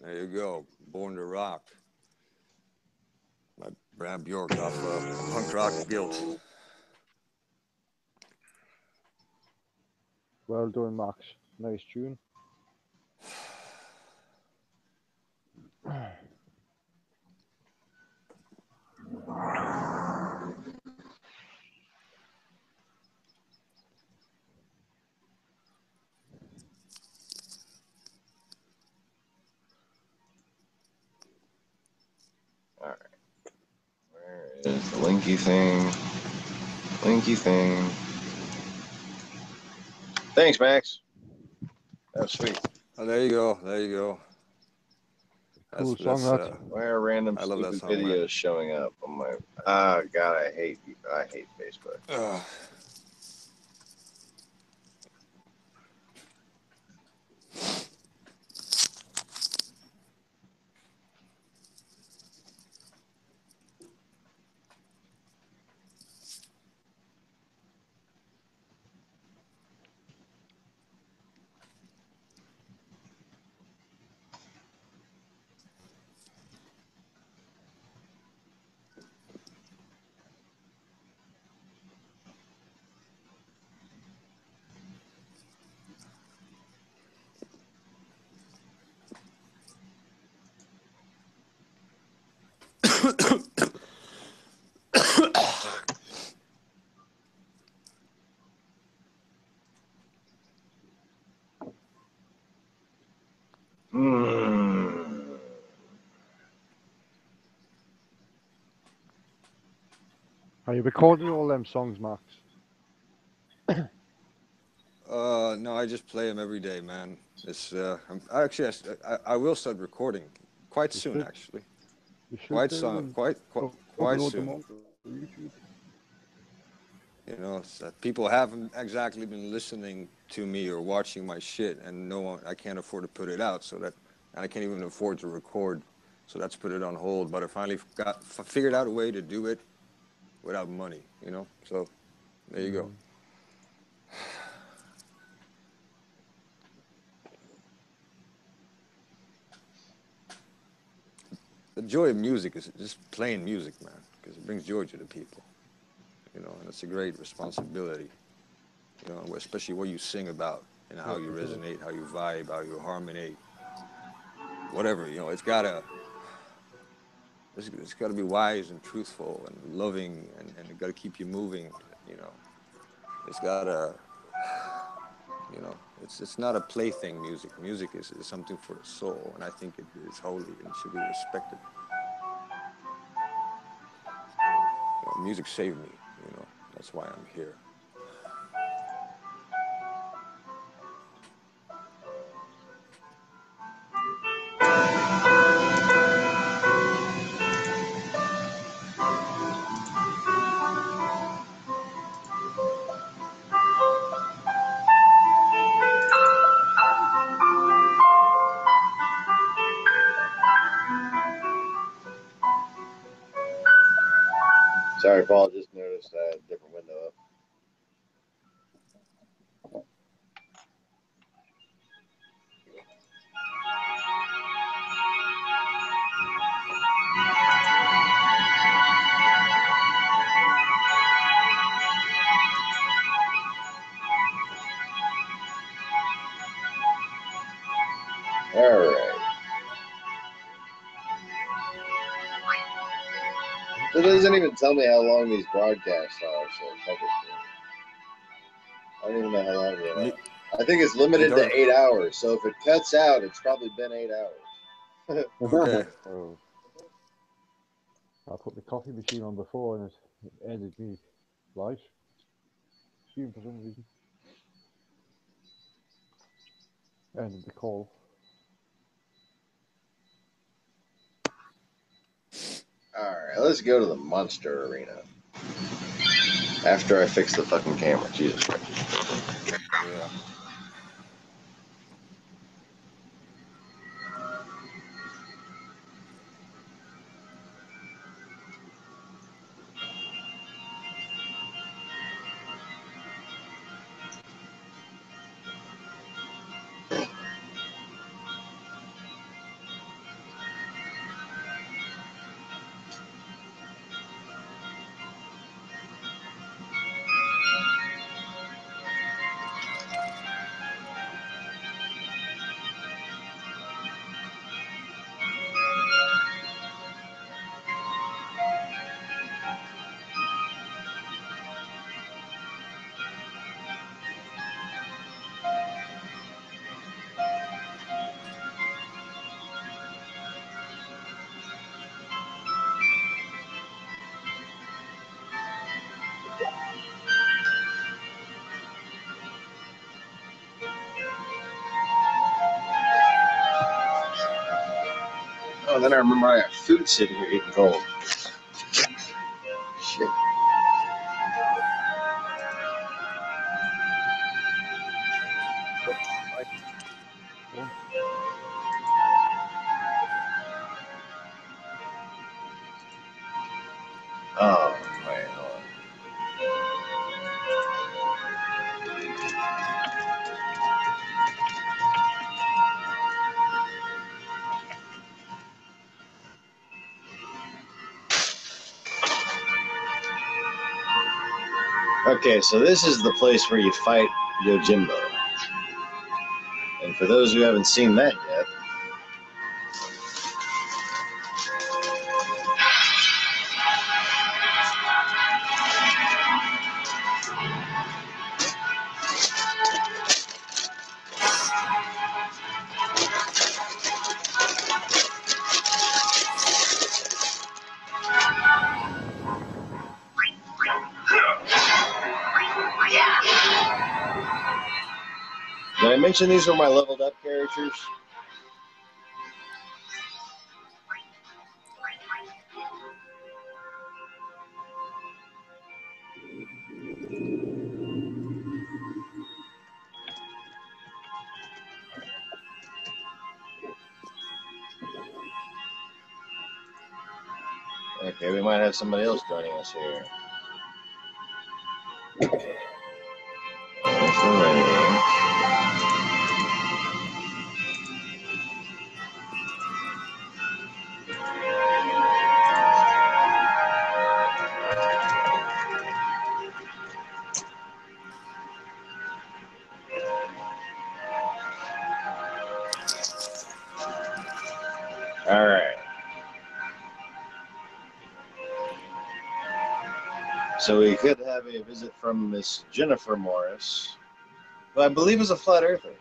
There you go. Born to Rock. By Brad Bjork off Punk Rock Guilt. Well done, Max. Nice tune. All right. Where is the linky thing? Linky thing. Thanks, Max. That was sweet. Oh, there you go. There you go. Cool song, that. Why are random I love that stupid song, videos man. showing up on my? Ah, God, I hate Facebook. Mm. Are you recording all them songs, Max? No, I just play them every day, man. It's I will start recording quite You soon, should. actually. You should Quite do soon. and Quite upload them soon. onto YouTube. You know, it's that people haven't exactly been listening to me or watching my shit, and no one, I can't afford to put it out, so that, and I can't even afford to record, so that's put it on hold. But I finally figured out a way to do it without money, you know. So there you go. The joy of music is just playing music, man, because it brings joy to the people, you know, and it's a great responsibility, you know, especially what you sing about and how you resonate, how you vibe, how you harmonate, whatever, you know, it's got to be wise and truthful and loving, and it got to keep you moving, you know. It's got to, you know, it's not a plaything. Music is something for the soul, and I think it is holy and should be respected. You know, music saved me, you know, that's why I'm here. Sorry, Paul. Just noticed I had a different window up. All right. It doesn't even tell me how long these broadcasts are, so fuck it. I don't even know how long they are. I think it's limited to 8 hours, so if it cuts out, it's probably been 8 hours. Okay. Oh. I put the coffee machine on before and it ended me live stream for some reason. Ended the call. Alright, let's go to the monster arena. After I fix the fucking camera, Jesus Christ. Yeah. and then I remember I got food sitting here getting cold. Shit. Oh, man. Okay, so this is the place where you fight Yojimbo. And for those who haven't seen that yet, did I mention these were my leveled up characters? Okay, we might have somebody else joining us here. There's the lady. All right. So we could have a visit from Miss Jennifer Morris, who I believe is a flat earther.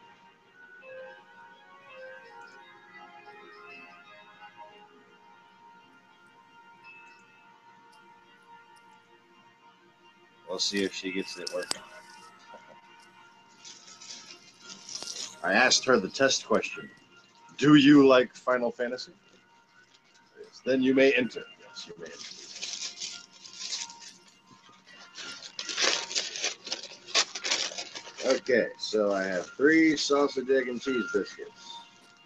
We'll see if she gets it working. I asked her the test question. Do you like Final Fantasy? Yes. Then you may enter. Yes, you may enter. Okay, so I have 3 sausage, egg, and cheese biscuits.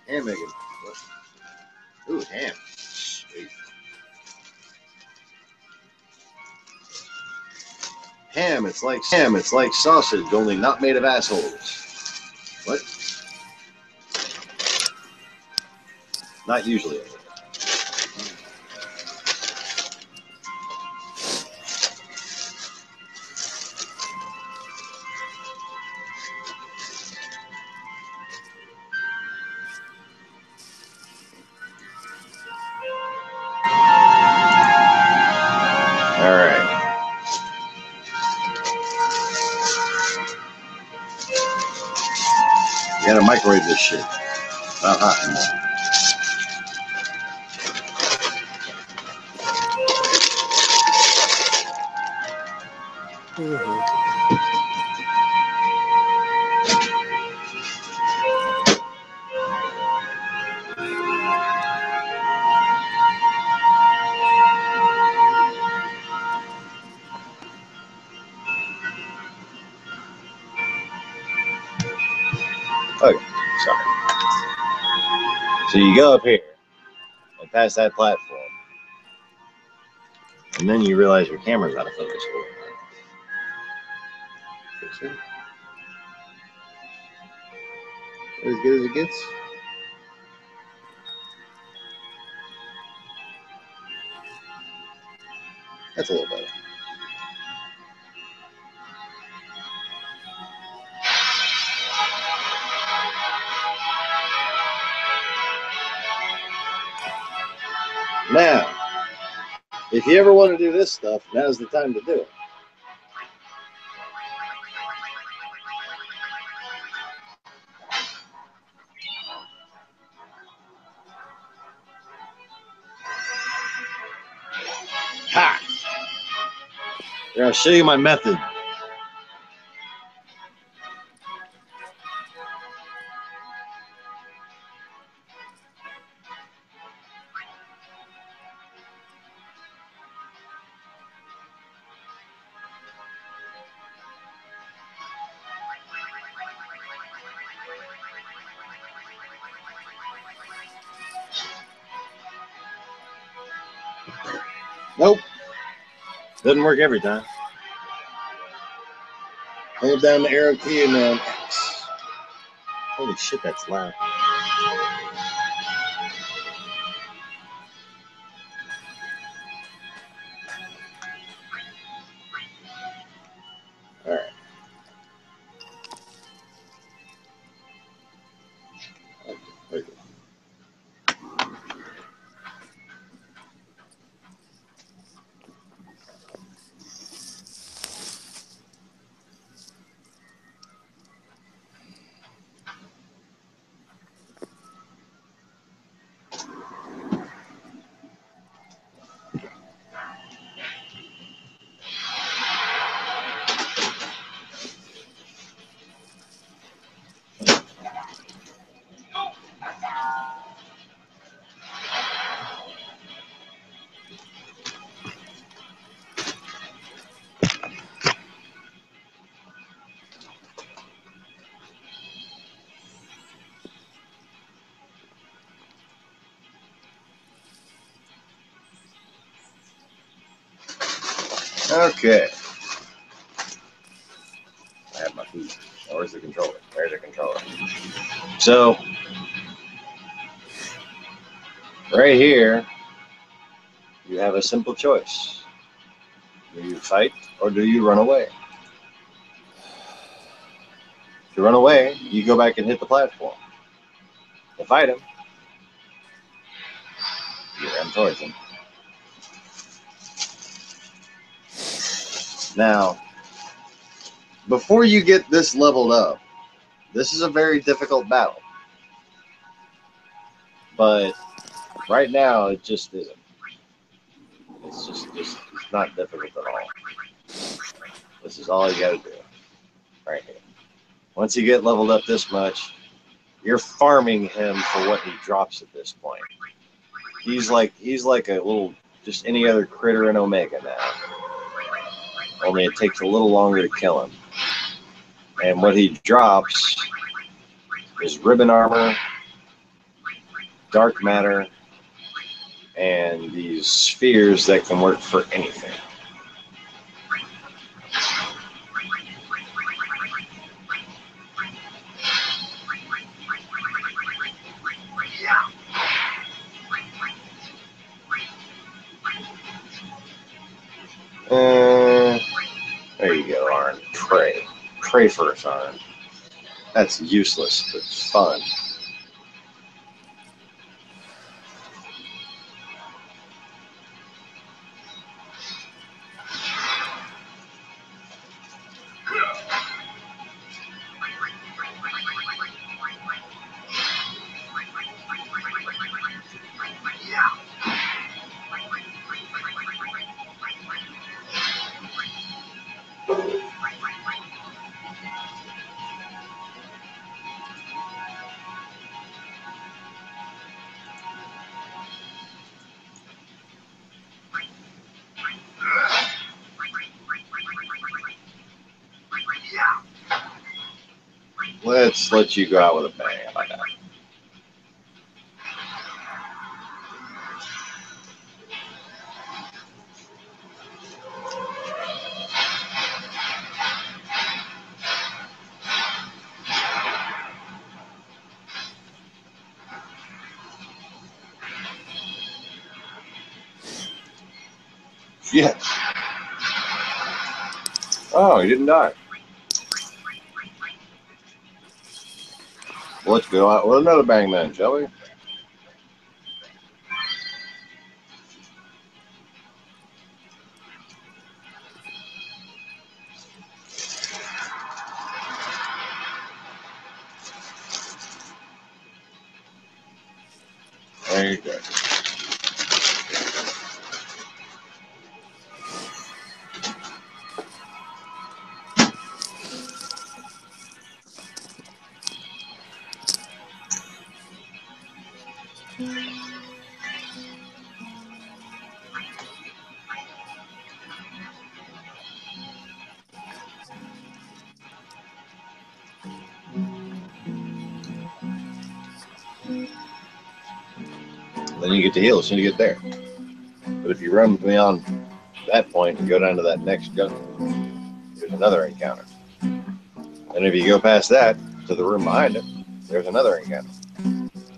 Ham, egg, and... Ooh, ham. Sweet. Ham, it's like sausage, only not made of assholes. What? Not usually. All right. You gotta microwave this shit. Not hot anymore. Mm-hmm. Okay, sorry. So you go up here and past that platform, and then you realize your camera's out of focus. Fix it. As good as it gets. That's a little better. Now, if you ever want to do this stuff, now's the time to do it. Ha! Here, I'll show you my method. Nope. Doesn't work every time. Hold down the arrow key and then X. Holy shit, that's loud. All right. Okay. Okay. I have my food. Where's the controller? There's the controller. So, right here, you have a simple choice. Do you fight or do you run away? If you run away, you go back and hit the platform. To fight him, you ran towards him. Now, before you get this leveled up, this is a very difficult battle. But right now, it just isn't. It's just it's not difficult at all. This is all you got to do, right here. Once you get leveled up this much, you're farming him for what he drops at this point. He's like a little, just any other critter in Omega now. Only it takes a little longer to kill him. And what he drops is ribbon armor, dark matter, and these spheres that can work for anything. There you go, Arn. Pray. Pray first, Arn. That's useless, but fun. Let's let you go out with a bang. How about that? Yeah. Oh, he didn't die. Well, let's go out with another bang then, shall we? There you go. Then you get to heal as soon as you get there. But if you run beyond that point and go down to that next junction, there's another encounter. And if you go past that to the room behind it, there's another encounter.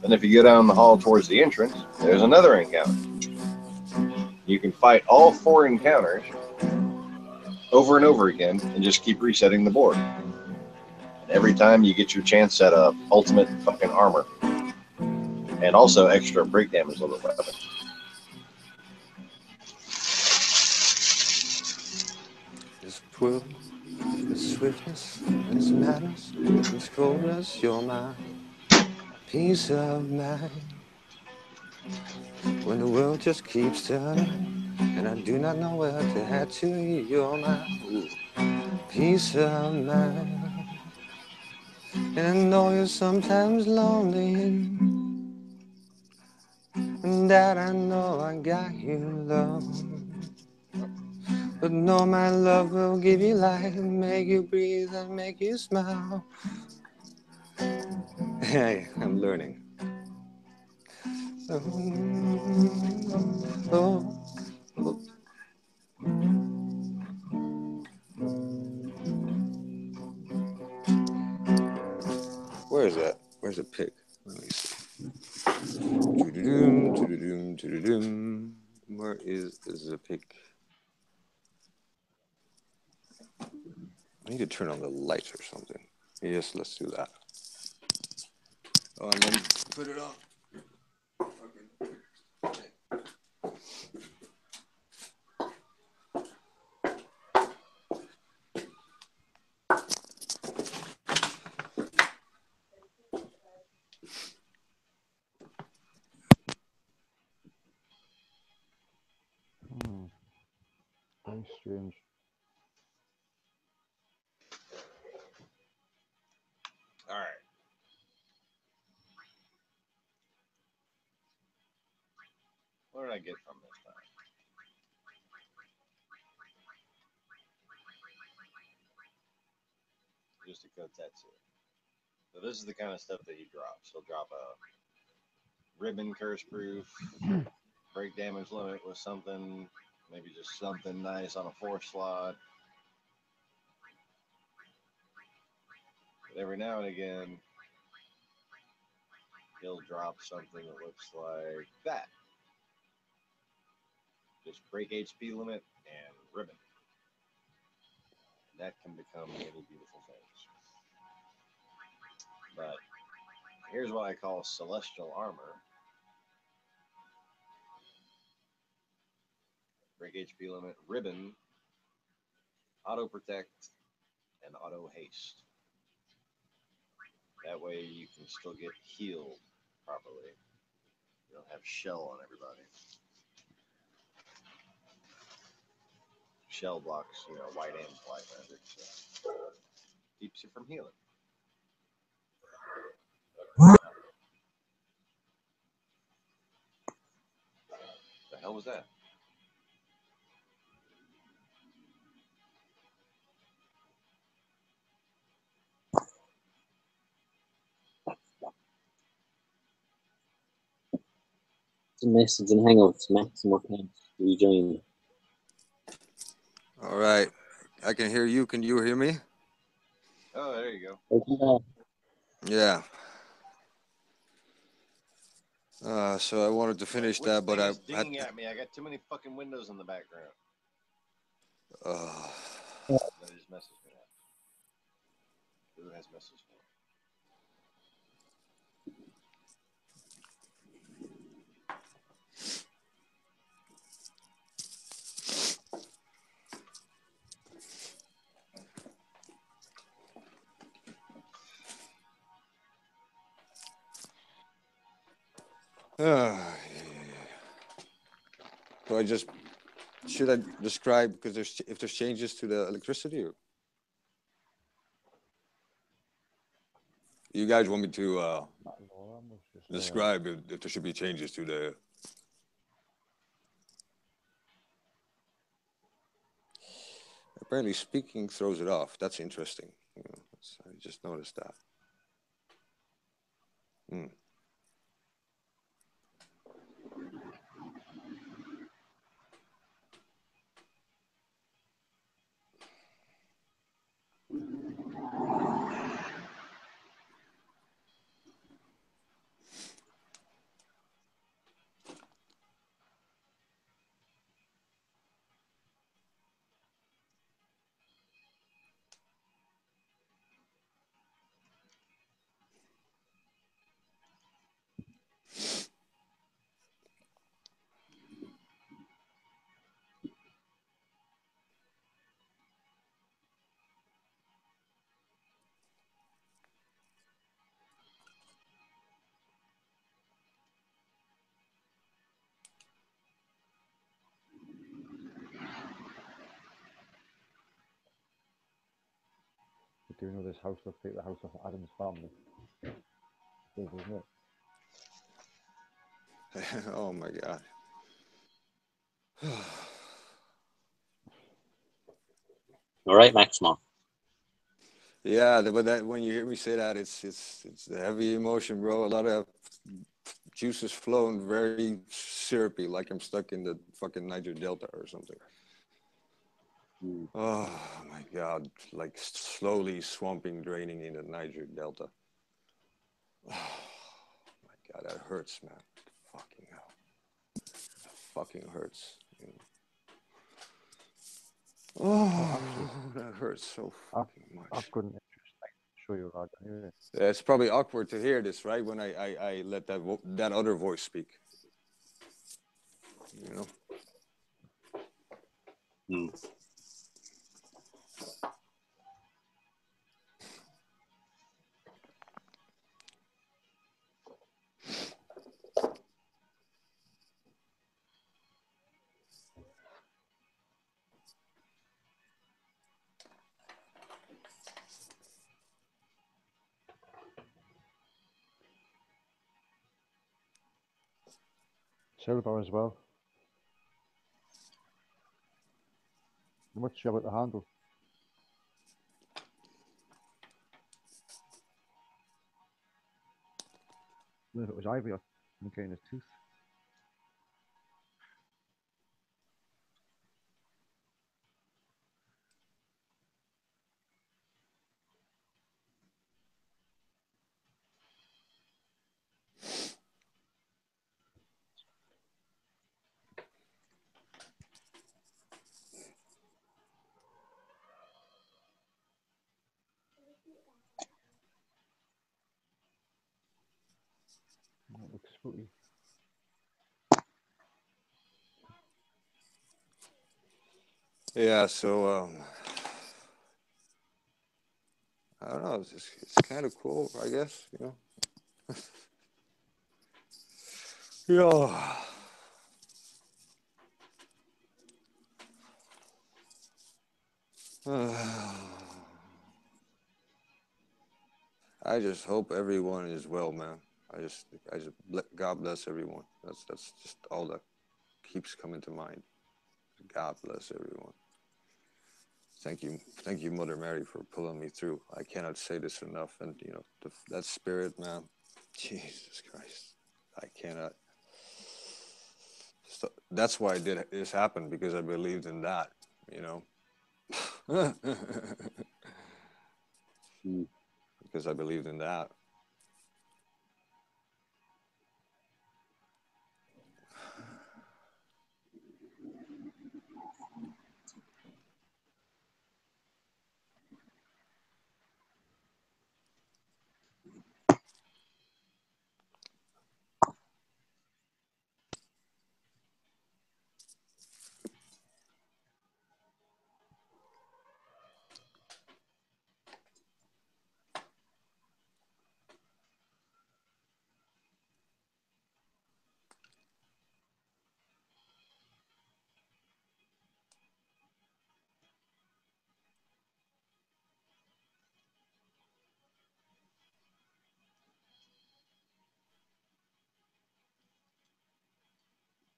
Then if you go down the hall towards the entrance, there's another encounter. You can fight all 4 encounters over and over again and just keep resetting the board. And every time you get your chance at a ultimate fucking armor. And also extra break damage limit weapon. This world is swiftness, its madness, its coldness, you're my peace of mind. When the world just keeps turning, and I do not know where to head to, you're my peace of mind. And I know you're sometimes lonely, and that I know I got you, love. But know my love will give you life, make you breathe and make you smile. Hey, I'm learning. Oh. Where is that? Where's the pick? Let me see. Where is the pick? I need to turn on the lights or something. Yes, let's do that. Oh, and then put it on. Very strange. All right. What did I get from this time? Just a Kotetsu. So this is the kind of stuff that he drops. He'll drop a ribbon curse proof, break damage limit with something, maybe just something nice on a 4 slot. But every now and again, he'll drop something that looks like that. Just break HP limit and ribbon. And that can become many beautiful things. But here's what I call celestial armor. Break HP limit, ribbon, auto protect, and auto haste. That way you can still get healed properly. You don't have shell on everybody. Shell blocks, white and flight magic, so keeps you from healing. The hell was that? It's a message in Hangouts, Maximo can't rejoin. All right. I can hear you. Can you hear me? Oh, there you go. Okay. Yeah. So I wanted to finish that, but I had dinging at me. I got too many fucking windows in the background. That just messaged me. Who has messaged me? So should I describe, because if there's changes to the electricity, or you guys want me to describe if there should be changes to the? Apparently, speaking throws it off. That's interesting. I just noticed that. do you know this house looks like the house of Adam's family? It does, doesn't it? Oh my God. All right, Maximo. Yeah, but that when you hear me say that, it's the heavy emotion, bro. A lot of juices flowing, very syrupy, like I'm stuck in the fucking Niger Delta or something. Oh my God, like slowly swamping, draining in the Niger Delta. Oh my God, that hurts, man. Fucking hell. That fucking hurts. You know? Oh, that hurts so fucking much. I've got an interesting show you that anyway. It's probably awkward to hear this, right? When I let that other voice speak. You know? Silver as well. I'm not sure about the handle. I don't know if it was ivory or some kind of tooth. That looks spooky. Yeah, so I don't know. It's kind of cool, I guess. You know. Yeah. I just hope everyone is well, man. I just God bless everyone. That's just all that keeps coming to mind. God bless everyone. Thank you, Mother Mary, for pulling me through. I cannot say this enough, and you know that spirit, man. Jesus Christ, I cannot. So that's why this happen, because I believed in that, you know. Because I believed in that.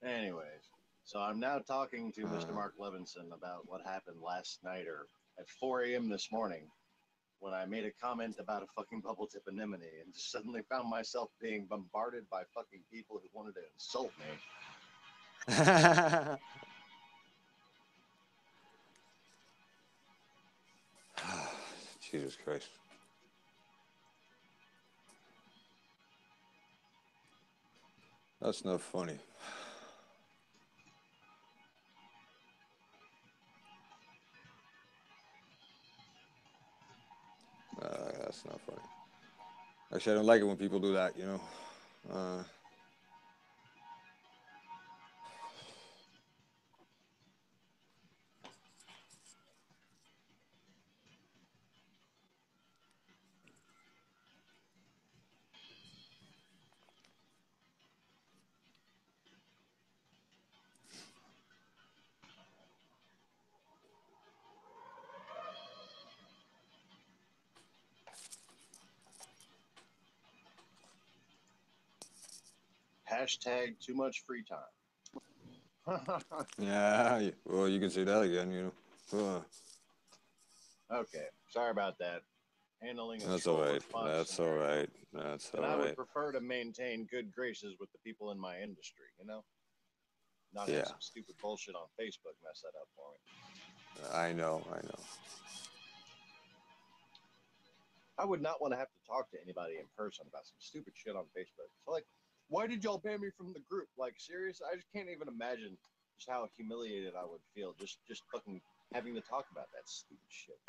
Anyways, so I'm now talking to Mr. Mark Levinson about what happened last night or at 4 a.m. this morning when I made a comment about a fucking bubble tip anemone and just suddenly found myself being bombarded by fucking people who wanted to insult me. Jesus Christ. That's not funny. That's not funny. Actually, I don't like it when people do that, you know. Hashtag too much free time. Yeah, well, you can say that again, you know. Okay, sorry about that. Handling a That's troll all right. response That's all scenario. right. That's And all I would right. prefer to maintain good graces with the people in my industry, you know? Not have Yeah, some stupid bullshit on Facebook mess that up for me. I know. I know. I would not want to have to talk to anybody in person about some stupid shit on Facebook. So, like, why did y'all ban me from the group? Like, serious? I just can't even imagine just how humiliated I would feel just fucking having to talk about that stupid shit.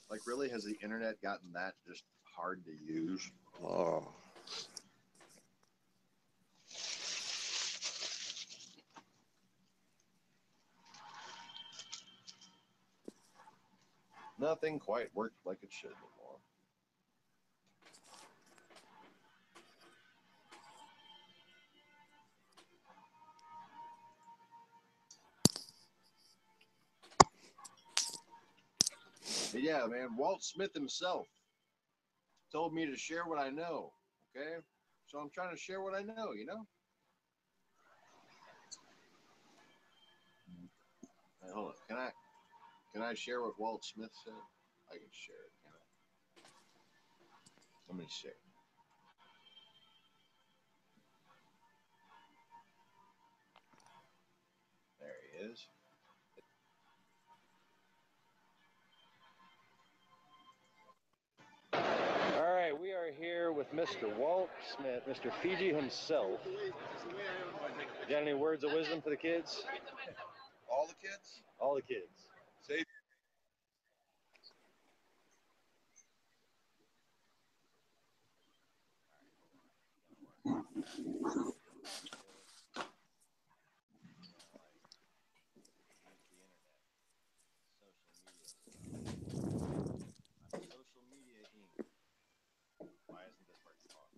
Like, really, has the internet gotten that just hard to use? Oh, Nothing quite works like it should anymore. But yeah, man, Walt Smith himself told me to share what I know. Okay, so I'm trying to share what I know. You know. Hey, hold on. Can I share what Walt Smith said? I can share it. Can I? Let me see. There he is. All right, we are here with Mr. Walt Smith, Mr. Fiji himself. You got any words of wisdom for the kids? All the kids? All the kids. Say Social media ing. Why isn't this working on?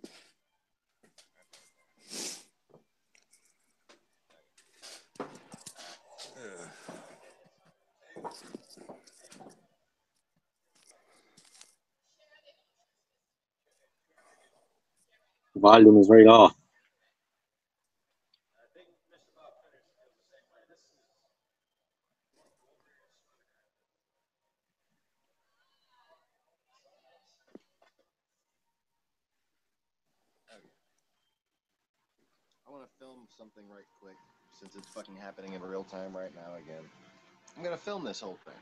The volume is very low. I want to film something right quick since it's fucking happening in real time right now again. I'm gonna film this whole thing.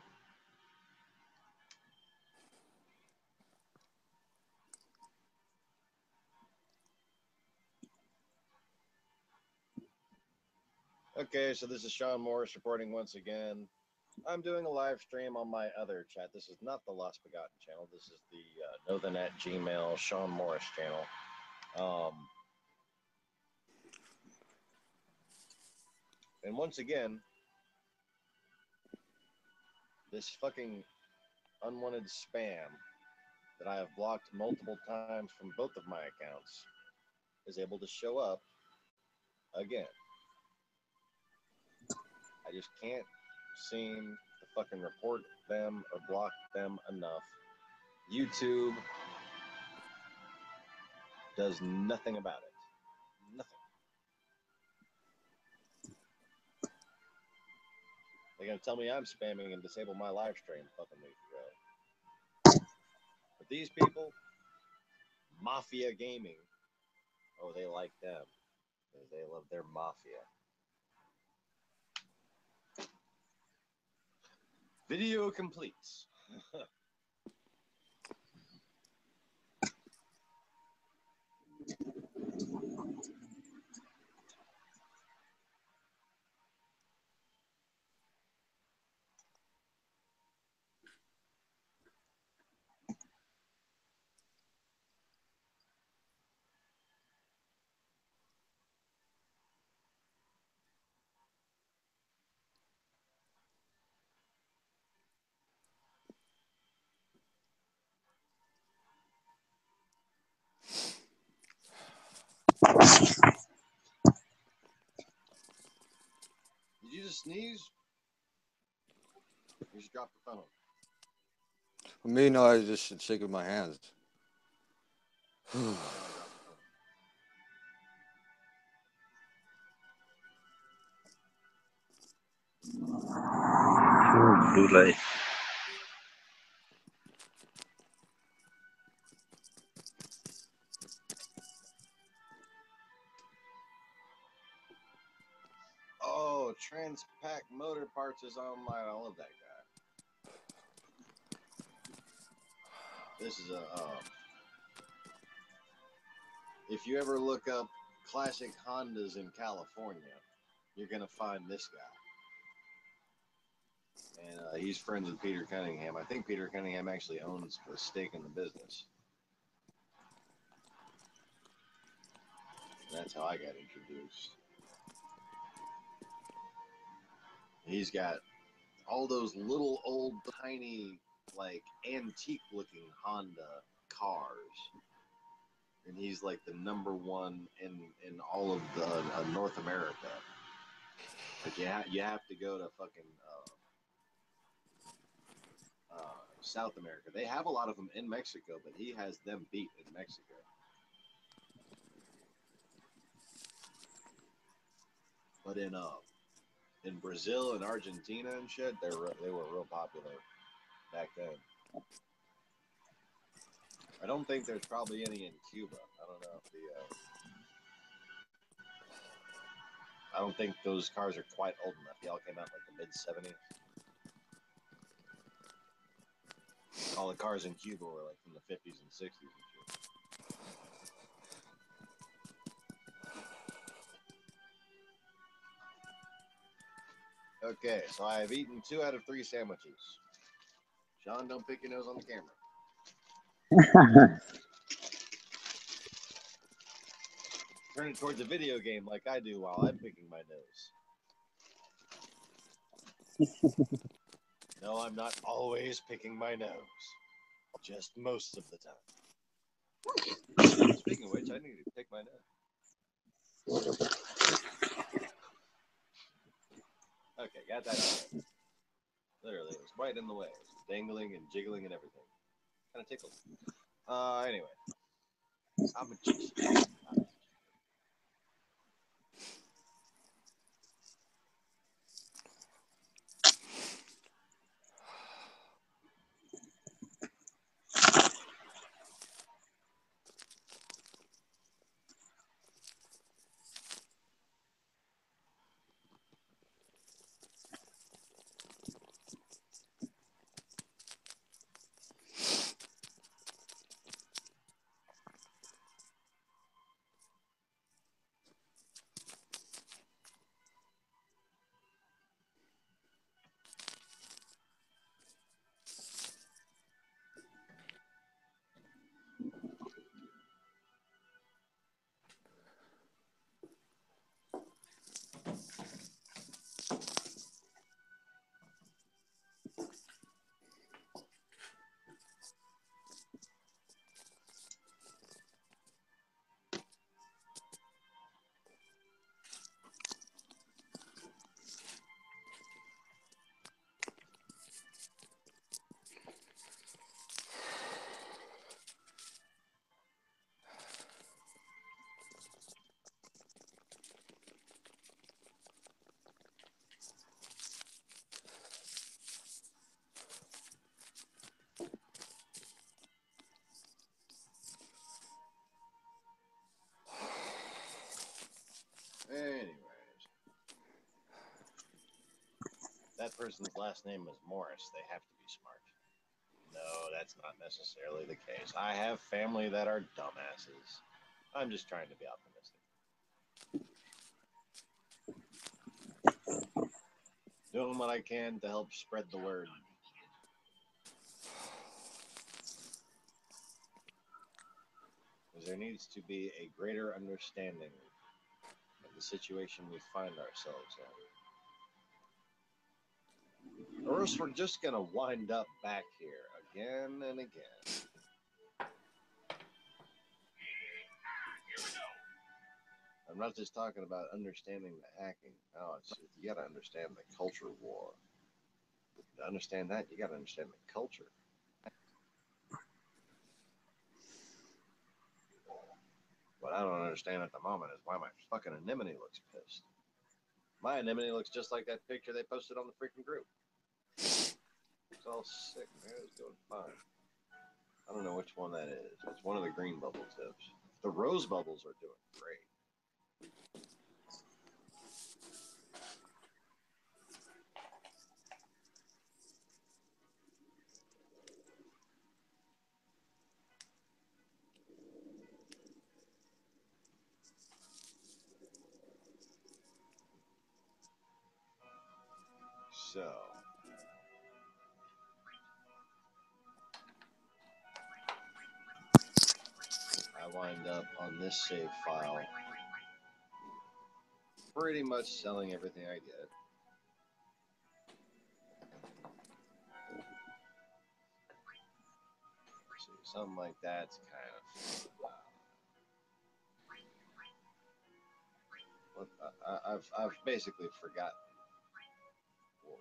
Okay, so this is Sean Morris reporting once again. I'm doing a live stream on my other chat. This is not the Lost Begotten channel. This is the Know the Net Gmail Sean Morris channel. And once again, this fucking unwanted spam that I have blocked multiple times from both of my accounts is able to show up again. I just can't seem to fucking report them or block them enough. YouTube does nothing about it. Nothing. They're gonna tell me I'm spamming and disable my live stream. Fucking leave it go. But these people, Mafia Gaming, oh, they like them. They love their mafia. Video completes. Did you just sneeze? You just dropped the phone. for me, no, I just should shake with my hands. Too late. Oh, Transpac Motor Parts is online. I love that guy. This is a. If you ever look up classic Hondas in California, you're gonna find this guy. And he's friends with Peter Cunningham. I think Peter Cunningham actually owns a stake in the business. That's how I got introduced. He's got all those little old tiny like antique looking Honda cars, and he's like the #1 in all of the North America. Like you have to go to fucking South America. They have a lot of them in Mexico, but he has them beat in Mexico. But in Brazil and Argentina and shit, they were real popular back then. I don't think there's probably any in Cuba. I don't know if I don't think those cars are quite old enough. They all came out like the mid-70s. All the cars in Cuba were like from the 50s and 60s and shit. Okay, so I have eaten 2 out of 3 sandwiches. Sean, don't pick your nose on the camera. Turn it towards a video game like I do while I'm picking my nose. No, I'm not always picking my nose. Just most of the time. Speaking of which, I need to pick my nose. Okay, got that out there. Literally, it was right in the way. It was dangling and jiggling and everything. Kind of tickled. Anyway. I'm a cheese. Anyways. That person's last name is Morris. They have to be smart. No, that's not necessarily the case. I have family that are dumbasses. I'm just trying to be optimistic. Doing what I can to help spread the word. Because there needs to be a greater understanding of the situation we find ourselves in. Or else we're just going to wind up back here again and again. I'm not just talking about understanding the hacking. No, you got to understand the culture war. To understand that, you got to understand the culture. What I don't understand at the moment is why my fucking anemone looks pissed. My anemone looks just like that picture they posted on the freaking group. It's all sick, man. It's doing fine. I don't know which one that is. It's one of the green bubble tips. The rose bubbles are doing great. So, I wind up on this save file pretty much selling everything I get. Let's see, something like that's kind of. I've basically forgotten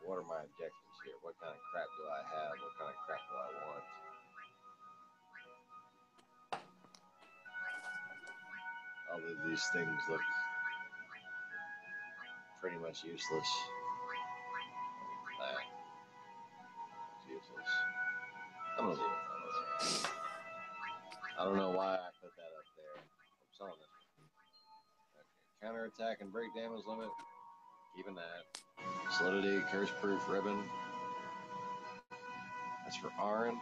what are my objectives here. What kind of crap do I have? What kind of crap do I want? All of these things look pretty much useless. That's useless. I'm gonna leave it. I don't know why I put that up there. I'm selling this one. Okay. Counterattack and break damage limit. Keeping that. Solidity, curse proof ribbon. That's for Aaron.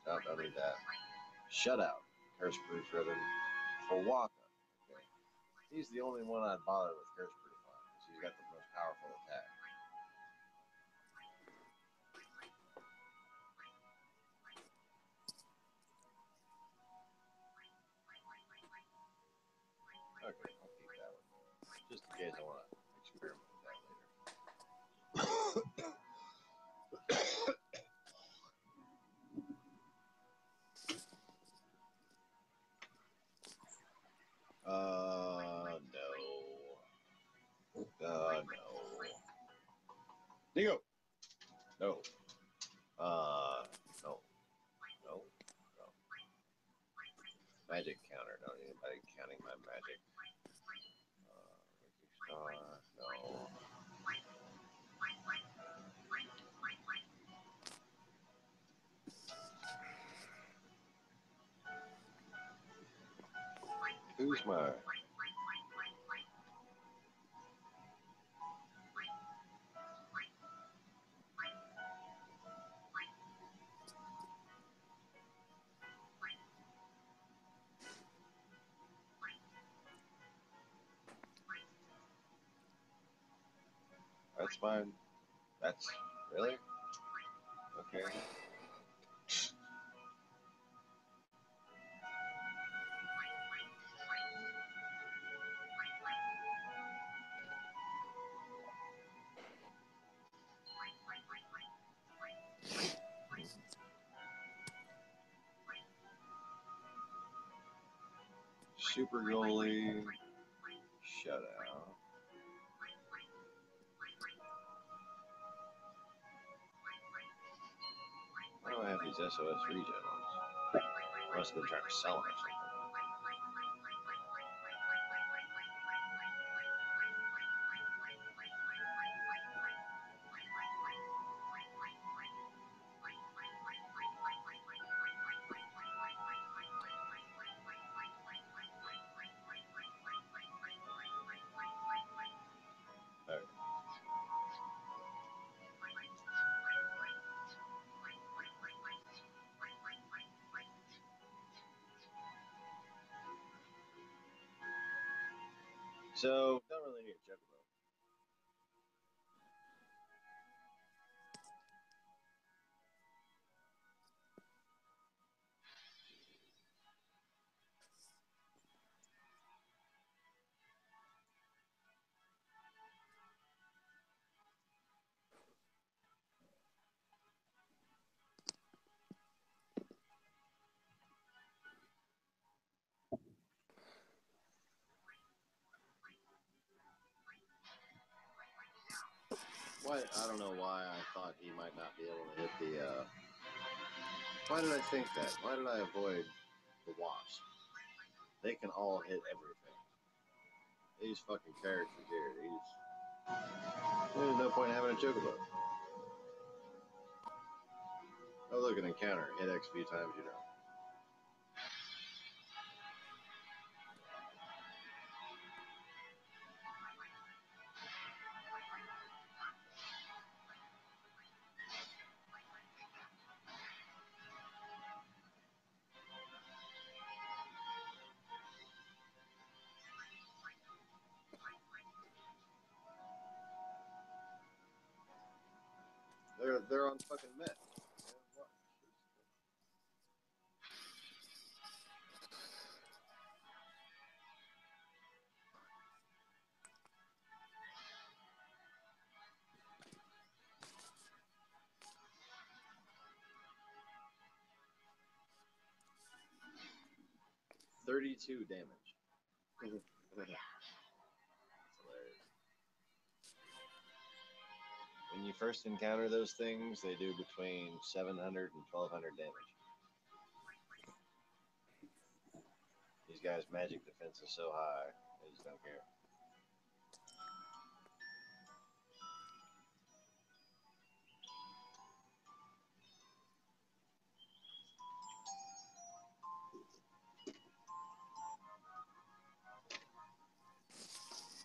Oh, don't need that. Shutout, curse proof ribbon. For Waka. Okay. He's the only one I'd bother with curse proof on, because he's got the most powerful attack. Okay, I'll keep that one. Just in case I want to experiment with that later. No. Dingo! No. No. No. No. Magic counter. Don't need anybody counting my magic. Star. No. Who's my... That's mine. That's... Really? Okay. Super goalie. Shutout. Why do I have these SOS regen ones? I must have been trying to sell them or something. Okay. So, don't really need a chocobo. Why? I don't know why I thought he might not be able to hit the, Why did I think that? Why did I avoid the wasp? They can all hit everything. These fucking characters here, There's no point in having a chocobo. Oh, look, an encounter. Hit X few times, you know. They're on fucking meth. Yeah, what? $32 damage. That's hilarious. When you first encounter those things, they do between 700 and 1200 damage. These guys' magic defense is so high, they just don't care.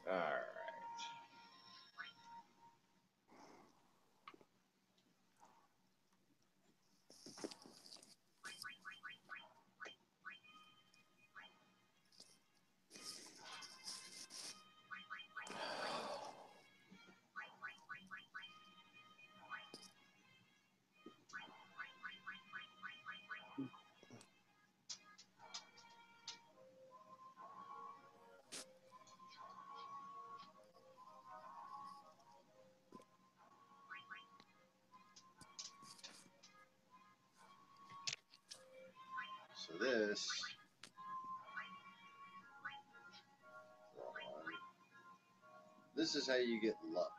Alright. So this is how you get luck.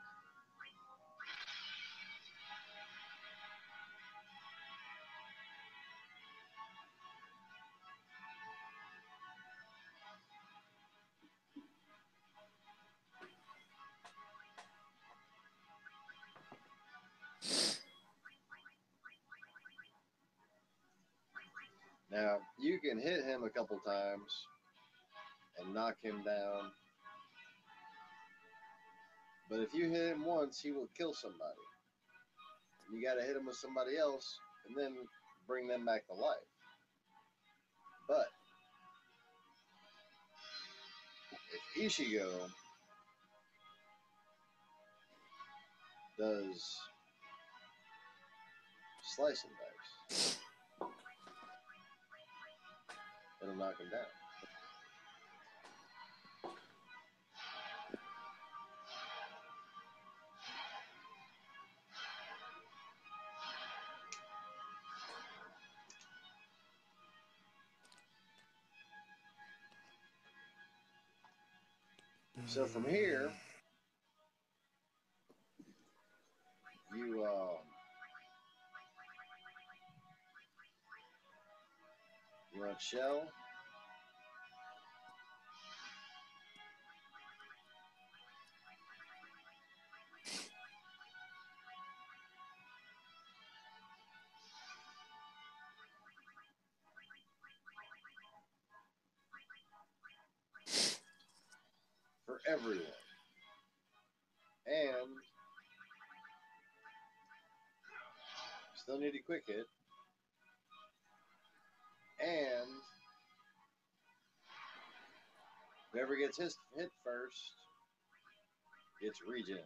Now, you can hit him a couple times and knock him down. But if you hit him once, he will kill somebody. You got to hit him with somebody else and then bring them back to life. But if Ishigo does slice and dice, it'll knock him down. So from here, you want shell. For everyone. And still need a quick hit. And whoever gets hit first gets regen.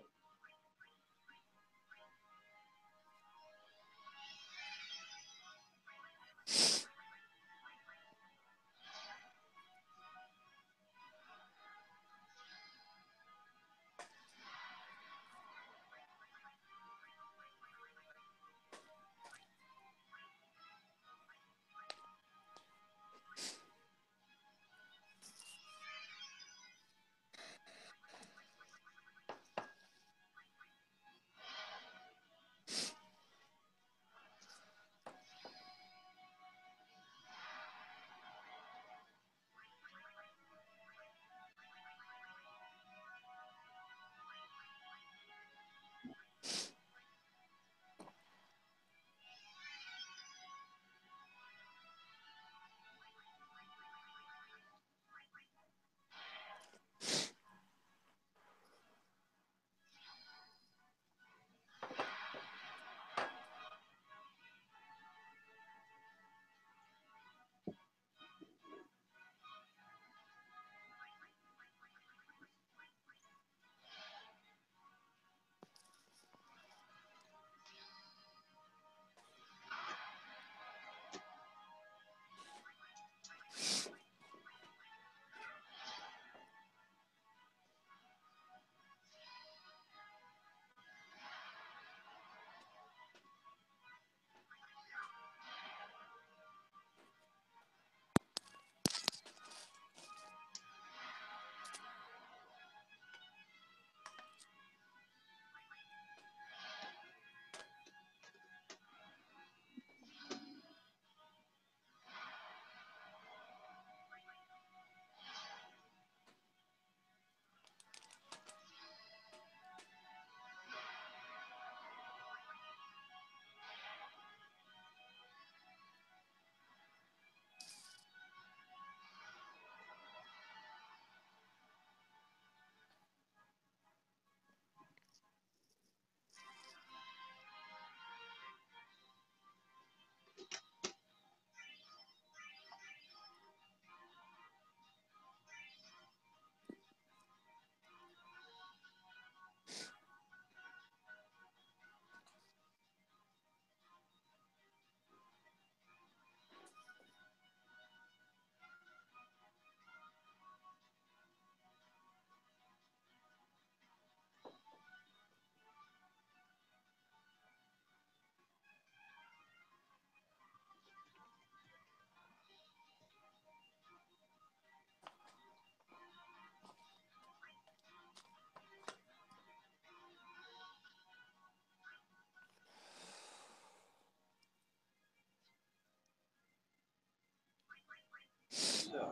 So,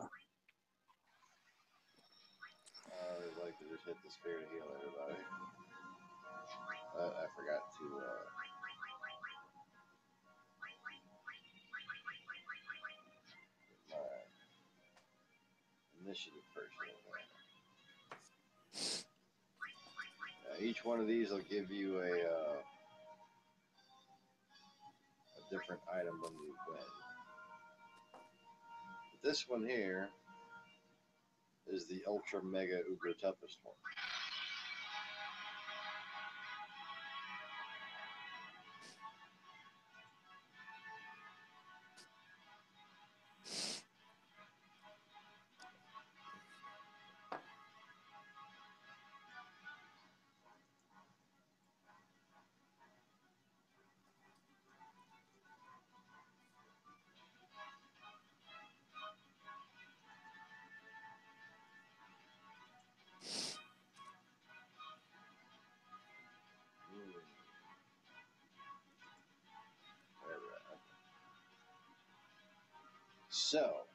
I'd like to just hit the spirit of heal everybody. I forgot to get my initiative person in there. Each one of these will give you a different item when you win. This one here is the Ultra Mega Uber toughest one. Alright. So,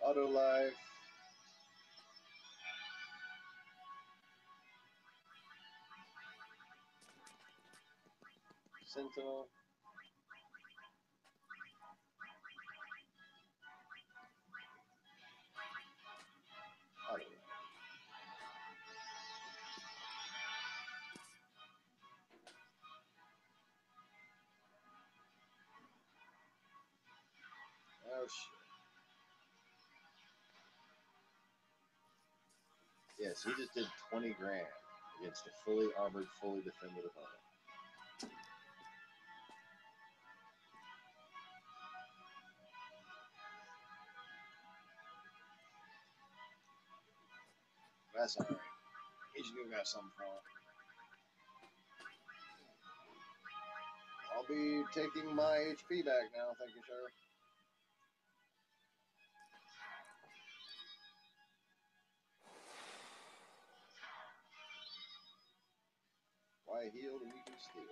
Auto Life. Sentinel. Auto Life. Oh shit. Yes, he just did 20 grand against a fully armored, fully defended opponent. That's alright. He's gonna got something for him. I'll be taking my HP back now, thank you, sir. Why heal and you can steal?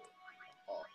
Oh.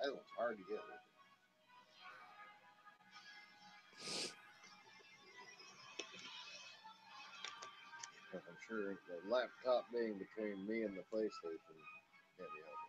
That was hard to get with it. But I'm sure the laptop being between me and the PlayStation can't be helped.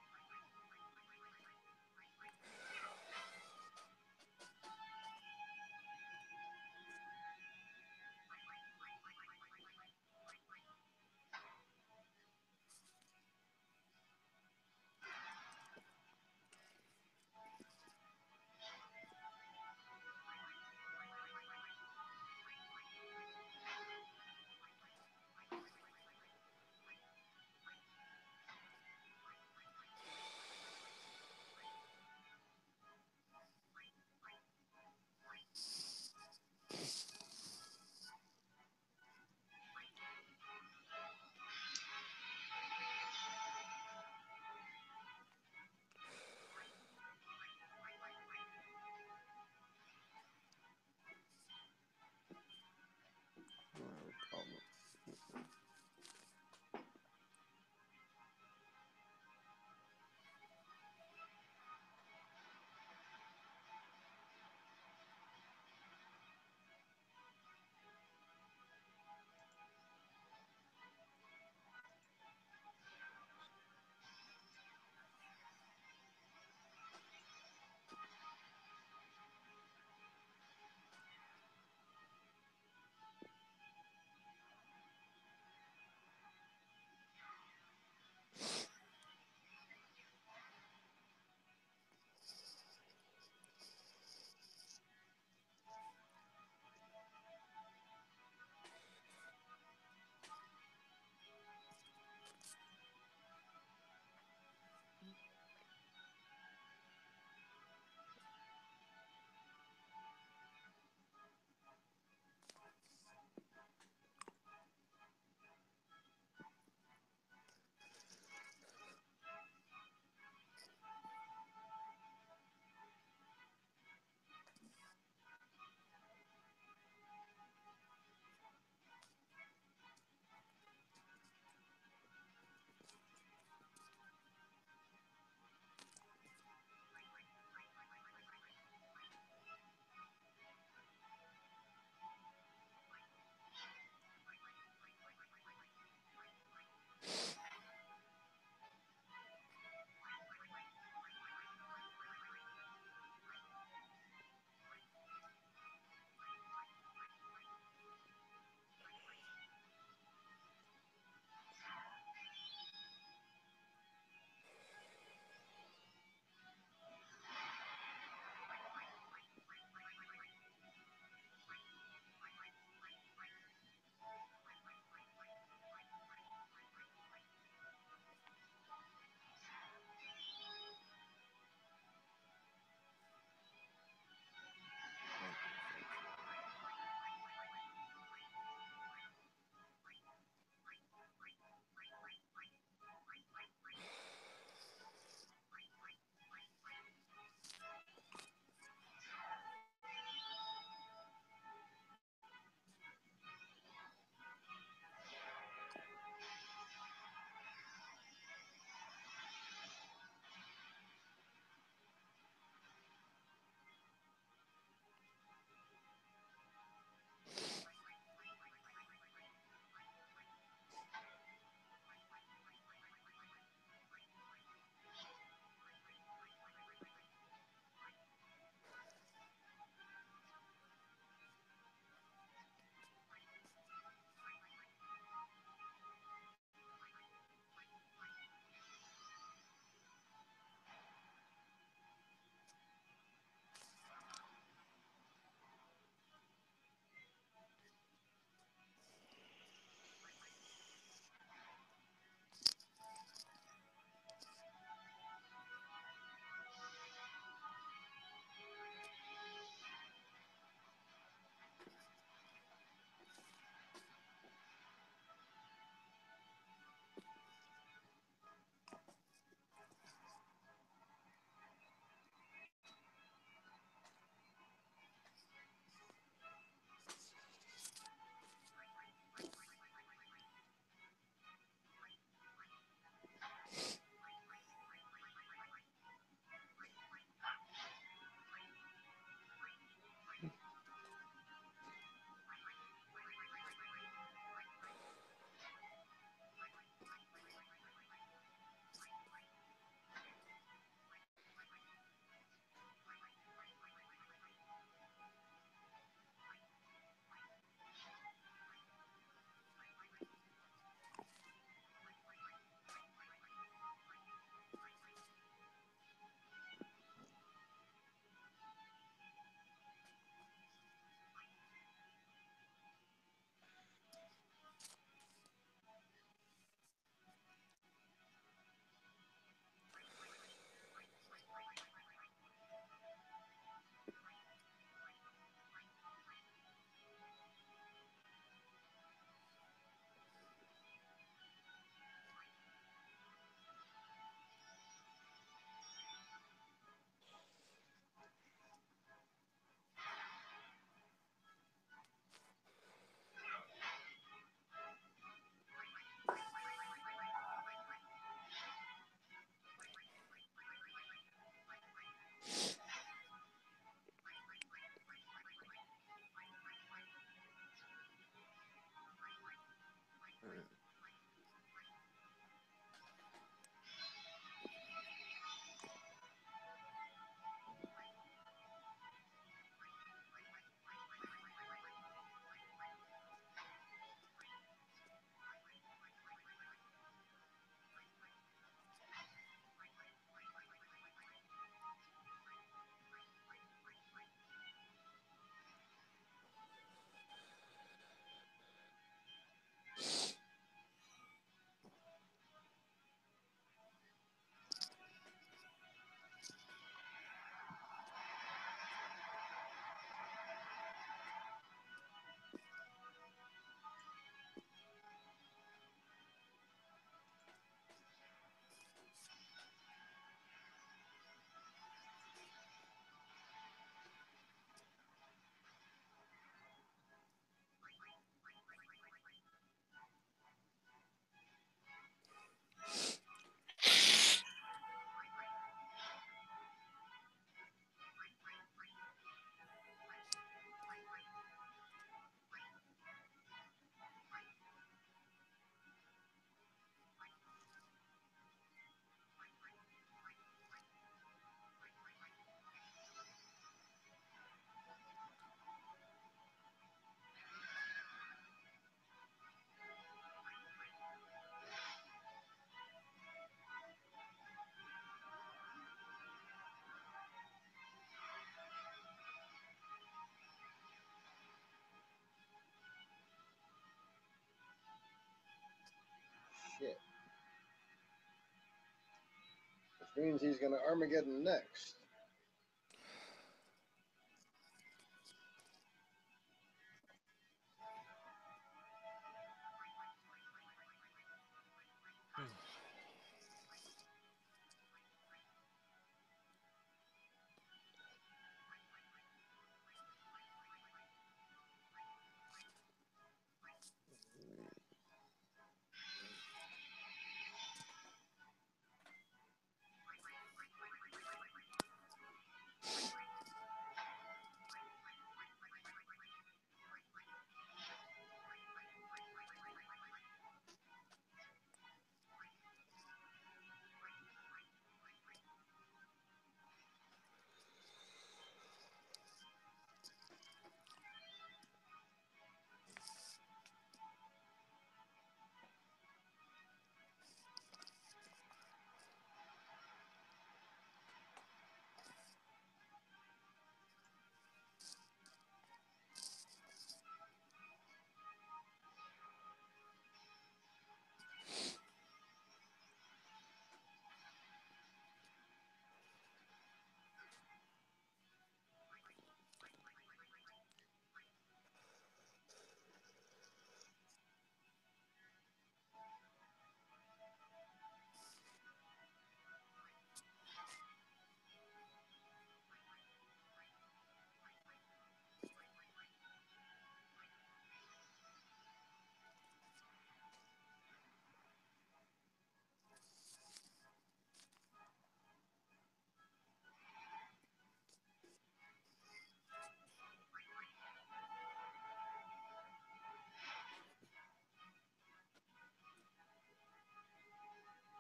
means he's going to Armageddon next.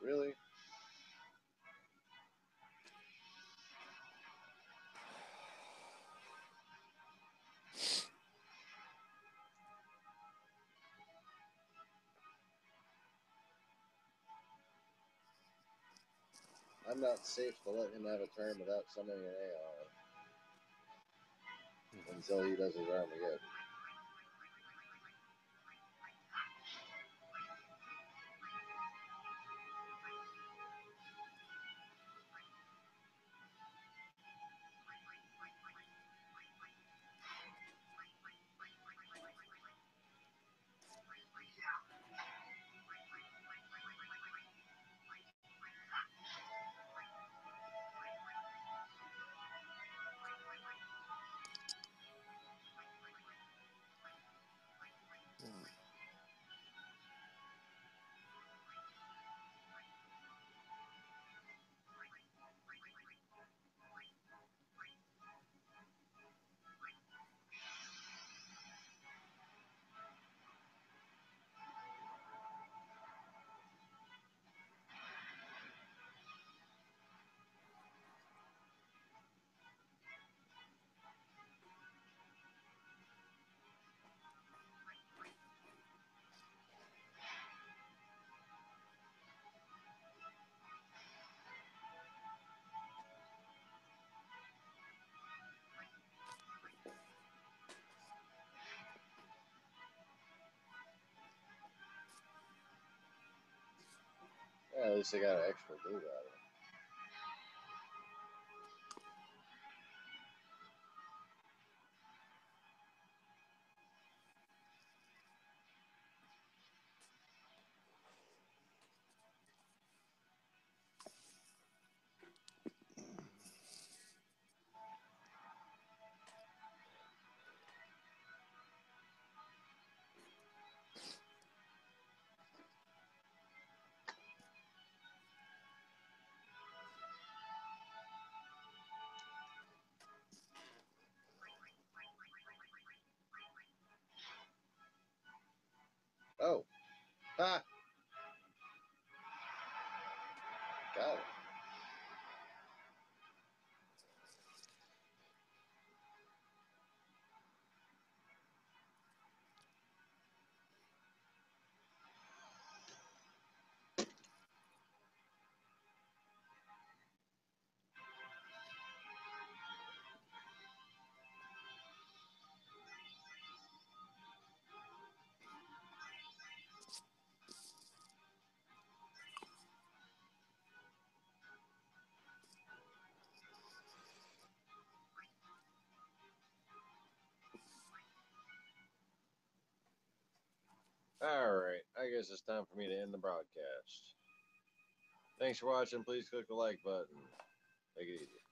Really? I'm not safe to let him have a turn without summoning an AR until he does his Armageddon. Yeah, at least they got an extra loot out of it. Oh. Ha! Got it. All right, I guess it's time for me to end the broadcast. Thanks for watching. Please click the like button. Take it easy.